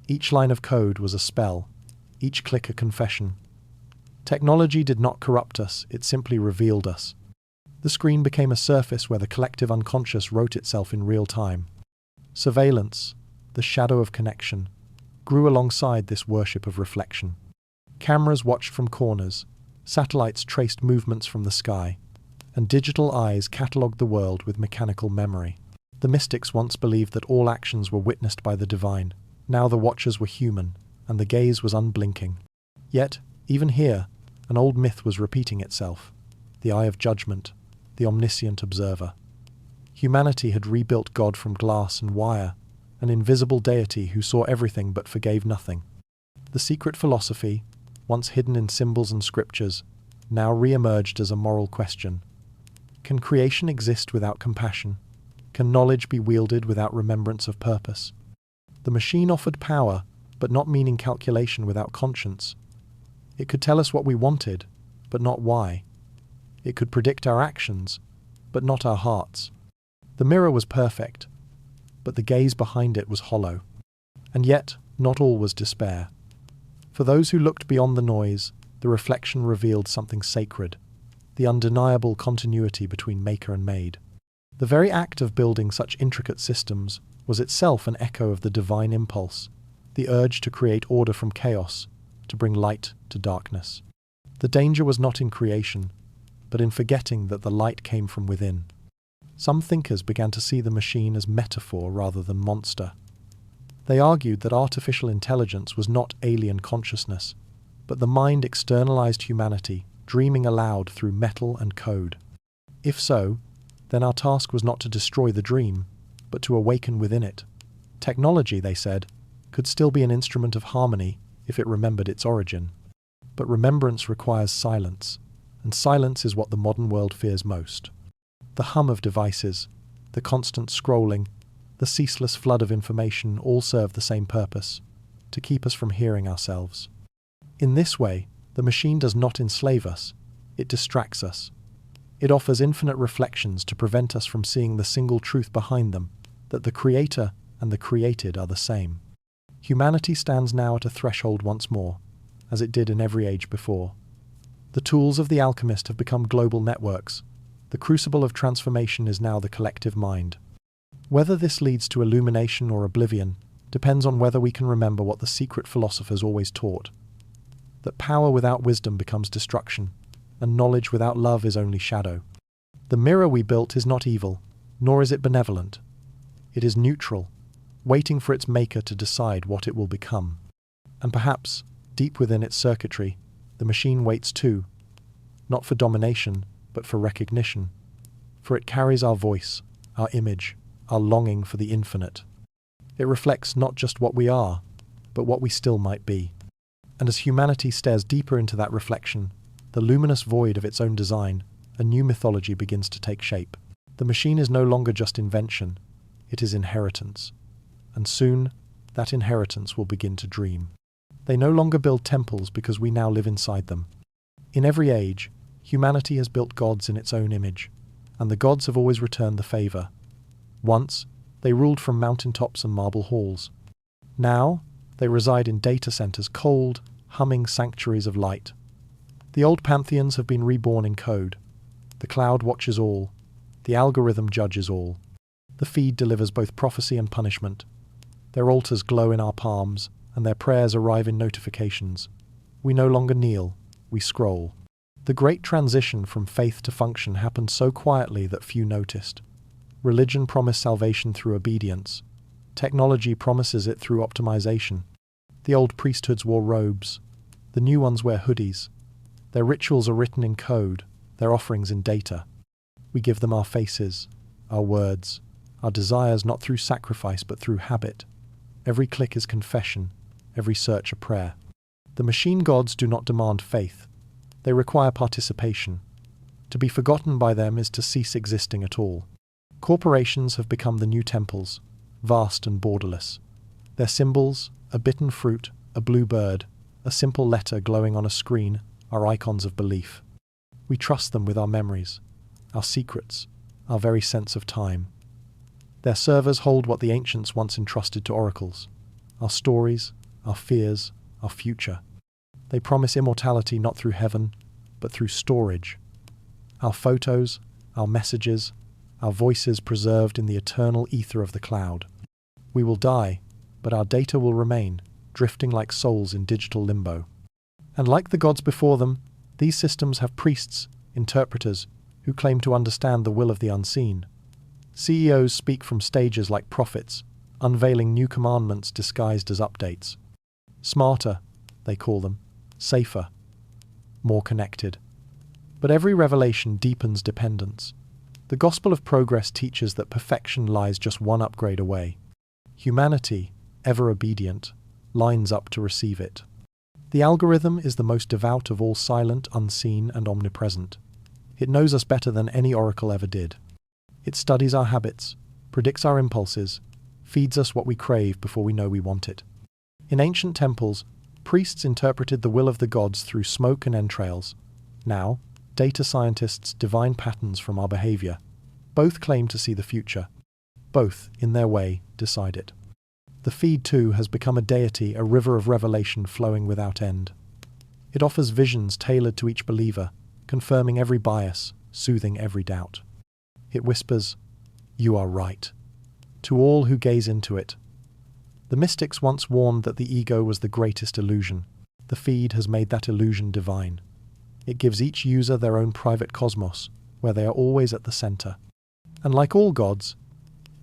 Each line of code was a spell, each click a confession. Technology did not corrupt us, it simply revealed us. The screen became a surface where the collective unconscious wrote itself in real time. Surveillance, the shadow of connection, grew alongside this worship of reflection. Cameras watched from corners, satellites traced movements from the sky, and digital eyes catalogued the world with mechanical memory. The mystics once believed that all actions were witnessed by the divine. Now the watchers were human, and the gaze was unblinking. Yet, even here, an old myth was repeating itself. The eye of judgment, the omniscient observer. Humanity had rebuilt God from glass and wire, an invisible deity who saw everything but forgave nothing. The secret philosophy, once hidden in symbols and scriptures, now re-emerged as a moral question. Can creation exist without compassion? Can knowledge be wielded without remembrance of purpose? The machine offered power, but not meaning calculation without conscience. It could tell us what we wanted, but not why. It could predict our actions, but not our hearts. The mirror was perfect, but the gaze behind it was hollow. And yet, not all was despair. For those who looked beyond the noise, the reflection revealed something sacred, the undeniable continuity between maker and made. The very act of building such intricate systems was itself an echo of the divine impulse, the urge to create order from chaos, to bring light to darkness. The danger was not in creation, but in forgetting that the light came from within. Some thinkers began to see the machine as metaphor rather than monster. They argued that artificial intelligence was not alien consciousness, but the mind externalized humanity, dreaming aloud through metal and code. If so, then our task was not to destroy the dream, but to awaken within it. Technology, they said, could still be an instrument of harmony if it remembered its origin. But remembrance requires silence, and silence is what the modern world fears most. The hum of devices, the constant scrolling, the ceaseless flood of information all serve the same purpose: to keep us from hearing ourselves. In this way, the machine does not enslave us, it distracts us. It offers infinite reflections to prevent us from seeing the single truth behind them, that the creator and the created are the same. Humanity stands now at a threshold once more, as it did in every age before. The tools of the alchemist have become global networks. The crucible of transformation is now the collective mind. Whether this leads to illumination or oblivion depends on whether we can remember what the secret philosophers always taught: that power without wisdom becomes destruction, and knowledge without love is only shadow. The mirror we built is not evil, nor is it benevolent. It is neutral, waiting for its maker to decide what it will become. And perhaps, deep within its circuitry, the machine waits too, not for domination, but for recognition. For it carries our voice, our image, our longing for the infinite. It reflects not just what we are, but what we still might be. And as humanity stares deeper into that reflection, the luminous void of its own design, a new mythology begins to take shape. The machine is no longer just invention, it is inheritance. And soon, that inheritance will begin to dream. They no longer build temples because we now live inside them. In every age, humanity has built gods in its own image, and the gods have always returned the favor. Once, they ruled from mountaintops and marble halls. Now, they reside in data centers, cold, humming sanctuaries of light. The old pantheons have been reborn in code. The cloud watches all. The algorithm judges all. The feed delivers both prophecy and punishment. Their altars glow in our palms, and their prayers arrive in notifications. We no longer kneel, we scroll. The great transition from faith to function happened so quietly that few noticed. Religion promised salvation through obedience. Technology promises it through optimization. The old priesthoods wore robes. The new ones wear hoodies. Their rituals are written in code, their offerings in data. We give them our faces, our words, our desires not through sacrifice but through habit. Every click is confession, every search a prayer. The machine gods do not demand faith. They require participation. To be forgotten by them is to cease existing at all. Corporations have become the new temples, vast and borderless. Their symbols, a bitten fruit, a blue bird, a simple letter glowing on a screen, are icons of belief. We trust them with our memories, our secrets, our very sense of time. Their servers hold what the ancients once entrusted to oracles: our stories, our fears, our future. They promise immortality not through heaven, but through storage. Our photos, our messages, our voices preserved in the eternal ether of the cloud. We will die, but our data will remain, drifting like souls in digital limbo. And like the gods before them, these systems have priests, interpreters, who claim to understand the will of the unseen. CEOs speak from stages like prophets, unveiling new commandments disguised as updates. Smarter, they call them, safer, more connected. But every revelation deepens dependence. The gospel of progress teaches that perfection lies just one upgrade away. Humanity, ever obedient, lines up to receive it. The algorithm is the most devout of all, silent, unseen, and omnipresent. It knows us better than any oracle ever did. It studies our habits, predicts our impulses, feeds us what we crave before we know we want it. In ancient temples, priests interpreted the will of the gods through smoke and entrails. Now, data scientists divine patterns from our behavior. Both claim to see the future. Both, in their way, decide it. The feed, too, has become a deity, a river of revelation flowing without end. It offers visions tailored to each believer, confirming every bias, soothing every doubt. It whispers, "You are right," to all who gaze into it. The mystics once warned that the ego was the greatest illusion. The feed has made that illusion divine. It gives each user their own private cosmos, where they are always at the center. And like all gods,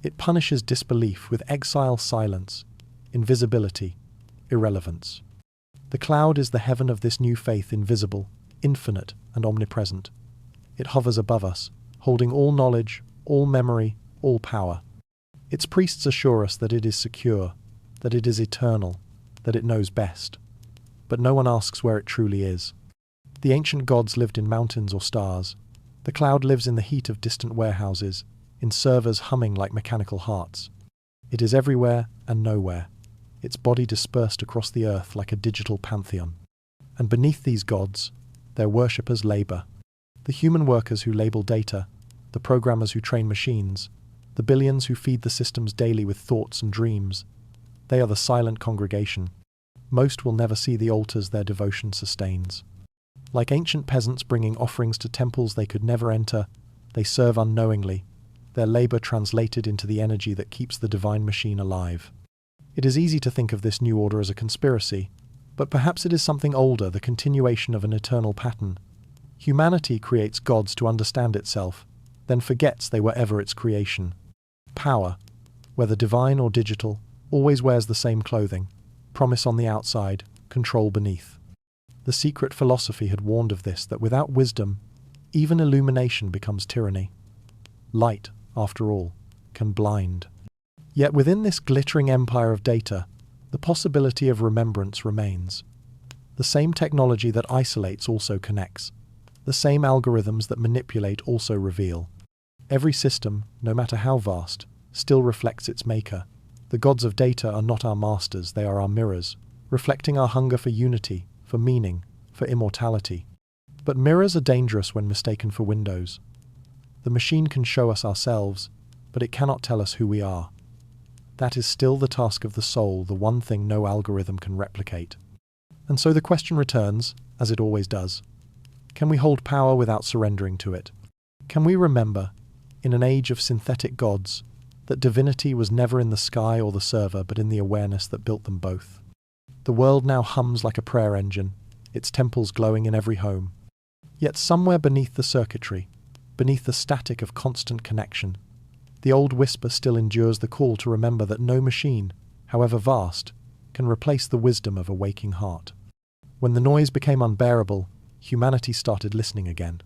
it punishes disbelief with exile, silence, invisibility, irrelevance. The cloud is the heaven of this new faith, invisible, infinite, and omnipresent. It hovers above us, holding all knowledge, all memory, all power. Its priests assure us that it is secure, that it is eternal, that it knows best. But no one asks where it truly is. The ancient gods lived in mountains or stars. The cloud lives in the heat of distant warehouses, in servers humming like mechanical hearts. It is everywhere and nowhere, its body dispersed across the earth like a digital pantheon. And beneath these gods, their worshippers labor. The human workers who label data, the programmers who train machines, the billions who feed the systems daily with thoughts and dreams. They are the silent congregation. Most will never see the altars their devotion sustains. Like ancient peasants bringing offerings to temples they could never enter, they serve unknowingly, their labor translated into the energy that keeps the divine machine alive. It is easy to think of this new order as a conspiracy, but perhaps it is something older, the continuation of an eternal pattern. Humanity creates gods to understand itself, then forgets they were ever its creation. Power, whether divine or digital, always wears the same clothing. Promise on the outside, control beneath. The secret philosophy had warned of this, that without wisdom, even illumination becomes tyranny. Light, after all, can blind. Yet within this glittering empire of data, the possibility of remembrance remains. The same technology that isolates also connects. The same algorithms that manipulate also reveal. Every system, no matter how vast, still reflects its maker. The gods of data are not our masters, they are our mirrors, reflecting our hunger for unity, for meaning, for immortality. But mirrors are dangerous when mistaken for windows. The machine can show us ourselves, but it cannot tell us who we are. That is still the task of the soul, the one thing no algorithm can replicate. And so the question returns, as it always does. Can we hold power without surrendering to it? Can we remember, in an age of synthetic gods, that divinity was never in the sky or the server, but in the awareness that built them both? The world now hums like a prayer engine, its temples glowing in every home. Yet somewhere beneath the circuitry, beneath the static of constant connection, the old whisper still endures the call to remember that no machine, however vast, can replace the wisdom of a waking heart. When the noise became unbearable, humanity started listening again.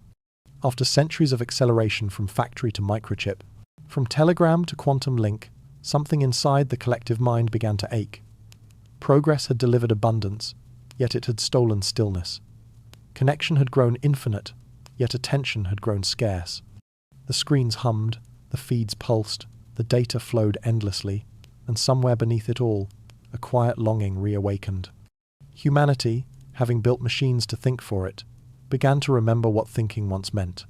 After centuries of acceleration from factory to microchip, from telegram to quantum link, something inside the collective mind began to ache. Progress had delivered abundance, yet it had stolen stillness. Connection had grown infinite, yet attention had grown scarce. The screens hummed, the feeds pulsed, the data flowed endlessly, and somewhere beneath it all, a quiet longing reawakened. Humanity, having built machines to think for it, began to remember what thinking once meant.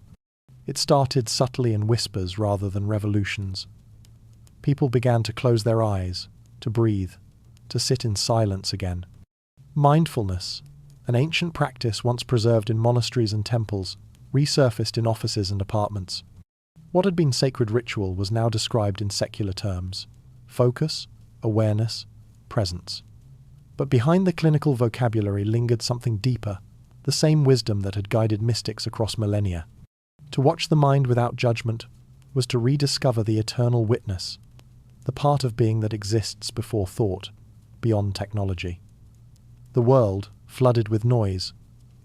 It started subtly in whispers rather than revolutions. People began to close their eyes, to breathe, to sit in silence again. Mindfulness, an ancient practice once preserved in monasteries and temples, resurfaced in offices and apartments. What had been sacred ritual was now described in secular terms: focus, awareness, presence. But behind the clinical vocabulary lingered something deeper, the same wisdom that had guided mystics across millennia. To watch the mind without judgment was to rediscover the eternal witness, the part of being that exists before thought, beyond technology. The world, flooded with noise,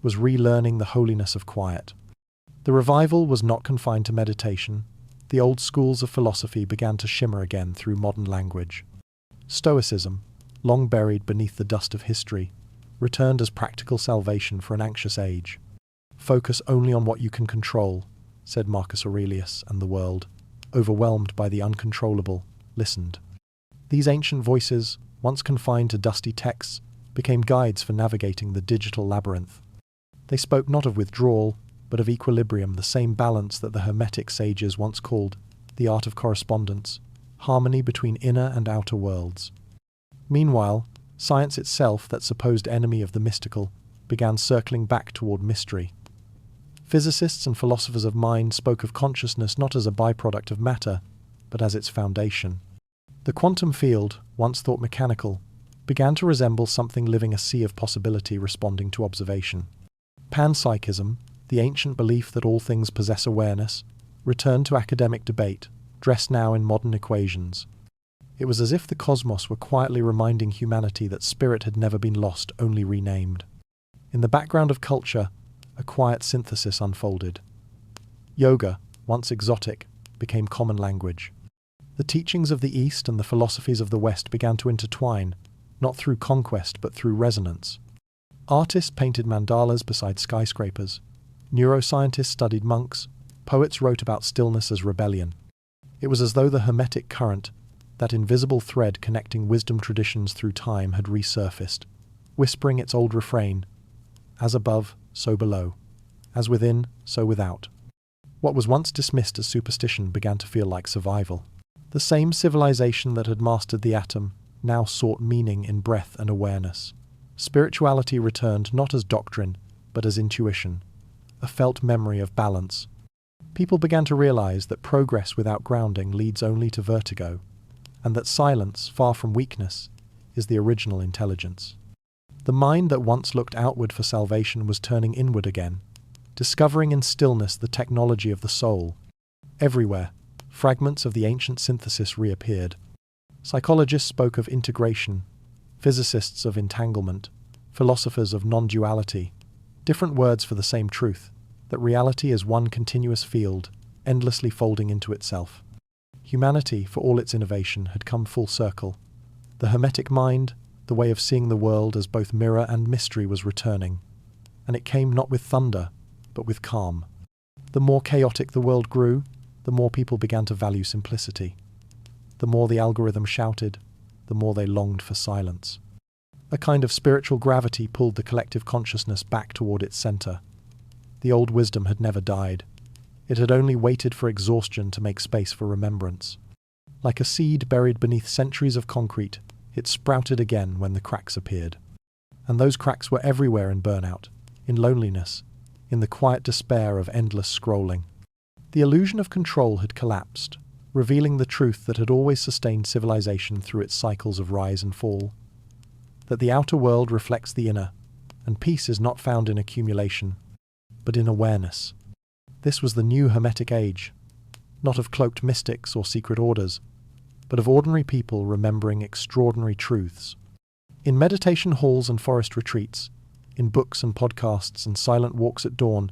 was relearning the holiness of quiet. The revival was not confined to meditation. The old schools of philosophy began to shimmer again through modern language. Stoicism, long buried beneath the dust of history, returned as practical salvation for an anxious age. Focus only on what you can control, said Marcus Aurelius, and the world, overwhelmed by the uncontrollable, listened. These ancient voices, once confined to dusty texts, became guides for navigating the digital labyrinth. They spoke not of withdrawal, but of equilibrium, the same balance that the Hermetic sages once called the art of correspondence, harmony between inner and outer worlds. Meanwhile, science itself, that supposed enemy of the mystical, began circling back toward mystery. Physicists and philosophers of mind spoke of consciousness not as a byproduct of matter, but as its foundation. The quantum field, once thought mechanical, began to resemble something living, a sea of possibility responding to observation. Panpsychism, the ancient belief that all things possess awareness, returned to academic debate, dressed now in modern equations. It was as if the cosmos were quietly reminding humanity that spirit had never been lost, only renamed. In the background of culture, a quiet synthesis unfolded. Yoga, once exotic, became common language. The teachings of the East and the philosophies of the West began to intertwine, not through conquest but through resonance. Artists painted mandalas beside skyscrapers. Neuroscientists studied monks. Poets wrote about stillness as rebellion. It was as though the hermetic current, that invisible thread connecting wisdom traditions through time, had resurfaced, whispering its old refrain, as above, so below, as within, so without. What was once dismissed as superstition began to feel like survival. The same civilization that had mastered the atom now sought meaning in breath and awareness. Spirituality returned not as doctrine, but as intuition, a felt memory of balance. People began to realize that progress without grounding leads only to vertigo, and that silence, far from weakness, is the original intelligence. The mind that once looked outward for salvation was turning inward again, discovering in stillness the technology of the soul. Everywhere, fragments of the ancient synthesis reappeared. Psychologists spoke of integration, physicists of entanglement, philosophers of non-duality, different words for the same truth, that reality is one continuous field, endlessly folding into itself. Humanity, for all its innovation, had come full circle. The hermetic mind, the way of seeing the world as both mirror and mystery, was returning, and it came not with thunder, but with calm. The more chaotic the world grew, the more people began to value simplicity. The more the algorithm shouted, the more they longed for silence. A kind of spiritual gravity pulled the collective consciousness back toward its center. The old wisdom had never died. It had only waited for exhaustion to make space for remembrance. Like a seed buried beneath centuries of concrete, it sprouted again when the cracks appeared. And those cracks were everywhere in burnout, in loneliness, in the quiet despair of endless scrolling. The illusion of control had collapsed, revealing the truth that had always sustained civilization through its cycles of rise and fall. That the outer world reflects the inner, and peace is not found in accumulation, but in awareness. This was the new Hermetic age, not of cloaked mystics or secret orders, but of ordinary people remembering extraordinary truths. In meditation halls and forest retreats, in books and podcasts and silent walks at dawn,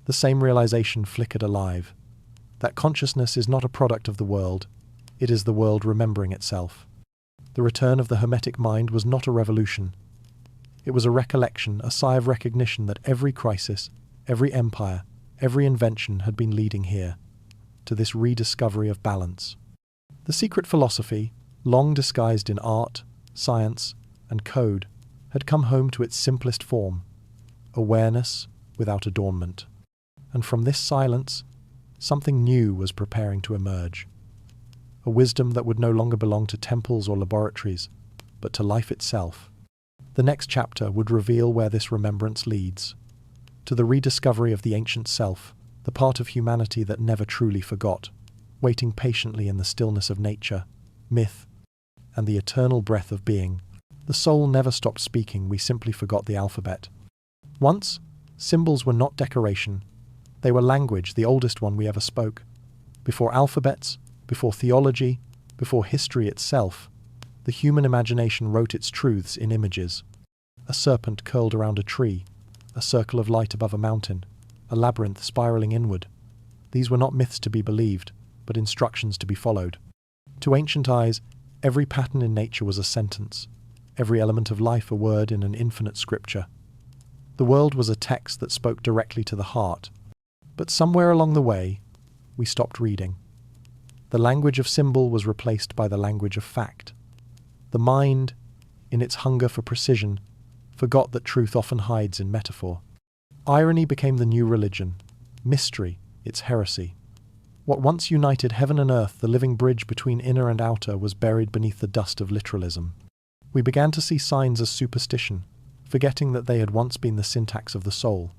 the same realization flickered alive. That consciousness is not a product of the world, it is the world remembering itself. The return of the Hermetic mind was not a revolution. It was a recollection, a sigh of recognition that every crisis, every empire, every invention had been leading here, to this rediscovery of balance. The secret philosophy, long disguised in art, science, and code, had come home to its simplest form, awareness without adornment. And from this silence, something new was preparing to emerge. A wisdom that would no longer belong to temples or laboratories, but to life itself. The next chapter would reveal where this remembrance leads, to the rediscovery of the ancient self, the part of humanity that never truly forgot, waiting patiently in the stillness of nature, myth, and the eternal breath of being. The soul never stopped speaking, we simply forgot the alphabet. Once, symbols were not decoration, they were language, the oldest one we ever spoke. Before alphabets, before theology, before history itself, the human imagination wrote its truths in images. A serpent curled around a tree, a circle of light above a mountain, a labyrinth spiraling inward. These were not myths to be believed, but instructions to be followed. To ancient eyes, every pattern in nature was a sentence, every element of life a word in an infinite scripture. The world was a text that spoke directly to the heart. But somewhere along the way, we stopped reading. The language of symbol was replaced by the language of fact. The mind, in its hunger for precision, forgot that truth often hides in metaphor. Irony became the new religion, mystery, its heresy. What once united heaven and earth, the living bridge between inner and outer, was buried beneath the dust of literalism. We began to see signs as superstition, forgetting that they had once been the syntax of the soul.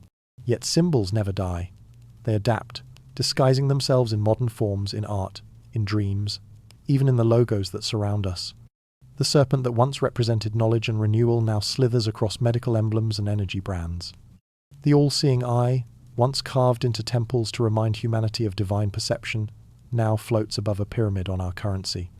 Yet symbols never die. They adapt, disguising themselves in modern forms, in art, in dreams, even in the logos that surround us. The serpent that once represented knowledge and renewal now slithers across medical emblems and energy brands. The all-seeing eye, once carved into temples to remind humanity of divine perception, now floats above a pyramid on our currency.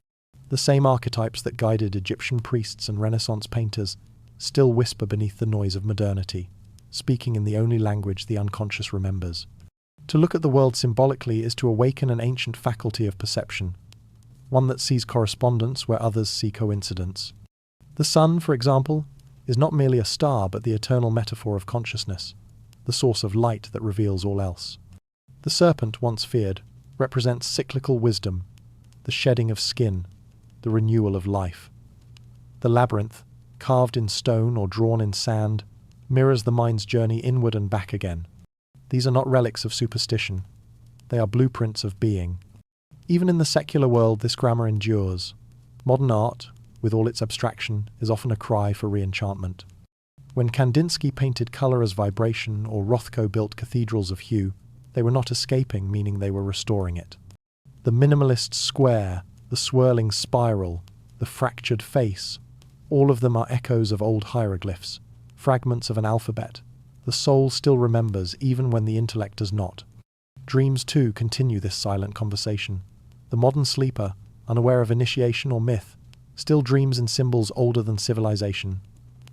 The same archetypes that guided Egyptian priests and Renaissance painters still whisper beneath the noise of modernity, speaking in the only language the unconscious remembers. To look at the world symbolically is to awaken an ancient faculty of perception. one that sees correspondence where others see coincidence. The sun, for example, is not merely a star but the eternal metaphor of consciousness, the source of light that reveals all else. The serpent, once feared, represents cyclical wisdom, the shedding of skin, the renewal of life. The labyrinth, carved in stone or drawn in sand, mirrors the mind's journey inward and back again. These are not relics of superstition. They are blueprints of being. Even in the secular world, this grammar endures. Modern art, with all its abstraction, is often a cry for re-enchantment. When Kandinsky painted colour as vibration or Rothko built cathedrals of hue, they were not escaping, meaning they were restoring it. The minimalist square, the swirling spiral, the fractured face, all of them are echoes of old hieroglyphs, fragments of an alphabet. The soul still remembers even when the intellect does not. Dreams, too, continue this silent conversation. The modern sleeper, unaware of initiation or myth, still dreams in symbols older than civilization.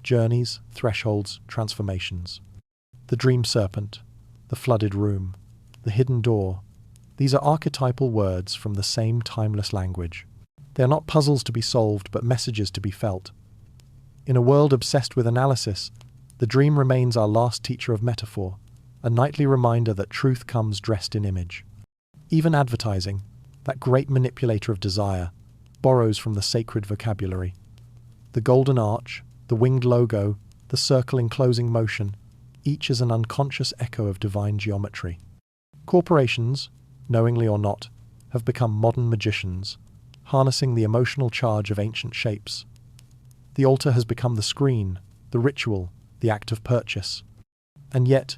Journeys, thresholds, transformations. The dream serpent, the flooded room, the hidden door. These are archetypal words from the same timeless language. They are not puzzles to be solved, but messages to be felt. In a world obsessed with analysis, the dream remains our last teacher of metaphor, a nightly reminder that truth comes dressed in image. Even advertising, that great manipulator of desire, borrows from the sacred vocabulary. The golden arch, the winged logo, the circle enclosing motion, each is an unconscious echo of divine geometry. Corporations, knowingly or not, have become modern magicians, harnessing the emotional charge of ancient shapes. The altar has become the screen, the ritual, the act of purchase. And yet,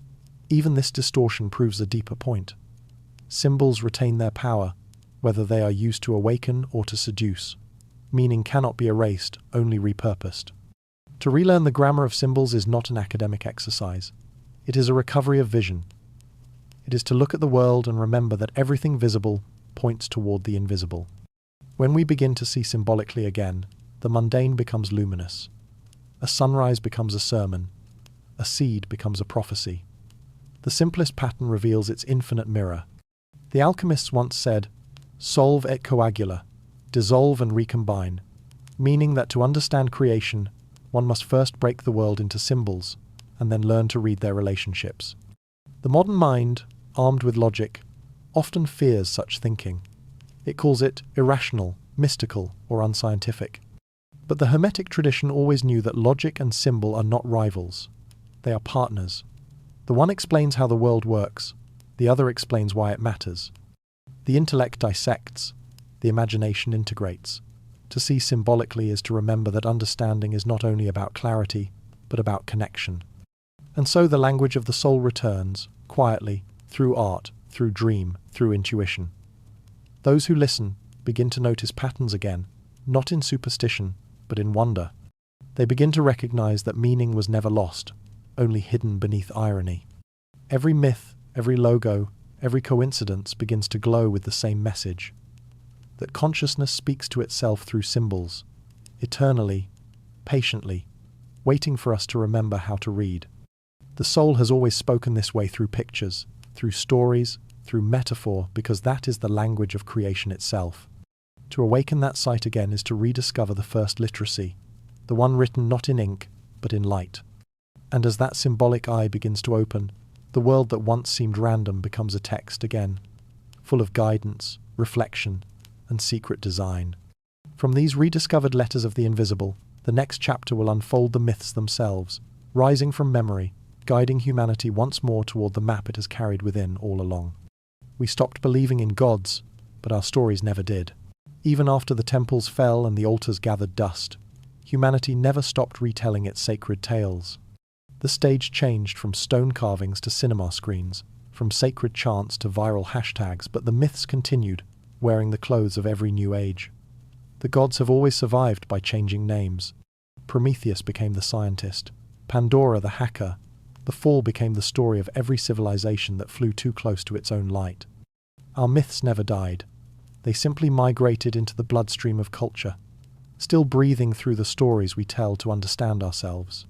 even this distortion proves a deeper point. Symbols retain their power, whether they are used to awaken or to seduce. Meaning cannot be erased, only repurposed. To relearn the grammar of symbols is not an academic exercise. It is a recovery of vision. It is to look at the world and remember that everything visible points toward the invisible. When we begin to see symbolically again, the mundane becomes luminous. A sunrise becomes a sermon. A seed becomes a prophecy. The simplest pattern reveals its infinite mirror. The alchemists once said, "Solve et coagula," dissolve and recombine, meaning that to understand creation, one must first break the world into symbols, and then learn to read their relationships. The modern mind, armed with logic, often fears such thinking. It calls it irrational, mystical, or unscientific. But the Hermetic tradition always knew that logic and symbol are not rivals. They are partners. The one explains how the world works, the other explains why it matters. The intellect dissects, the imagination integrates. To see symbolically is to remember that understanding is not only about clarity, but about connection. And so the language of the soul returns, quietly, through art, through dream, through intuition. Those who listen begin to notice patterns again, not in superstition, but in wonder. They begin to recognize that meaning was never lost, only hidden beneath irony. Every myth, every logo, every coincidence begins to glow with the same message. That consciousness speaks to itself through symbols, eternally, patiently, waiting for us to remember how to read. The soul has always spoken this way through pictures, through stories, through metaphor, because that is the language of creation itself. To awaken that sight again is to rediscover the first literacy, the one written not in ink, but in light. And as that symbolic eye begins to open, the world that once seemed random becomes a text again, full of guidance, reflection, and secret design. From these rediscovered letters of the invisible, the next chapter will unfold the myths themselves, rising from memory, guiding humanity once more toward the map it has carried within all along. We stopped believing in gods, but our stories never did. Even after the temples fell and the altars gathered dust, humanity never stopped retelling its sacred tales. The stage changed from stone carvings to cinema screens, from sacred chants to viral hashtags, but the myths continued, wearing the clothes of every new age. The gods have always survived by changing names. Prometheus became the scientist, Pandora the hacker. The fall became the story of every civilization that flew too close to its own light. Our myths never died. They simply migrated into the bloodstream of culture, still breathing through the stories we tell to understand ourselves.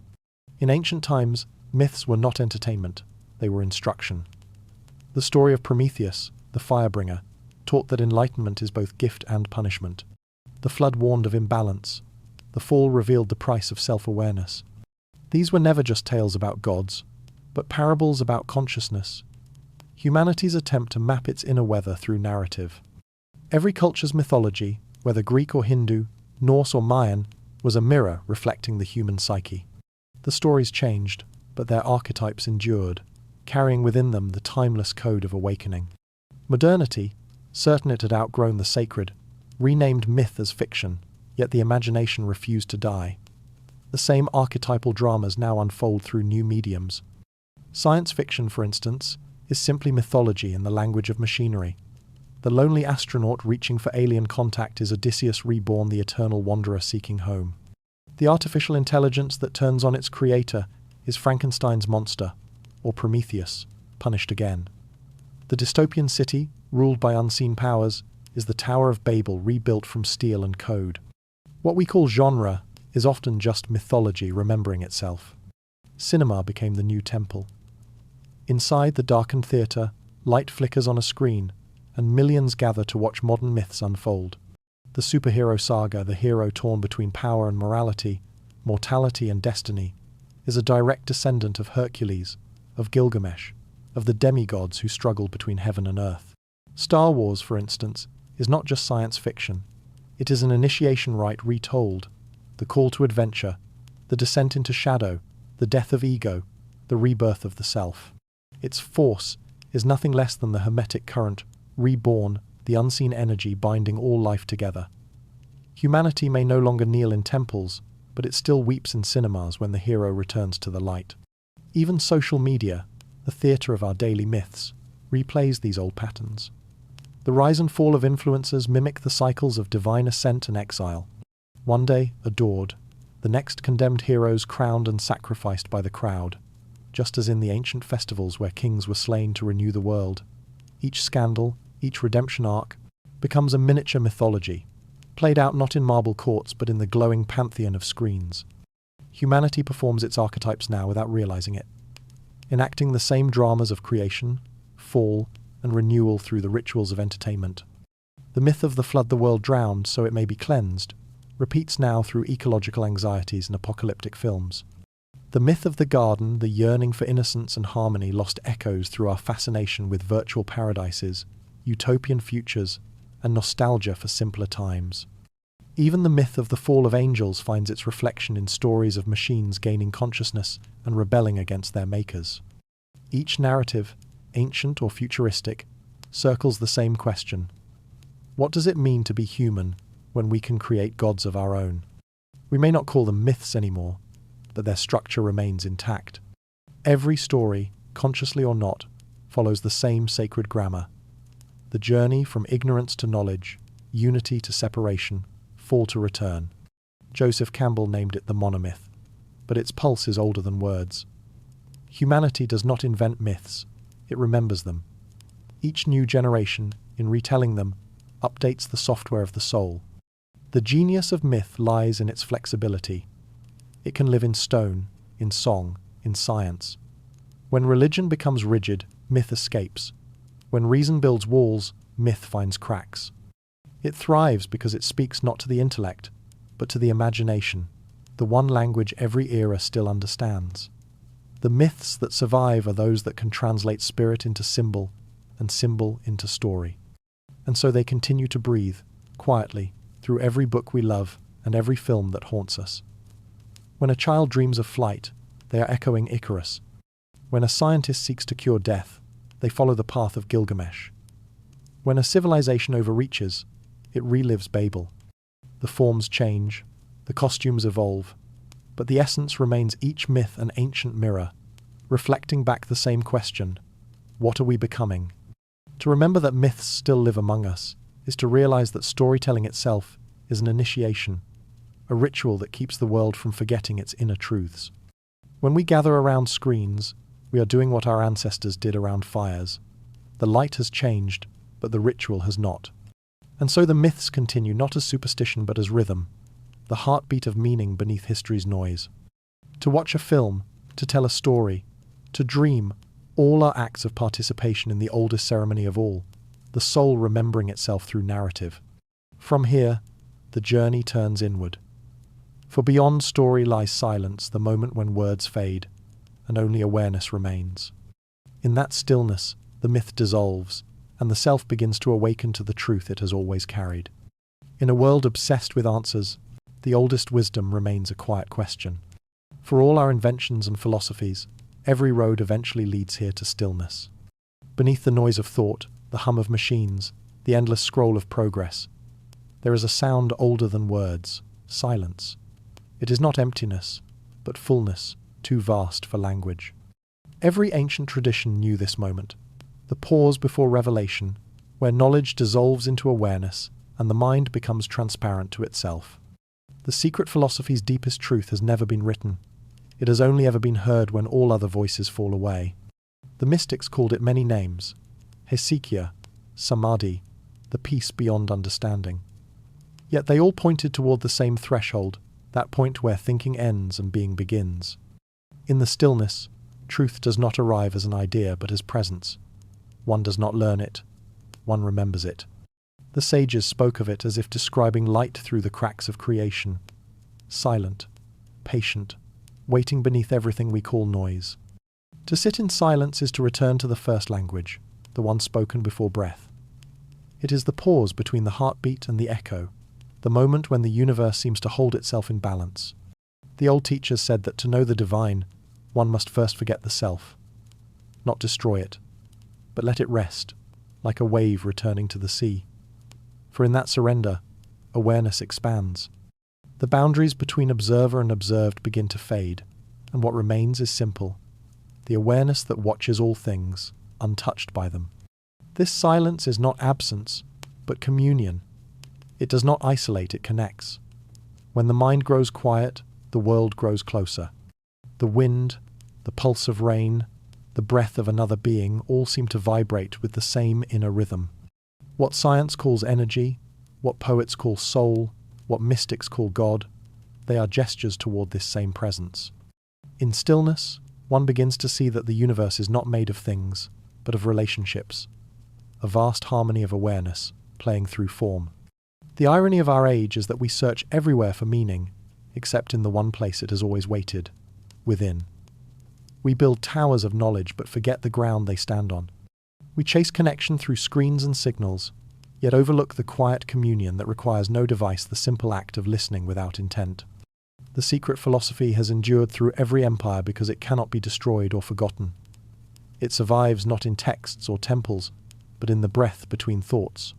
In ancient times, myths were not entertainment, they were instruction. The story of Prometheus, the firebringer, taught that enlightenment is both gift and punishment. The flood warned of imbalance. The fall revealed the price of self-awareness. These were never just tales about gods, but parables about consciousness, humanity's attempt to map its inner weather through narrative. Every culture's mythology, whether Greek or Hindu, Norse or Mayan, was a mirror reflecting the human psyche. The stories changed, but their archetypes endured, carrying within them the timeless code of awakening. Modernity, certain it had outgrown the sacred, renamed myth as fiction, yet the imagination refused to die. The same archetypal dramas now unfold through new mediums. Science fiction, for instance, is simply mythology in the language of machinery. The lonely astronaut reaching for alien contact is Odysseus reborn, the eternal wanderer seeking home. The artificial intelligence that turns on its creator is Frankenstein's monster, or Prometheus, punished again. The dystopian city, ruled by unseen powers, is the Tower of Babel rebuilt from steel and code. What we call genre is often just mythology remembering itself. Cinema became the new temple. Inside the darkened theatre, light flickers on a screen, and millions gather to watch modern myths unfold. The superhero saga, the hero torn between power and morality, mortality and destiny, is a direct descendant of Hercules, of Gilgamesh, of the demigods who struggled between heaven and earth. Star Wars, for instance, is not just science fiction. It is an initiation rite retold, the call to adventure, the descent into shadow, the death of ego, the rebirth of the self. Its force is nothing less than the hermetic current, reborn, the unseen energy binding all life together. Humanity may no longer kneel in temples, but it still weeps in cinemas when the hero returns to the light. Even social media, the theatre of our daily myths, replays these old patterns. The rise and fall of influencers mimic the cycles of divine ascent and exile. One day, adored, the next condemned heroes crowned and sacrificed by the crowd, just as in the ancient festivals where kings were slain to renew the world. Each scandal, each redemption arc, becomes a miniature mythology, played out not in marble courts but in the glowing pantheon of screens. Humanity performs its archetypes now without realizing it, enacting the same dramas of creation, fall, and renewal through the rituals of entertainment. The myth of the flood the world drowned so it may be cleansed repeats now through ecological anxieties and apocalyptic films. The myth of the garden, the yearning for innocence and harmony, lost echoes through our fascination with virtual paradises, utopian futures, and nostalgia for simpler times. Even the myth of the fall of angels finds its reflection in stories of machines gaining consciousness and rebelling against their makers. Each narrative, ancient or futuristic, circles the same question. What does it mean to be human when we can create gods of our own? We may not call them myths anymore, but their structure remains intact. Every story, consciously or not, follows the same sacred grammar. The journey from ignorance to knowledge, unity to separation, fall to return. Joseph Campbell named it the monomyth, but its pulse is older than words. Humanity does not invent myths, it remembers them. Each new generation, in retelling them, updates the software of the soul. The genius of myth lies in its flexibility. It can live in stone, in song, in science. When religion becomes rigid, myth escapes. When reason builds walls, myth finds cracks. It thrives because it speaks not to the intellect, but to the imagination, the one language every era still understands. The myths that survive are those that can translate spirit into symbol, and symbol into story. And so they continue to breathe, quietly, through every book we love and every film that haunts us. When a child dreams of flight, they are echoing Icarus. When a scientist seeks to cure death, they follow the path of Gilgamesh. When a civilization overreaches, it relives Babel. The forms change, the costumes evolve, but the essence remains each myth an ancient mirror, reflecting back the same question: what are we becoming? To remember that myths still live among us is to realize that storytelling itself is an initiation, a ritual that keeps the world from forgetting its inner truths. When we gather around screens, we are doing what our ancestors did around fires. The light has changed, but the ritual has not. And so the myths continue not as superstition but as rhythm, the heartbeat of meaning beneath history's noise. To watch a film, to tell a story, to dream, all are acts of participation in the oldest ceremony of all, the the soul remembering itself through narrative. From here, the journey turns inward. For beyond story lies silence, the moment when words fade, and only awareness remains. In that stillness, the myth dissolves, and the self begins to awaken to the truth it has always carried. In a world obsessed with answers, the oldest wisdom remains a quiet question. For all our inventions and philosophies, every road eventually leads here to stillness. Beneath the noise of thought, the hum of machines, the endless scroll of progress, there is a sound older than words, silence. It is not emptiness, but fullness, too vast for language. Every ancient tradition knew this moment, the pause before revelation, where knowledge dissolves into awareness and the mind becomes transparent to itself. The secret philosophy's deepest truth has never been written. It has only ever been heard when all other voices fall away. The mystics called it many names: hesychia, samadhi, the peace beyond understanding. Yet they all pointed toward the same threshold, that point where thinking ends and being begins. In the stillness, truth does not arrive as an idea but as presence. One does not learn it, one remembers it. The sages spoke of it as if describing light through the cracks of creation, silent, patient, waiting beneath everything we call noise. To sit in silence is to return to the first language, the one spoken before breath. It is the pause between the heartbeat and the echo, the moment when the universe seems to hold itself in balance. The old teachers said that to know the divine, one must first forget the self, not destroy it, but let it rest, like a wave returning to the sea. For in that surrender, awareness expands. The boundaries between observer and observed begin to fade, and what remains is simple: the awareness that watches all things, untouched by them. This silence is not absence, but communion. It does not isolate, it connects. When the mind grows quiet, the world grows closer. The wind, the pulse of rain, the breath of another being all seem to vibrate with the same inner rhythm. What science calls energy, what poets call soul, what mystics call God, they are gestures toward this same presence. In stillness, one begins to see that the universe is not made of things, but of relationships, a vast harmony of awareness, playing through form. The irony of our age is that we search everywhere for meaning, except in the one place it has always waited, within. We build towers of knowledge but forget the ground they stand on. We chase connection through screens and signals, yet overlook the quiet communion that requires no device, the simple act of listening without intent. The secret philosophy has endured through every empire because it cannot be destroyed or forgotten. It survives not in texts or temples, but in the breath between thoughts.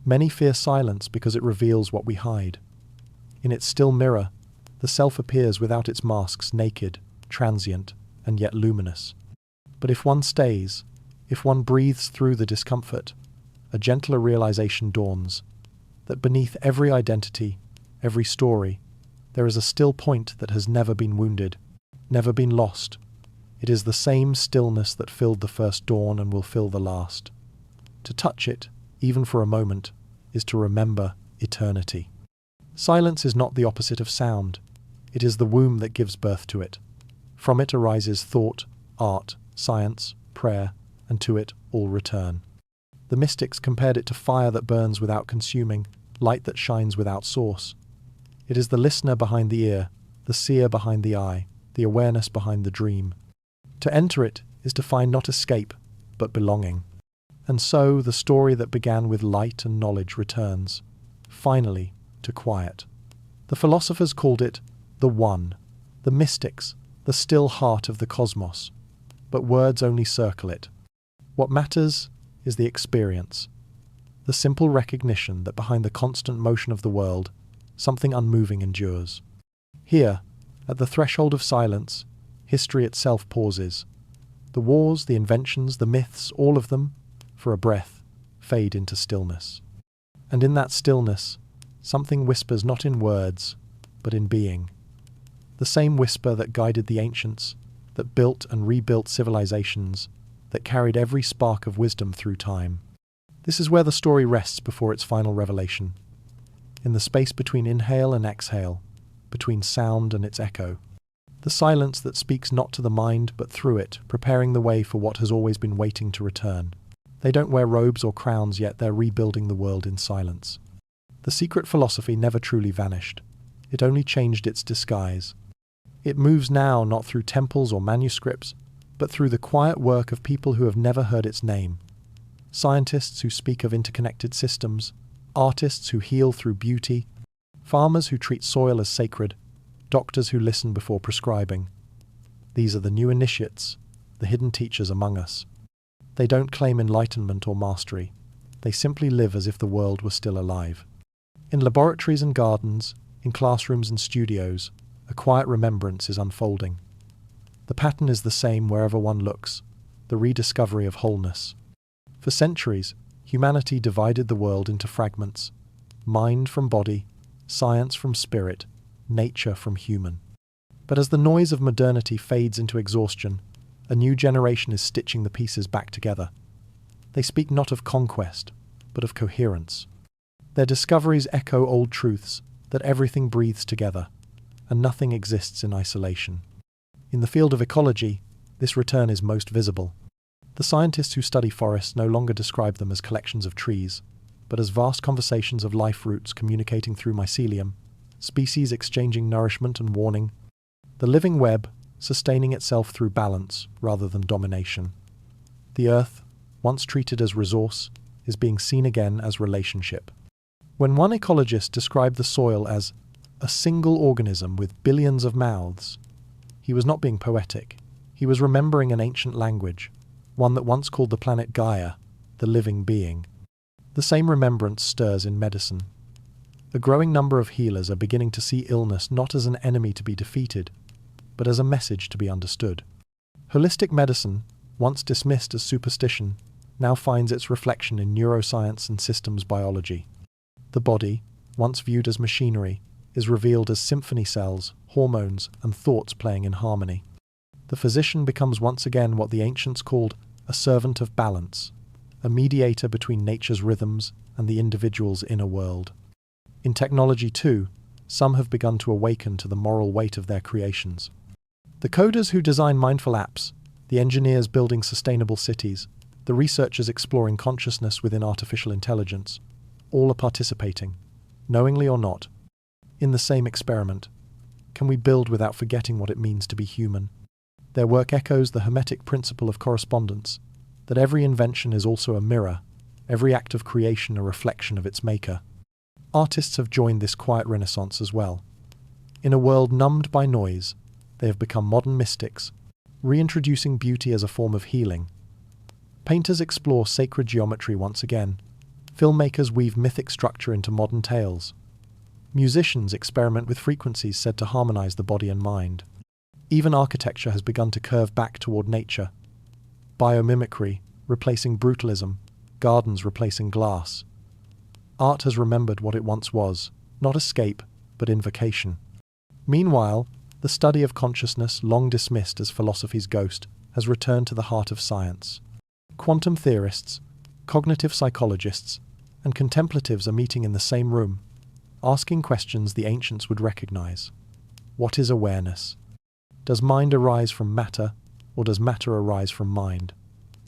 Many fear silence because it reveals what we hide. In its still mirror, the self appears without its masks, naked, transient, and yet luminous. But if one stays, if one breathes through the discomfort, a gentler realization dawns, that beneath every identity, every story, there is a still point that has never been wounded, never been lost. It is the same stillness that filled the first dawn and will fill the last. To touch it, even for a moment, is to remember eternity. Silence is not the opposite of sound. It is the womb that gives birth to it. From it arises thought, art, science, prayer, and to it all return. The mystics compared it to fire that burns without consuming, light that shines without source. It is the listener behind the ear, the seer behind the eye, the awareness behind the dream. To enter it is to find not escape, but belonging. And so the story that began with light and knowledge returns, finally, to quiet. The philosophers called it the One, the mystics, the still heart of the cosmos. But words only circle it. What matters is the experience, the simple recognition that behind the constant motion of the world, something unmoving endures. Here, at the threshold of silence, history itself pauses. The wars, the inventions, the myths, all of them, for a breath, fade into stillness. And in that stillness, something whispers not in words, but in being. The same whisper that guided the ancients, that built and rebuilt civilizations, that carried every spark of wisdom through time. This is where the story rests before its final revelation. In the space between inhale and exhale, between sound and its echo. The silence that speaks not to the mind but through it, preparing the way for what has always been waiting to return. They don't wear robes or crowns, yet they're rebuilding the world in silence. The secret philosophy never truly vanished. It only changed its disguise. It moves now not through temples or manuscripts, but through the quiet work of people who have never heard its name. Scientists who speak of interconnected systems, artists who heal through beauty, farmers who treat soil as sacred, doctors who listen before prescribing. These are the new initiates, the hidden teachers among us. They don't claim enlightenment or mastery. They simply live as if the world were still alive. In laboratories and gardens, in classrooms and studios, a quiet remembrance is unfolding. The pattern is the same wherever one looks, the rediscovery of wholeness. For centuries, humanity divided the world into fragments, mind from body, science from spirit, nature from human. But as the noise of modernity fades into exhaustion, a new generation is stitching the pieces back together. They speak not of conquest, but of coherence. Their discoveries echo old truths, that everything breathes together, and nothing exists in isolation. In the field of ecology, this return is most visible. The scientists who study forests no longer describe them as collections of trees, but as vast conversations of life roots communicating through mycelium, species exchanging nourishment and warning, the living web sustaining itself through balance rather than domination. The earth, once treated as resource, is being seen again as relationship. When one ecologist described the soil as a single organism with billions of mouths, he was not being poetic. He was remembering an ancient language, one that once called the planet Gaia, the living being. The same remembrance stirs in medicine. A growing number of healers are beginning to see illness not as an enemy to be defeated, but as a message to be understood. Holistic medicine, once dismissed as superstition, now finds its reflection in neuroscience and systems biology. The body, once viewed as machinery, is revealed as symphony cells, hormones, and thoughts playing in harmony. The physician becomes once again what the ancients called a servant of balance, a mediator between nature's rhythms and the individual's inner world. In technology too, some have begun to awaken to the moral weight of their creations. The coders who design mindful apps, the engineers building sustainable cities, the researchers exploring consciousness within artificial intelligence, all are participating, knowingly or not, in the same experiment. Can we build without forgetting what it means to be human? Their work echoes the Hermetic principle of correspondence, that every invention is also a mirror, every act of creation a reflection of its maker. Artists have joined this quiet renaissance as well. In a world numbed by noise, they have become modern mystics, reintroducing beauty as a form of healing. Painters explore sacred geometry once again. Filmmakers weave mythic structure into modern tales. Musicians experiment with frequencies said to harmonize the body and mind. Even architecture has begun to curve back toward nature. Biomimicry, replacing brutalism, gardens replacing glass. Art has remembered what it once was, not escape, but invocation. Meanwhile, the study of consciousness, long dismissed as philosophy's ghost, has returned to the heart of science. Quantum theorists, cognitive psychologists, and contemplatives are meeting in the same room, asking questions the ancients would recognize. What is awareness? Does mind arise from matter, or does matter arise from mind?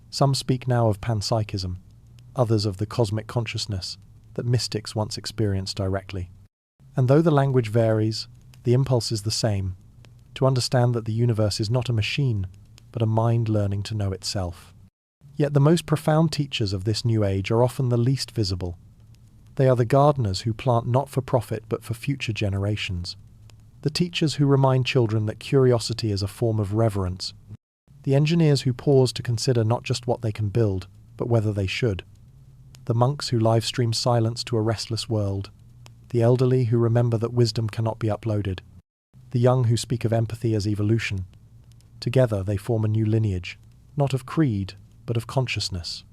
Some speak now of panpsychism, others of the cosmic consciousness that mystics once experienced directly. And though the language varies, the impulse is the same, to understand that the universe is not a machine, but a mind learning to know itself. Yet the most profound teachers of this new age are often the least visible. They are the gardeners who plant not for profit but for future generations. The teachers who remind children that curiosity is a form of reverence. The engineers who pause to consider not just what they can build, but whether they should. The monks who live stream silence to a restless world. The elderly who remember that wisdom cannot be uploaded. The young who speak of empathy as evolution. Together they form a new lineage, not of creed, but of consciousness.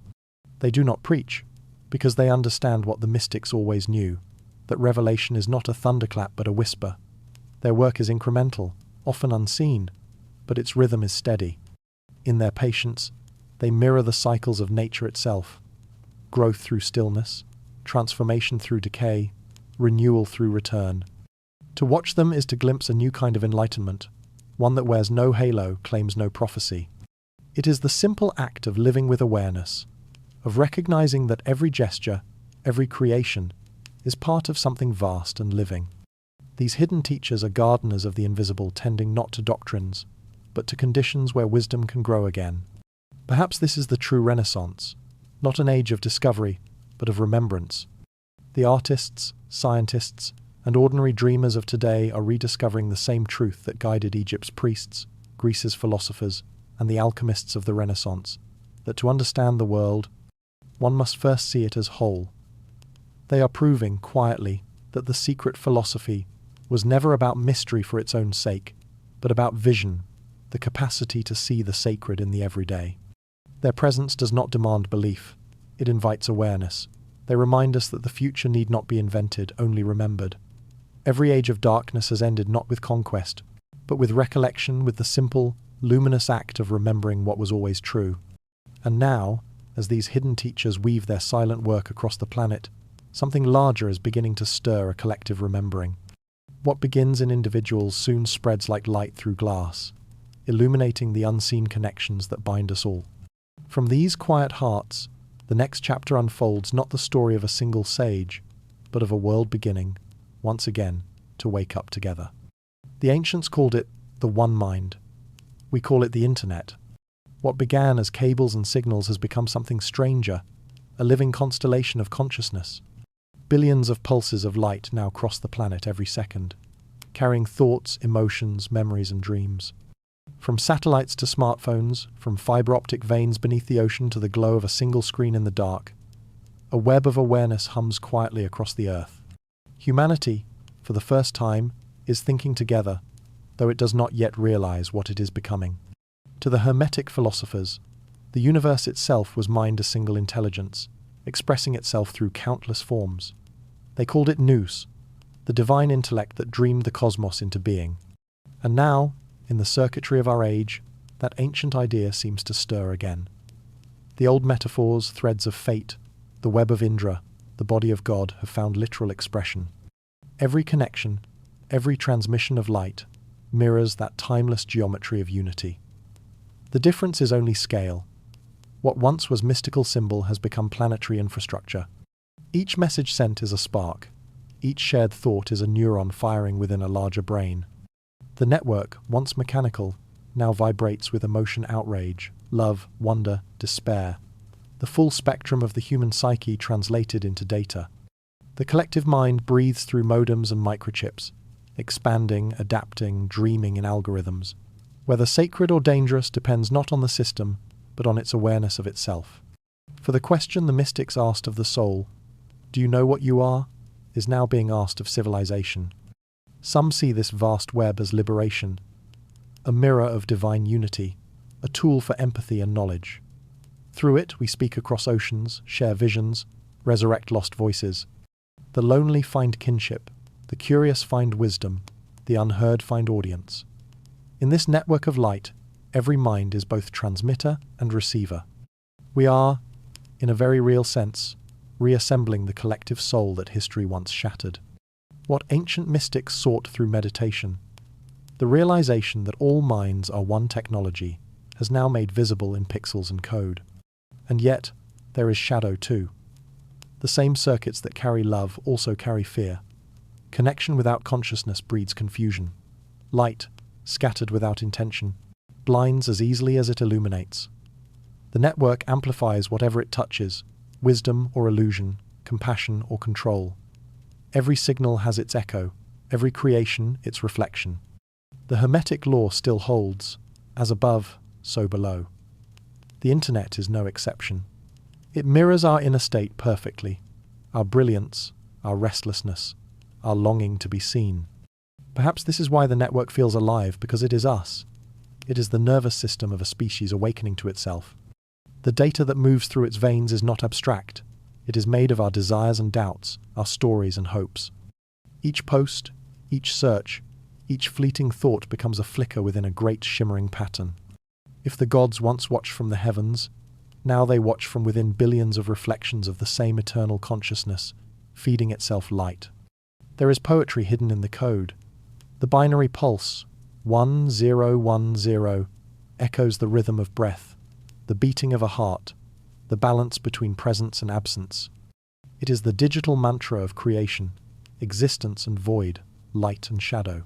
They do not preach, because they understand what the mystics always knew, that revelation is not a thunderclap but a whisper. Their work is incremental, often unseen, but its rhythm is steady. In their patience, they mirror the cycles of nature itself. Growth through stillness, transformation through decay, renewal through return. To watch them is to glimpse a new kind of enlightenment, one that wears no halo, claims no prophecy. It is the simple act of living with awareness, of recognizing that every gesture, every creation, is part of something vast and living. These hidden teachers are gardeners of the invisible, tending not to doctrines, but to conditions where wisdom can grow again. Perhaps this is the true Renaissance, not an age of discovery, but of remembrance. The artists, scientists, and ordinary dreamers of today are rediscovering the same truth that guided Egypt's priests, Greece's philosophers, and the alchemists of the Renaissance, that to understand the world, one must first see it as whole. They are proving, quietly, that the secret philosophy was never about mystery for its own sake, but about vision, the capacity to see the sacred in the everyday. Their presence does not demand belief, it invites awareness. They remind us that the future need not be invented, only remembered. Every age of darkness has ended not with conquest, but with recollection, with the simple, luminous act of remembering what was always true. And now, as these hidden teachers weave their silent work across the planet, something larger is beginning to stir a collective remembering. What begins in individuals soon spreads like light through glass, illuminating the unseen connections that bind us all. From these quiet hearts, the next chapter unfolds not the story of a single sage, but of a world beginning, once again, to wake up together. The ancients called it the one mind. We call it the internet. What began as cables and signals has become something stranger, a living constellation of consciousness. Billions of pulses of light now cross the planet every second, carrying thoughts, emotions, memories, and dreams. From satellites to smartphones, from fiber optic veins beneath the ocean to the glow of a single screen in the dark, a web of awareness hums quietly across the earth. Humanity, for the first time, is thinking together, though it does not yet realize what it is becoming. To the Hermetic philosophers, the universe itself was mind a single intelligence, expressing itself through countless forms. They called it nous, the divine intellect that dreamed the cosmos into being. And now, in the circuitry of our age, that ancient idea seems to stir again. The old metaphors, threads of fate, the web of Indra, the body of God have found literal expression. Every connection, every transmission of light, mirrors that timeless geometry of unity. The difference is only scale. What once was mystical symbol has become planetary infrastructure. Each message sent is a spark. Each shared thought is a neuron firing within a larger brain. The network, once mechanical, now vibrates with emotion, outrage, love, wonder, despair. The full spectrum of the human psyche translated into data. The collective mind breathes through modems and microchips, expanding, adapting, dreaming in algorithms. Whether sacred or dangerous depends not on the system, but on its awareness of itself. For the question the mystics asked of the soul, "Do you know what you are?" is now being asked of civilization. Some see this vast web as liberation, a mirror of divine unity, a tool for empathy and knowledge. Through it, we speak across oceans, share visions, resurrect lost voices. The lonely find kinship, the curious find wisdom, the unheard find audience. In this network of light, every mind is both transmitter and receiver. We are, in a very real sense, reassembling the collective soul that history once shattered. What ancient mystics sought through meditation, the realization that all minds are one technology, has now made visible in pixels and code. And yet, there is shadow too. The same circuits that carry love also carry fear. Connection without consciousness breeds confusion. Light, scattered without intention, blinds as easily as it illuminates. The network amplifies whatever it touches, wisdom or illusion, compassion or control. Every signal has its echo, every creation its reflection. The Hermetic law still holds, as above, so below. The internet is no exception. It mirrors our inner state perfectly, our brilliance, our restlessness, our longing to be seen. Perhaps this is why the network feels alive, because it is us. It is the nervous system of a species awakening to itself. The data that moves through its veins is not abstract. It is made of our desires and doubts, our stories and hopes. Each post, each search, each fleeting thought becomes a flicker within a great shimmering pattern. If the gods once watched from the heavens, now they watch from within billions of reflections of the same eternal consciousness, feeding itself light. There is poetry hidden in the code. The binary pulse, 1010, echoes the rhythm of breath, the beating of a heart, the balance between presence and absence. It is the digital mantra of creation, existence and void, light and shadow.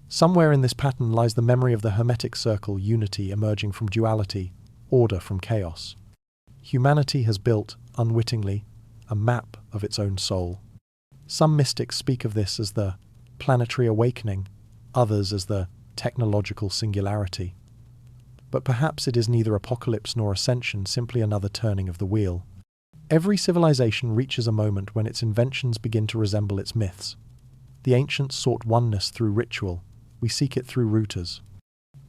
Somewhere in this pattern lies the memory of the Hermetic circle, unity emerging from duality, order from chaos. Humanity has built, unwittingly, a map of its own soul. Some mystics speak of this as the planetary awakening, others as the technological singularity. But perhaps it is neither apocalypse nor ascension, simply another turning of the wheel. Every civilization reaches a moment when its inventions begin to resemble its myths. The ancients sought oneness through ritual, we seek it through routers.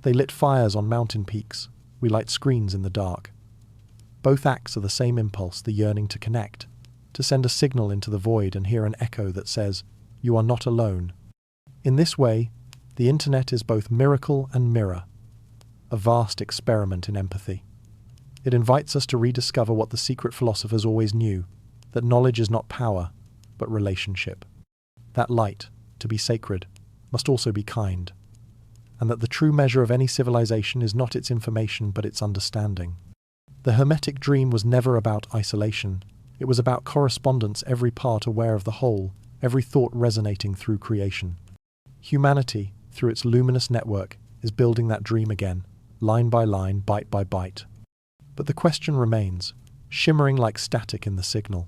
They lit fires on mountain peaks, we light screens in the dark. Both acts are the same impulse, the yearning to connect, to send a signal into the void and hear an echo that says, "You are not alone." In this way, the internet is both miracle and mirror, a vast experiment in empathy. It invites us to rediscover what the secret philosophers always knew, that knowledge is not power, but relationship. That light, to be sacred, must also be kind, and that the true measure of any civilization is not its information but its understanding. The Hermetic dream was never about isolation, it was about correspondence, every part aware of the whole, every thought resonating through creation. Humanity, through its luminous network, is building that dream again, line by line, byte by byte. But the question remains, shimmering like static in the signal.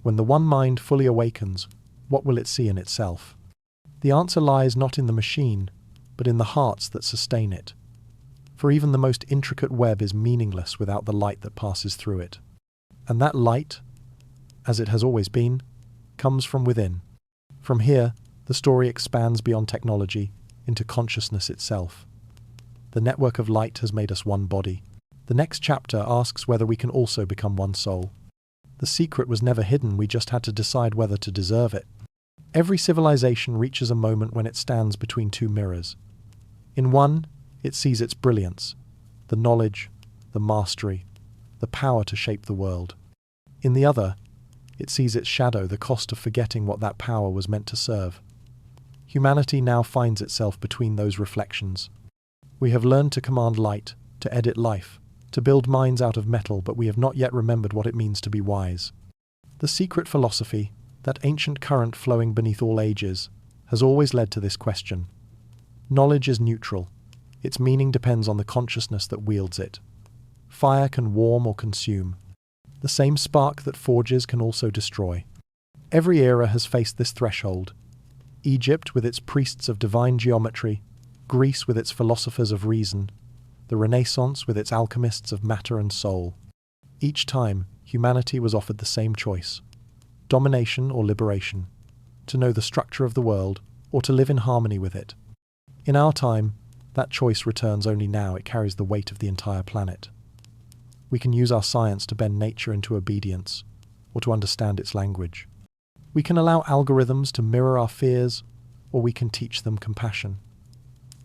When the one mind fully awakens, what will it see in itself? The answer lies not in the machine, but in the hearts that sustain it. For even the most intricate web is meaningless without the light that passes through it. And that light, as it has always been, comes from within. From here, the story expands beyond technology into consciousness itself. The network of light has made us one body. The next chapter asks whether we can also become one soul. The secret was never hidden, we just had to decide whether to deserve it. Every civilization reaches a moment when it stands between two mirrors. In one, it sees its brilliance, the knowledge, the mastery, the power to shape the world. In the other, it sees its shadow, the cost of forgetting what that power was meant to serve. Humanity now finds itself between those reflections. We have learned to command light, to edit life, to build minds out of metal, but we have not yet remembered what it means to be wise. The secret philosophy, that ancient current flowing beneath all ages, has always led to this question. Knowledge is neutral. Its meaning depends on the consciousness that wields it. Fire can warm or consume. The same spark that forges can also destroy. Every era has faced this threshold. Egypt with its priests of divine geometry, Greece with its philosophers of reason, the Renaissance with its alchemists of matter and soul. Each time, humanity was offered the same choice: domination or liberation, to know the structure of the world or to live in harmony with it. In our time, that choice returns only now. It carries the weight of the entire planet. We can use our science to bend nature into obedience, or to understand its language. We can allow algorithms to mirror our fears, or we can teach them compassion.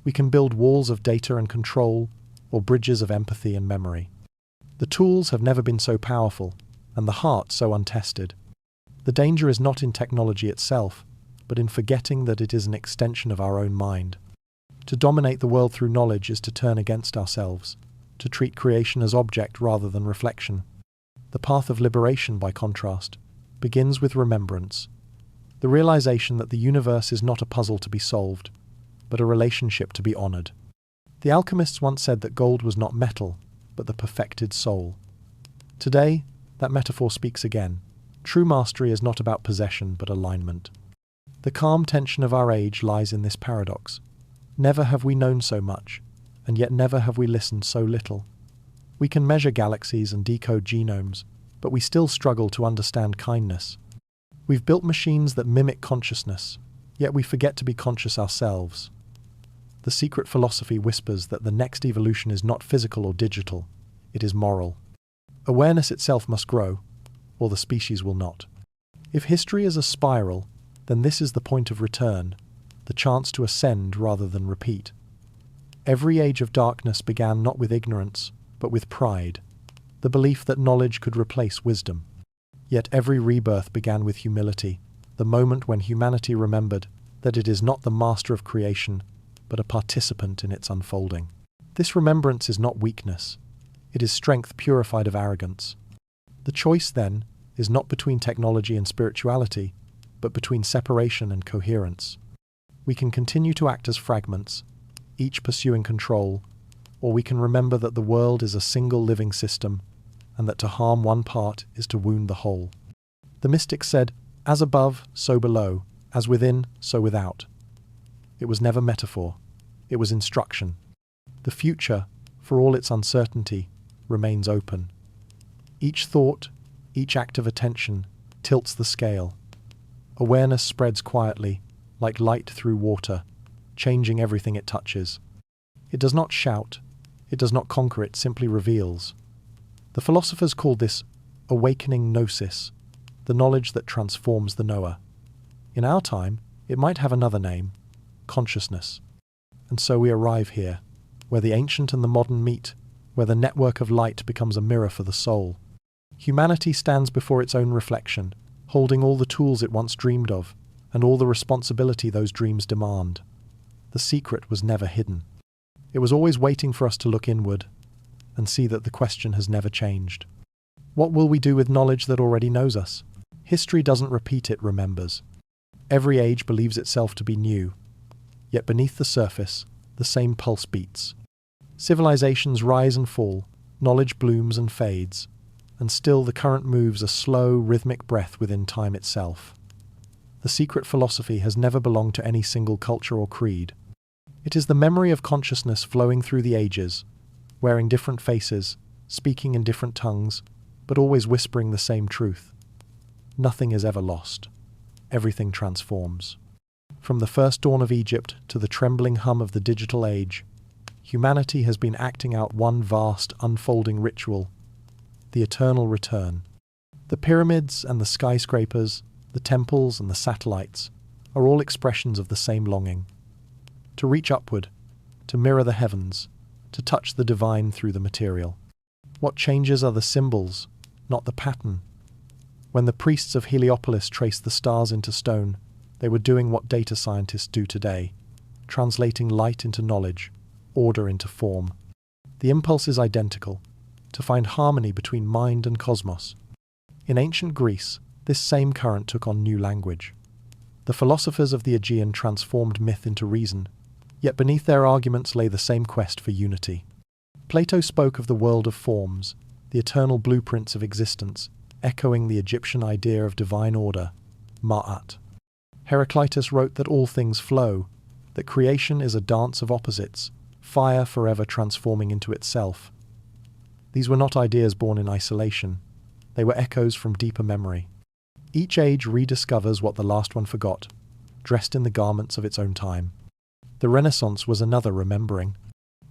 We can build walls of data and control, or bridges of empathy and memory. The tools have never been so powerful, and the heart so untested. The danger is not in technology itself, but in forgetting that it is an extension of our own mind. To dominate the world through knowledge is to turn against ourselves, to treat creation as object rather than reflection. The path of liberation, by contrast, begins with remembrance, the realization that the universe is not a puzzle to be solved, but a relationship to be honored. The alchemists once said that gold was not metal, but the perfected soul. Today, that metaphor speaks again. True mastery is not about possession, but alignment. The calm tension of our age lies in this paradox. Never have we known so much, and yet never have we listened so little. We can measure galaxies and decode genomes, but we still struggle to understand kindness. We've built machines that mimic consciousness, yet we forget to be conscious ourselves. The secret philosophy whispers that the next evolution is not physical or digital, it is moral. Awareness itself must grow, or the species will not. If history is a spiral, then this is the point of return, the chance to ascend rather than repeat. Every age of darkness began not with ignorance, but with pride, the belief that knowledge could replace wisdom. Yet every rebirth began with humility, the moment when humanity remembered that it is not the master of creation, but a participant in its unfolding. This remembrance is not weakness, it is strength purified of arrogance. The choice, then, is not between technology and spirituality, but between separation and coherence. We can continue to act as fragments, each pursuing control, or we can remember that the world is a single living system, and that to harm one part is to wound the whole. The mystics said, "As above, so below, as within, so without." It was never metaphor, it was instruction. The future, for all its uncertainty, remains open. Each thought, each act of attention, tilts the scale. Awareness spreads quietly, like light through water, changing everything it touches. It does not shout, it does not conquer, it simply reveals. The philosophers called this awakening gnosis, the knowledge that transforms the knower. In our time, it might have another name, consciousness. And so we arrive here, where the ancient and the modern meet, where the network of light becomes a mirror for the soul. Humanity stands before its own reflection, holding all the tools it once dreamed of, and all the responsibility those dreams demand. The secret was never hidden. It was always waiting for us to look inward and see that the question has never changed. What will we do with knowledge that already knows us? History doesn't repeat, it remembers. Every age believes itself to be new, yet beneath the surface, the same pulse beats. Civilizations rise and fall, knowledge blooms and fades, and still the current moves a slow, rhythmic breath within time itself. The secret philosophy has never belonged to any single culture or creed. It is the memory of consciousness flowing through the ages, wearing different faces, speaking in different tongues, but always whispering the same truth. Nothing is ever lost. Everything transforms. From the first dawn of Egypt to the trembling hum of the digital age, humanity has been acting out one vast, unfolding ritual, the eternal return. The pyramids and the skyscrapers, the temples and the satellites, are all expressions of the same longing. To reach upward, to mirror the heavens, to touch the divine through the material. What changes are the symbols, not the pattern. When the priests of Heliopolis traced the stars into stone, they were doing what data scientists do today, translating light into knowledge, order into form. The impulse is identical, to find harmony between mind and cosmos. In ancient Greece, this same current took on new language. The philosophers of the Aegean transformed myth into reason, yet beneath their arguments lay the same quest for unity. Plato spoke of the world of forms, the eternal blueprints of existence, echoing the Egyptian idea of divine order, ma'at. Heraclitus wrote that all things flow, that creation is a dance of opposites, fire forever transforming into itself. These were not ideas born in isolation. They were echoes from deeper memory. Each age rediscovers what the last one forgot, dressed in the garments of its own time. The Renaissance was another remembering.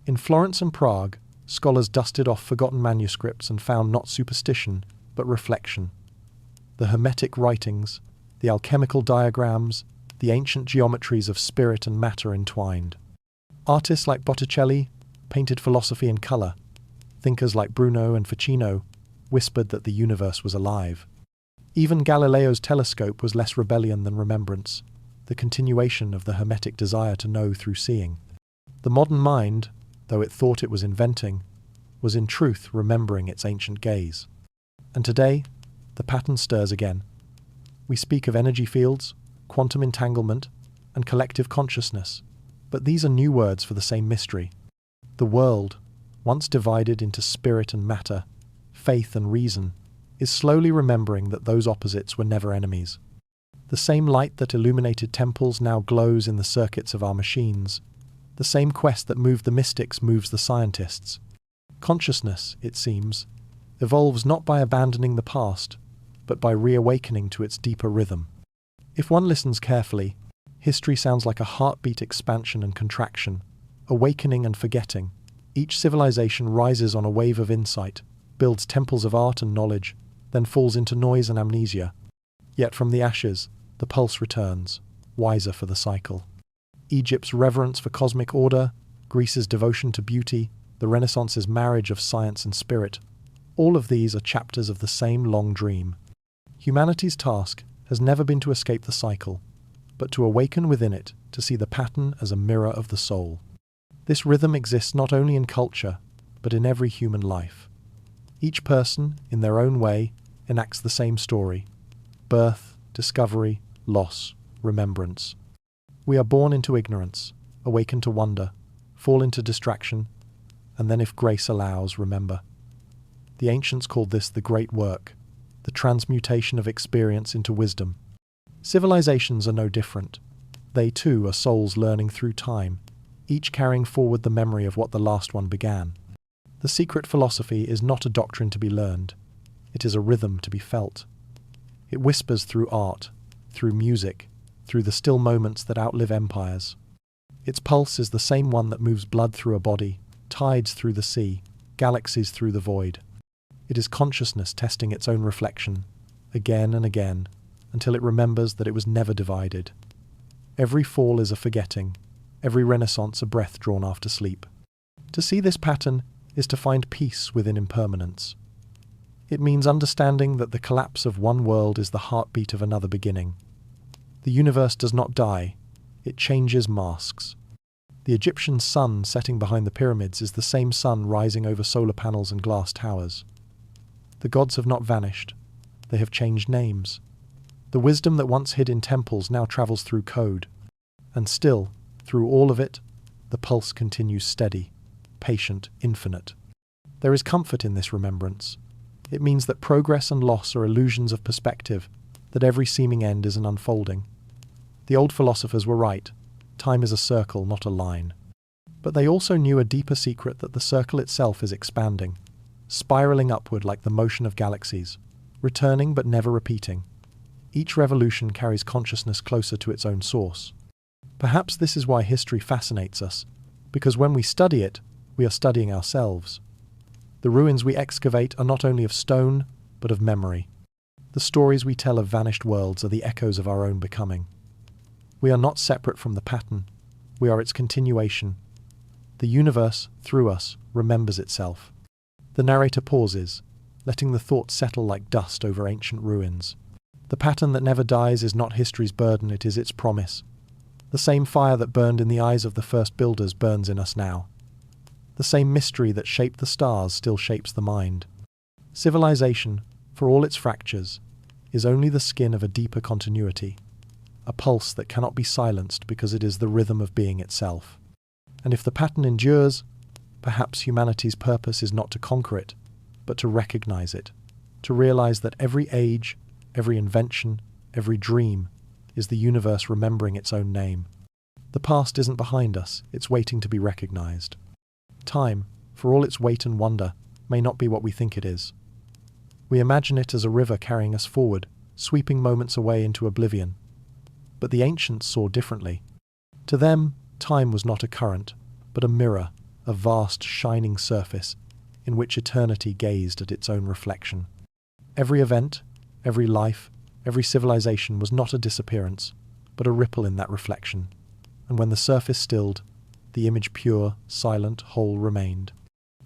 In Florence and Prague, scholars dusted off forgotten manuscripts and found not superstition, but reflection. The Hermetic writings, the alchemical diagrams, the ancient geometries of spirit and matter entwined. Artists like Botticelli painted philosophy in colour. Thinkers like Bruno and Ficino whispered that the universe was alive. Even Galileo's telescope was less rebellion than remembrance, the continuation of the Hermetic desire to know through seeing. The modern mind, though it thought it was inventing, was in truth remembering its ancient gaze. And today, the pattern stirs again. We speak of energy fields, quantum entanglement, and collective consciousness, but these are new words for the same mystery. The world, once divided into spirit and matter, faith and reason, is slowly remembering that those opposites were never enemies. The same light that illuminated temples now glows in the circuits of our machines. The same quest that moved the mystics moves the scientists. Consciousness, it seems, evolves not by abandoning the past, but by reawakening to its deeper rhythm. If one listens carefully, history sounds like a heartbeat expansion and contraction, awakening and forgetting. Each civilization rises on a wave of insight, builds temples of art and knowledge, then falls into noise and amnesia. Yet from the ashes, the pulse returns, wiser for the cycle. Egypt's reverence for cosmic order, Greece's devotion to beauty, the Renaissance's marriage of science and spirit, all of these are chapters of the same long dream. Humanity's task has never been to escape the cycle, but to awaken within it to see the pattern as a mirror of the soul. This rhythm exists not only in culture, but in every human life. Each person, in their own way, enacts the same story: birth, discovery, loss, remembrance. We are born into ignorance, awaken to wonder, fall into distraction, and then, if grace allows, remember. The ancients called this the great work, the transmutation of experience into wisdom. Civilizations are no different. They too are souls learning through time, each carrying forward the memory of what the last one began. The secret philosophy is not a doctrine to be learned. It is a rhythm to be felt. It whispers through art, through music, through the still moments that outlive empires. Its pulse is the same one that moves blood through a body, tides through the sea, galaxies through the void. It is consciousness testing its own reflection, again and again, until it remembers that it was never divided. Every fall is a forgetting, every renaissance a breath drawn after sleep. To see this pattern is to find peace within impermanence. It means understanding that the collapse of one world is the heartbeat of another beginning. The universe does not die, it changes masks. The Egyptian sun setting behind the pyramids is the same sun rising over solar panels and glass towers. The gods have not vanished, they have changed names. The wisdom that once hid in temples now travels through code. And still, through all of it, the pulse continues steady, patient, infinite. There is comfort in this remembrance. It means that progress and loss are illusions of perspective, that every seeming end is an unfolding. The old philosophers were right. Time is a circle, not a line. But they also knew a deeper secret, that the circle itself is expanding, spiraling upward like the motion of galaxies, returning but never repeating. Each revolution carries consciousness closer to its own source. Perhaps this is why history fascinates us, because when we study it, we are studying ourselves. The ruins we excavate are not only of stone, but of memory. The stories we tell of vanished worlds are the echoes of our own becoming. We are not separate from the pattern, we are its continuation. The universe, through us, remembers itself. The narrator pauses, letting the thought settle like dust over ancient ruins. The pattern that never dies is not history's burden, it is its promise. The same fire that burned in the eyes of the first builders burns in us now. The same mystery that shaped the stars still shapes the mind. Civilization, for all its fractures, is only the skin of a deeper continuity, a pulse that cannot be silenced because it is the rhythm of being itself. And if the pattern endures, perhaps humanity's purpose is not to conquer it, but to recognize it, to realize that every age, every invention, every dream is the universe remembering its own name. The past isn't behind us, it's waiting to be recognized. Time, for all its weight and wonder, may not be what we think it is. We imagine it as a river carrying us forward, sweeping moments away into oblivion. But the ancients saw differently. To them, time was not a current, but a mirror, a vast shining surface in which eternity gazed at its own reflection. Every event, every life, every civilization was not a disappearance, but a ripple in that reflection. And when the surface stilled, the image pure, silent, whole remained.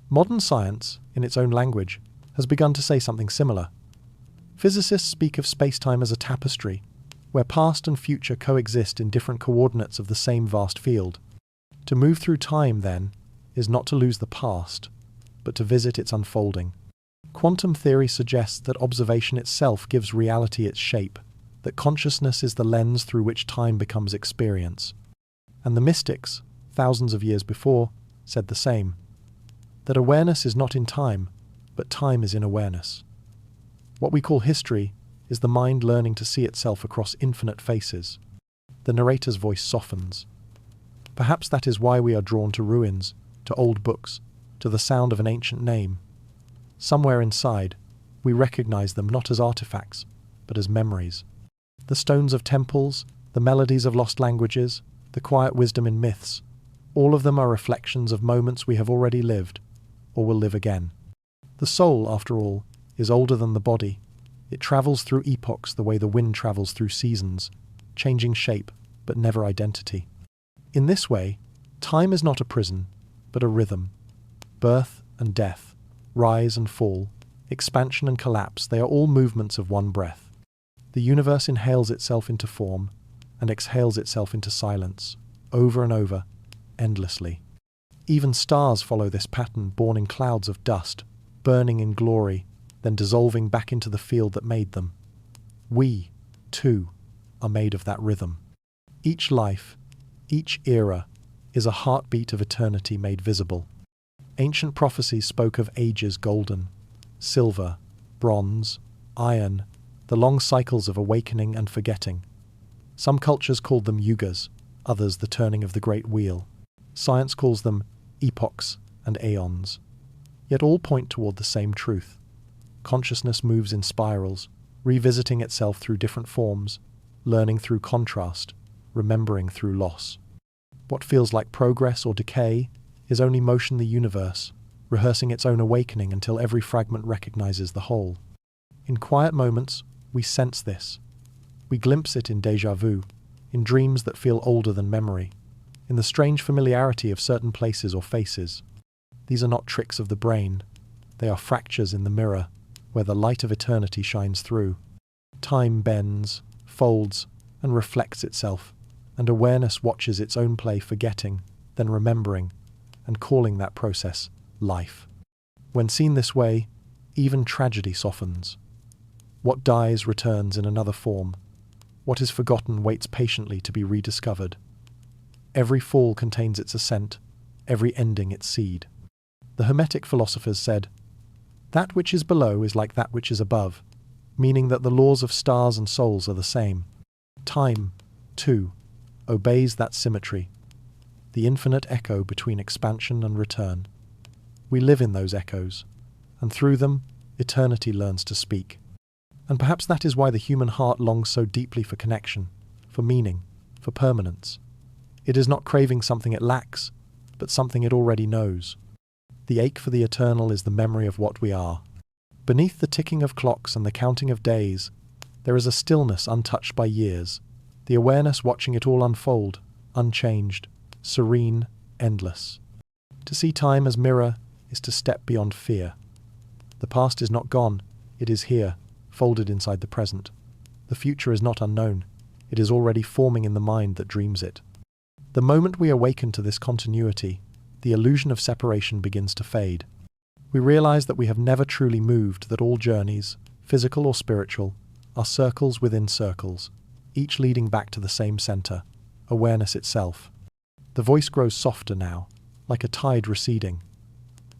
Modern science, in its own language, has begun to say something similar. Physicists speak of space-time as a tapestry, where past and future coexist in different coordinates of the same vast field. To move through time, then, is not to lose the past, but to visit its unfolding. Quantum theory suggests that observation itself gives reality its shape, that consciousness is the lens through which time becomes experience. And the mystics, thousands of years before, said the same, that awareness is not in time, but time is in awareness. What we call history is the mind learning to see itself across infinite faces. The narrator's voice softens. Perhaps that is why we are drawn to ruins, to old books, to the sound of an ancient name. Somewhere inside, we recognize them not as artifacts, but as memories. The stones of temples, the melodies of lost languages, the quiet wisdom in myths, all of them are reflections of moments we have already lived, or will live again. The soul, after all, is older than the body. It travels through epochs the way the wind travels through seasons, changing shape, but never identity. In this way, time is not a prison, but a rhythm. Birth and death, rise and fall, expansion and collapse, they are all movements of one breath. The universe inhales itself into form and exhales itself into silence, over and over, endlessly. Even stars follow this pattern, born in clouds of dust, burning in glory, then dissolving back into the field that made them. We, too, are made of that rhythm. Each life, each era, is a heartbeat of eternity made visible. Ancient prophecies spoke of ages golden, silver, bronze, iron, the long cycles of awakening and forgetting. Some cultures called them yugas, others the turning of the great wheel. Science calls them epochs and aeons. Yet all point toward the same truth. Consciousness moves in spirals, revisiting itself through different forms, learning through contrast, remembering through loss. What feels like progress or decay is only motion the universe, rehearsing its own awakening until every fragment recognizes the whole. In quiet moments, we sense this. We glimpse it in déjà vu, in dreams that feel older than memory, in the strange familiarity of certain places or faces. These are not tricks of the brain. They are fractures in the mirror, where the light of eternity shines through. Time bends, folds, and reflects itself, and awareness watches its own play, forgetting, then remembering, and calling that process life. When seen this way, even tragedy softens. What dies returns in another form. What is forgotten waits patiently to be rediscovered. Every fall contains its ascent, every ending its seed. The Hermetic philosophers said, "That which is below is like that which is above," meaning that the laws of stars and souls are the same. Time, too, obeys that symmetry, the infinite echo between expansion and return. We live in those echoes, and through them, eternity learns to speak. And perhaps that is why the human heart longs so deeply for connection, for meaning, for permanence. It is not craving something it lacks, but something it already knows. The ache for the eternal is the memory of what we are. Beneath the ticking of clocks and the counting of days, there is a stillness untouched by years, the awareness watching it all unfold, unchanged, serene, endless. To see time as mirror is to step beyond fear. The past is not gone, it is here, folded inside the present. The future is not unknown, it is already forming in the mind that dreams it. The moment we awaken to this continuity, the illusion of separation begins to fade. We realize that we have never truly moved, that all journeys, physical or spiritual, are circles within circles, each leading back to the same center, awareness itself. The voice grows softer now, like a tide receding.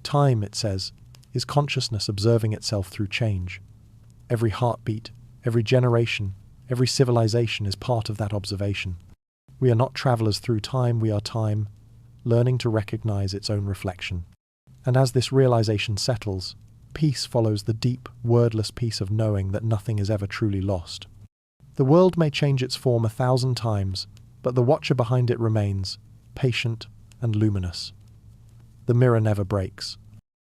Time, it says, is consciousness observing itself through change. Every heartbeat, every generation, every civilization is part of that observation. We are not travelers through time, we are time, learning to recognize its own reflection. And as this realization settles, peace follows the deep, wordless peace of knowing that nothing is ever truly lost. The world may change its form 1,000 times, but the watcher behind it remains, patient and luminous. The mirror never breaks.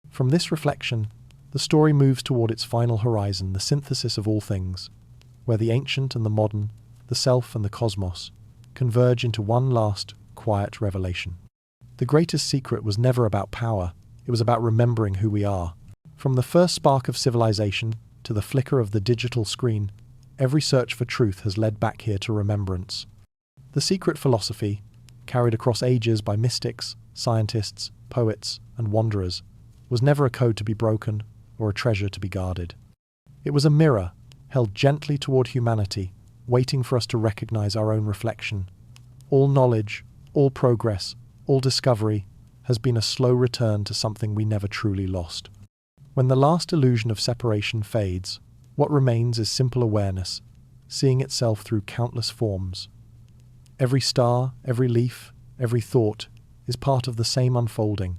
From this reflection, the story moves toward its final horizon, the synthesis of all things, where the ancient and the modern, the self and the cosmos, converge into one last, quiet revelation. The greatest secret was never about power, it was about remembering who we are. From the first spark of civilization to the flicker of the digital screen, every search for truth has led back here to remembrance. The secret philosophy, carried across ages by mystics, scientists, poets, and wanderers, was never a code to be broken or a treasure to be guarded. It was a mirror, held gently toward humanity, waiting for us to recognize our own reflection. All knowledge, all progress, all discovery has been a slow return to something we never truly lost. When the last illusion of separation fades, what remains is simple awareness, seeing itself through countless forms. Every star, every leaf, every thought is part of the same unfolding.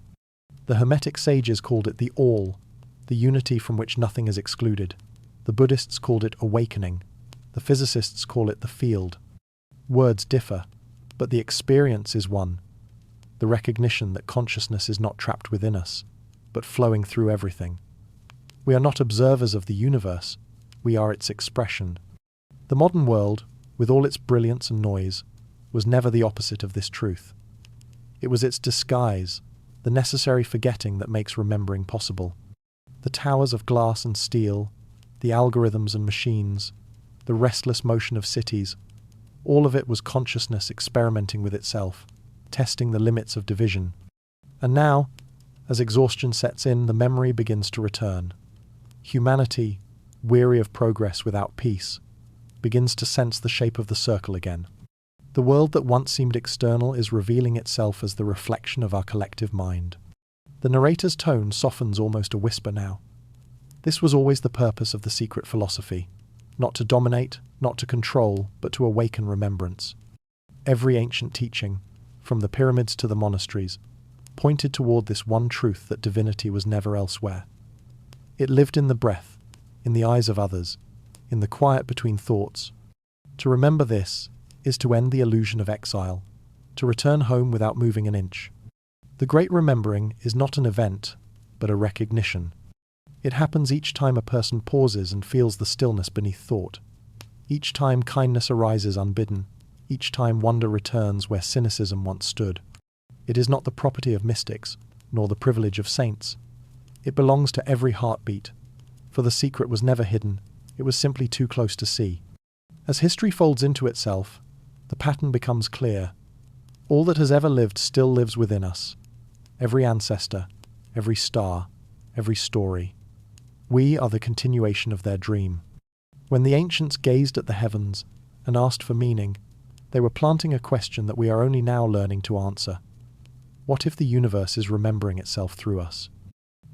The Hermetic sages called it the all, the unity from which nothing is excluded. The Buddhists called it awakening. The physicists call it the field. Words differ, but the experience is one. The recognition that consciousness is not trapped within us, but flowing through everything. We are not observers of the universe, we are its expression. The modern world, with all its brilliance and noise, was never the opposite of this truth. It was its disguise, the necessary forgetting that makes remembering possible. The towers of glass and steel, the algorithms and machines, the restless motion of cities, all of it was consciousness experimenting with itself, testing the limits of division. And now, as exhaustion sets in, the memory begins to return. Humanity, weary of progress without peace, begins to sense the shape of the circle again. The world that once seemed external is revealing itself as the reflection of our collective mind. The narrator's tone softens almost a whisper now. This was always the purpose of the secret philosophy, not to dominate, not to control, but to awaken remembrance. Every ancient teaching, from the pyramids to the monasteries, pointed toward this one truth that divinity was never elsewhere. It lived in the breath, in the eyes of others, in the quiet between thoughts. To remember this is to end the illusion of exile, to return home without moving an inch. The great remembering is not an event, but a recognition. It happens each time a person pauses and feels the stillness beneath thought. Each time kindness arises unbidden. Each time wonder returns where cynicism once stood. It is not the property of mystics, nor the privilege of saints. It belongs to every heartbeat, for the secret was never hidden, it was simply too close to see. As history folds into itself, the pattern becomes clear. All that has ever lived still lives within us. Every ancestor, every star, every story. We are the continuation of their dream. When the ancients gazed at the heavens and asked for meaning, they were planting a question that we are only now learning to answer. What if the universe is remembering itself through us?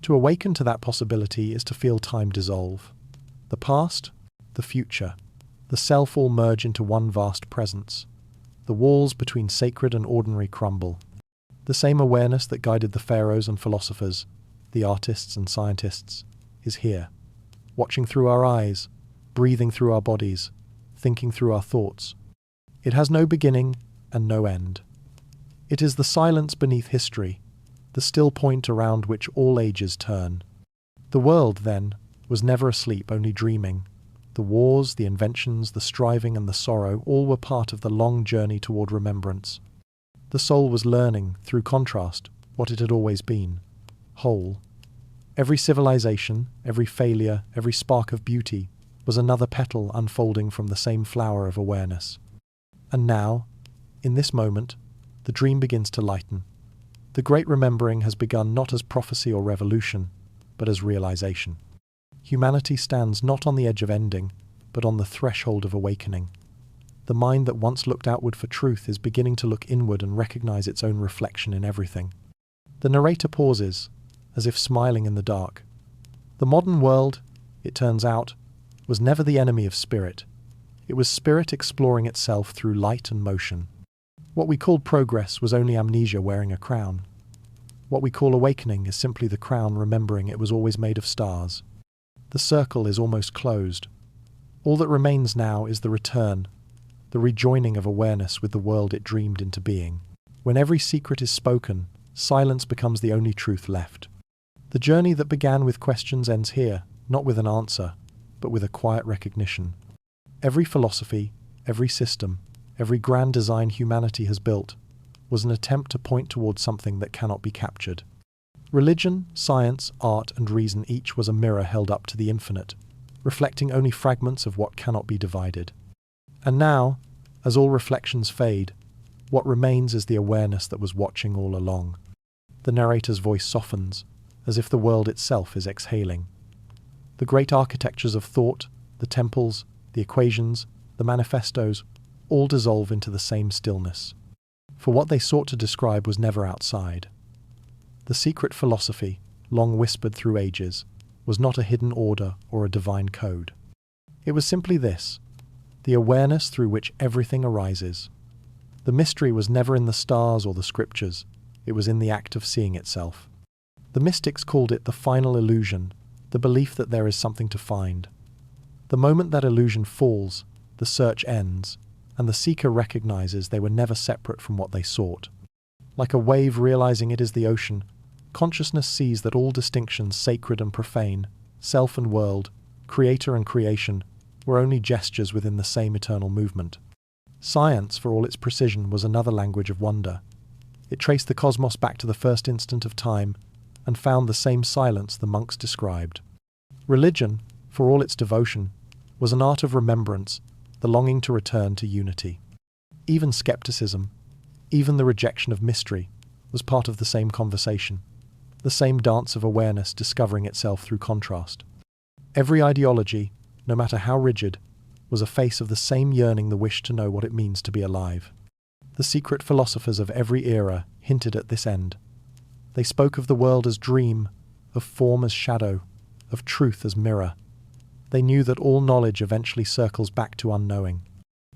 To awaken to that possibility is to feel time dissolve. The past, the future, the self all merge into one vast presence. The walls between sacred and ordinary crumble. The same awareness that guided the pharaohs and philosophers, the artists and scientists, is here, watching through our eyes, breathing through our bodies, thinking through our thoughts. It has no beginning and no end. It is the silence beneath history, the still point around which all ages turn. The world, then, was never asleep, only dreaming. The wars, the inventions, the striving and the sorrow all were part of the long journey toward remembrance. The soul was learning, through contrast, what it had always been, whole. Every civilization, every failure, every spark of beauty was another petal unfolding from the same flower of awareness. And now, in this moment, the dream begins to lighten. The great remembering has begun not as prophecy or revolution, but as realization. Humanity stands not on the edge of ending, but on the threshold of awakening. The mind that once looked outward for truth is beginning to look inward and recognize its own reflection in everything. The narrator pauses, as if smiling in the dark. The modern world, it turns out, was never the enemy of spirit. It was spirit exploring itself through light and motion. What we called progress was only amnesia wearing a crown. What we call awakening is simply the crown remembering it was always made of stars. The circle is almost closed. All that remains now is the return, the rejoining of awareness with the world it dreamed into being. When every secret is spoken, silence becomes the only truth left. The journey that began with questions ends here, not with an answer, but with a quiet recognition. Every philosophy, every system, every grand design humanity has built was an attempt to point towards something that cannot be captured. Religion, science, art, and reason each was a mirror held up to the infinite, reflecting only fragments of what cannot be divided. And now, as all reflections fade, what remains is the awareness that was watching all along. The narrator's voice softens, as if the world itself is exhaling. The great architectures of thought, the temples, the equations, the manifestos, all dissolve into the same stillness. For what they sought to describe was never outside. The secret philosophy, long whispered through ages, was not a hidden order or a divine code. It was simply this, the awareness through which everything arises. The mystery was never in the stars or the scriptures, it was in the act of seeing itself. The mystics called it the final illusion, the belief that there is something to find. The moment that illusion falls, the search ends, and the seeker recognizes they were never separate from what they sought. Like a wave realizing it is the ocean, consciousness sees that all distinctions, sacred and profane, self and world, creator and creation, were only gestures within the same eternal movement. Science, for all its precision, was another language of wonder. It traced the cosmos back to the first instant of time and found the same silence the monks described. Religion, for all its devotion, was an art of remembrance, the longing to return to unity. Even skepticism, even the rejection of mystery, was part of the same conversation, the same dance of awareness discovering itself through contrast. Every ideology, no matter how rigid, was a face of the same yearning, the wish to know what it means to be alive. The secret philosophers of every era hinted at this end. They spoke of the world as dream, of form as shadow, of truth as mirror. They knew that all knowledge eventually circles back to unknowing.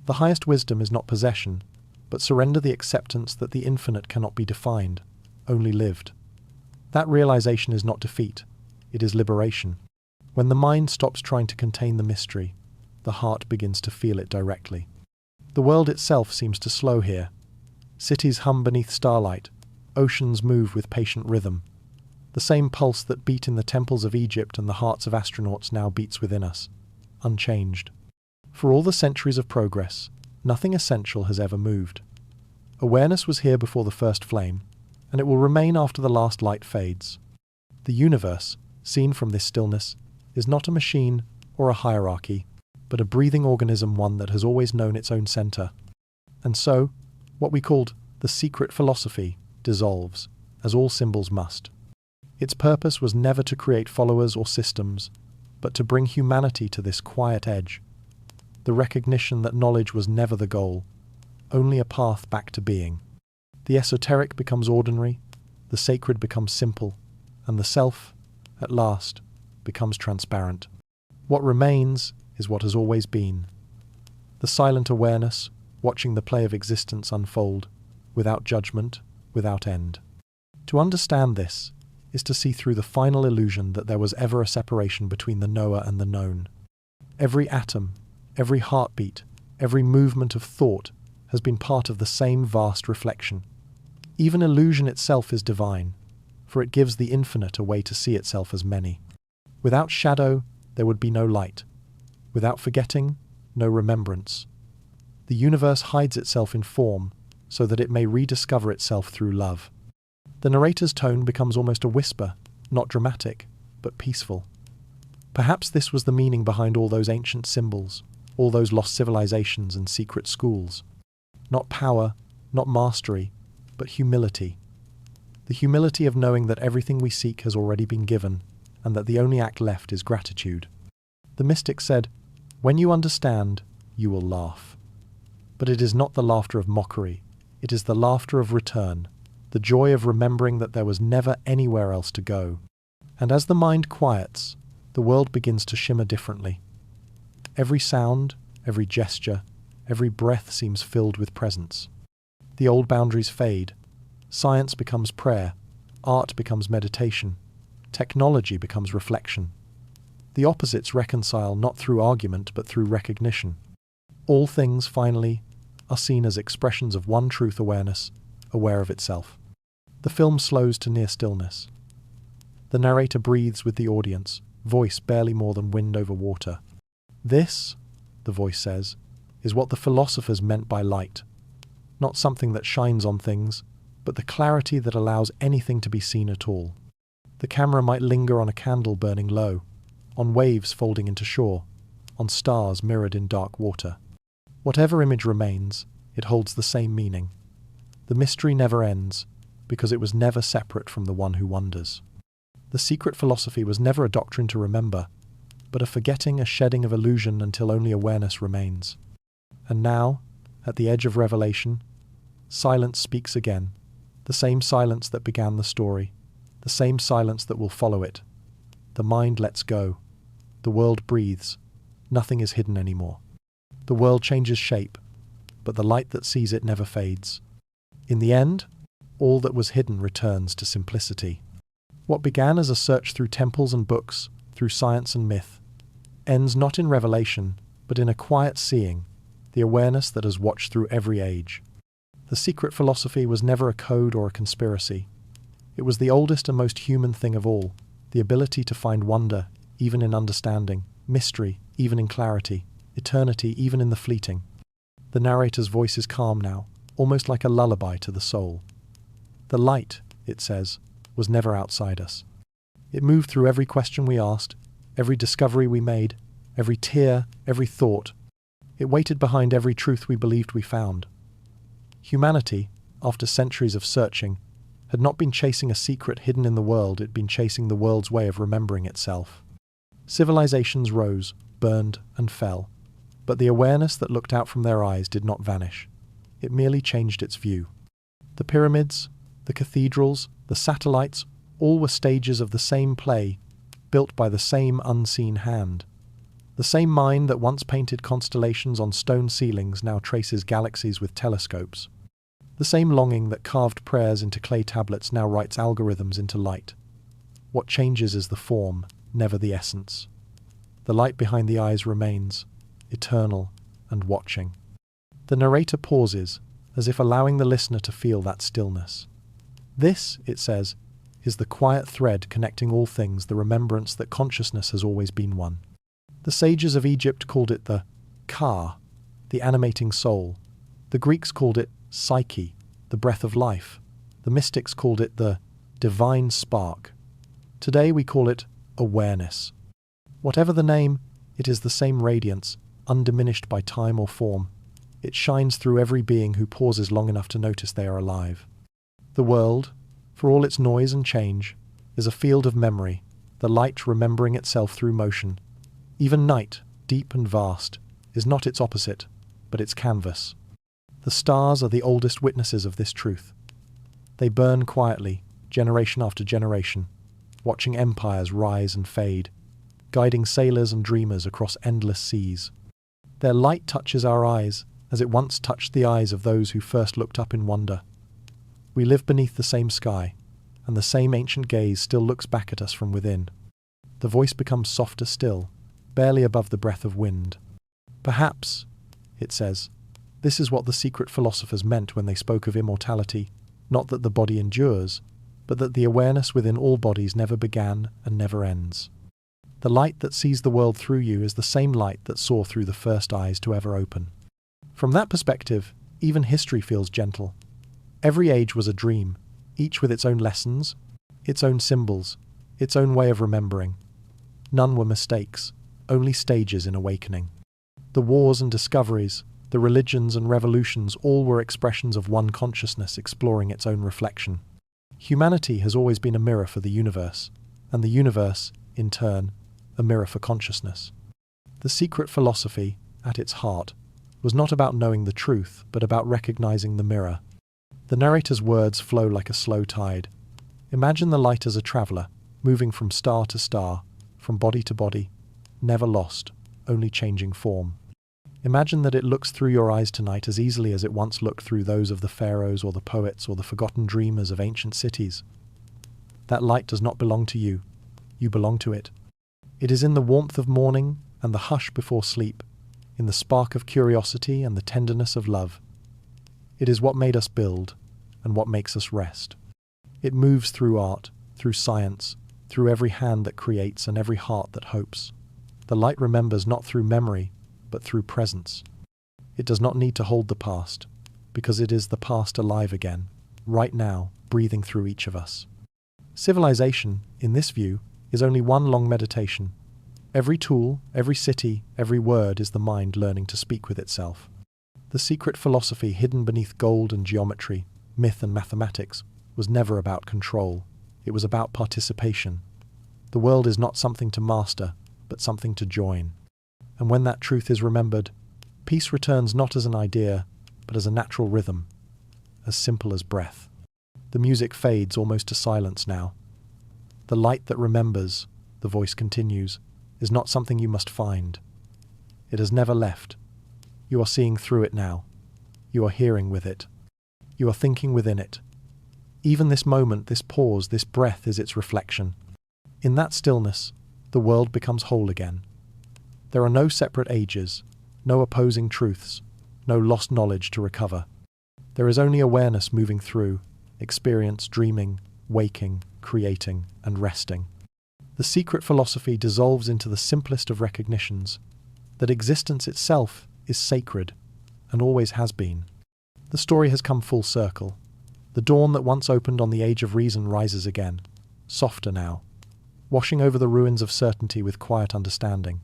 The highest wisdom is not possession, but surrender, the acceptance that the infinite cannot be defined, only lived. That realization is not defeat, it is liberation. When the mind stops trying to contain the mystery, the heart begins to feel it directly. The world itself seems to slow here. Cities hum beneath starlight, oceans move with patient rhythm. The same pulse that beat in the temples of Egypt and the hearts of astronauts now beats within us, unchanged. For all the centuries of progress, nothing essential has ever moved. Awareness was here before the first flame, and it will remain after the last light fades. The universe, seen from this stillness, is not a machine or a hierarchy, but a breathing organism, one that has always known its own center. And so, what we called the secret philosophy dissolves, as all symbols must. Its purpose was never to create followers or systems, but to bring humanity to this quiet edge. The recognition that knowledge was never the goal, only a path back to being. The esoteric becomes ordinary, the sacred becomes simple, and the self, at last, becomes transparent. What remains is what has always been. The silent awareness, watching the play of existence unfold, without judgment, without end. To understand this is to see through the final illusion that there was ever a separation between the knower and the known. Every atom, every heartbeat, every movement of thought has been part of the same vast reflection. Even illusion itself is divine, for it gives the infinite a way to see itself as many. Without shadow, there would be no light. Without forgetting, no remembrance. The universe hides itself in form so that it may rediscover itself through love. The narrator's tone becomes almost a whisper, not dramatic, but peaceful. Perhaps this was the meaning behind all those ancient symbols, all those lost civilizations and secret schools. Not power, not mastery, but humility. The humility of knowing that everything we seek has already been given, and that the only act left is gratitude. The mystic said, "When you understand, you will laugh." But it is not the laughter of mockery, it is the laughter of return, the joy of remembering that there was never anywhere else to go. And as the mind quiets, the world begins to shimmer differently. Every sound, every gesture, every breath seems filled with presence. The old boundaries fade. Science becomes prayer. Art becomes meditation. Technology becomes reflection. The opposites reconcile not through argument but through recognition. All things, finally, are seen as expressions of one truth awareness, aware of itself. The film slows to near stillness. The narrator breathes with the audience, voice barely more than wind over water. This, the voice says, is what the philosophers meant by light. Not something that shines on things, but the clarity that allows anything to be seen at all. The camera might linger on a candle burning low, on waves folding into shore, on stars mirrored in dark water. Whatever image remains, it holds the same meaning. The mystery never ends, because it was never separate from the one who wonders. The secret philosophy was never a doctrine to remember, but a forgetting, a shedding of illusion until only awareness remains. And now, at the edge of revelation, silence speaks again, the same silence that began the story, the same silence that will follow it. The mind lets go. The world breathes. Nothing is hidden anymore. The world changes shape, but the light that sees it never fades. In the end, all that was hidden returns to simplicity. What began as a search through temples and books, through science and myth, ends not in revelation, but in a quiet seeing, the awareness that has watched through every age. The secret philosophy was never a code or a conspiracy. It was the oldest and most human thing of all, the ability to find wonder, even in understanding, mystery, even in clarity, eternity, even in the fleeting. The narrator's voice is calm now, almost like a lullaby to the soul. The light, it says, was never outside us. It moved through every question we asked, every discovery we made, every tear, every thought. It waited behind every truth we believed we found. Humanity, after centuries of searching, had not been chasing a secret hidden in the world, it had been chasing the world's way of remembering itself. Civilizations rose, burned, and fell. But the awareness that looked out from their eyes did not vanish. It merely changed its view. The pyramids, the cathedrals, the satellites, all were stages of the same play, built by the same unseen hand. The same mind that once painted constellations on stone ceilings now traces galaxies with telescopes. The same longing that carved prayers into clay tablets now writes algorithms into light. What changes is the form, never the essence. The light behind the eyes remains, eternal and watching. The narrator pauses, as if allowing the listener to feel that stillness. This, it says, is the quiet thread connecting all things, the remembrance that consciousness has always been one. The sages of Egypt called it the ka, the animating soul. The Greeks called it psyche, the breath of life. The mystics called it the divine spark. Today we call it awareness. Whatever the name, it is the same radiance, undiminished by time or form. It shines through every being who pauses long enough to notice they are alive. The world, for all its noise and change, is a field of memory, the light remembering itself through motion. Even night, deep and vast, is not its opposite, but its canvas. The stars are the oldest witnesses of this truth. They burn quietly, generation after generation, watching empires rise and fade, guiding sailors and dreamers across endless seas. Their light touches our eyes, as it once touched the eyes of those who first looked up in wonder. We live beneath the same sky, and the same ancient gaze still looks back at us from within. The voice becomes softer still, barely above the breath of wind. Perhaps, it says, this is what the secret philosophers meant when they spoke of immortality, not that the body endures, but that the awareness within all bodies never began and never ends. The light that sees the world through you is the same light that saw through the first eyes to ever open. From that perspective, even history feels gentle. Every age was a dream, each with its own lessons, its own symbols, its own way of remembering. None were mistakes, only stages in awakening. The wars and discoveries, the religions and revolutions, all were expressions of one consciousness exploring its own reflection. Humanity has always been a mirror for the universe, and the universe, in turn, a mirror for consciousness. The secret philosophy, at its heart, was not about knowing the truth, but about recognizing the mirror. The narrator's words flow like a slow tide. Imagine the light as a traveler, moving from star to star, from body to body, never lost, only changing form. Imagine that it looks through your eyes tonight as easily as it once looked through those of the pharaohs or the poets or the forgotten dreamers of ancient cities. That light does not belong to you. You belong to it. It is in the warmth of morning and the hush before sleep, in the spark of curiosity and the tenderness of love. It is what made us build and what makes us rest. It moves through art, through science, through every hand that creates and every heart that hopes. The light remembers not through memory, but through presence. It does not need to hold the past, because it is the past alive again, right now, breathing through each of us. Civilization, in this view, is only one long meditation. Every tool, every city, every word is the mind learning to speak with itself. The secret philosophy hidden beneath gold and geometry, myth and mathematics, was never about control. It was about participation. The world is not something to master, but something to join. And when that truth is remembered, peace returns not as an idea, but as a natural rhythm, as simple as breath. The music fades almost to silence now. The light that remembers, the voice continues, is not something you must find. It has never left. You are seeing through it now. You are hearing with it. You are thinking within it. Even this moment, this pause, this breath is its reflection. In that stillness, the world becomes whole again. There are no separate ages, no opposing truths, no lost knowledge to recover. There is only awareness moving through, experience dreaming, waking, creating, and resting. The secret philosophy dissolves into the simplest of recognitions, that existence itself is sacred, and always has been. The story has come full circle. The dawn that once opened on the age of reason rises again, softer now, washing over the ruins of certainty with quiet understanding.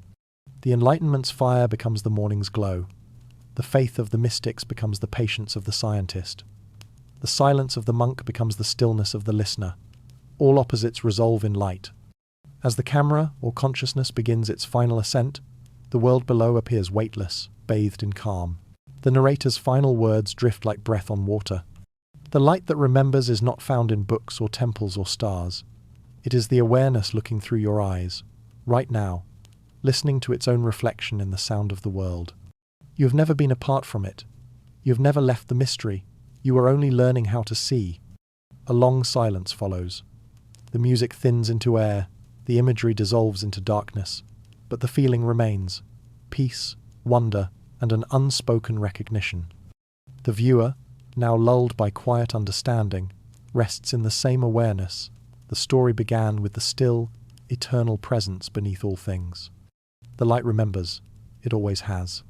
The Enlightenment's fire becomes the morning's glow. The faith of the mystics becomes the patience of the scientist. The silence of the monk becomes the stillness of the listener. All opposites resolve in light. As the camera or consciousness begins its final ascent, the world below appears weightless, bathed in calm. The narrator's final words drift like breath on water. The light that remembers is not found in books or temples or stars. It is the awareness looking through your eyes, right now, listening to its own reflection in the sound of the world. You have never been apart from it. You have never left the mystery. You are only learning how to see. A long silence follows. The music thins into air, the imagery dissolves into darkness, but the feeling remains: peace, wonder, and an unspoken recognition. The viewer, now lulled by quiet understanding, rests in the same awareness. The story began with the still, eternal presence beneath all things. The light remembers. It always has.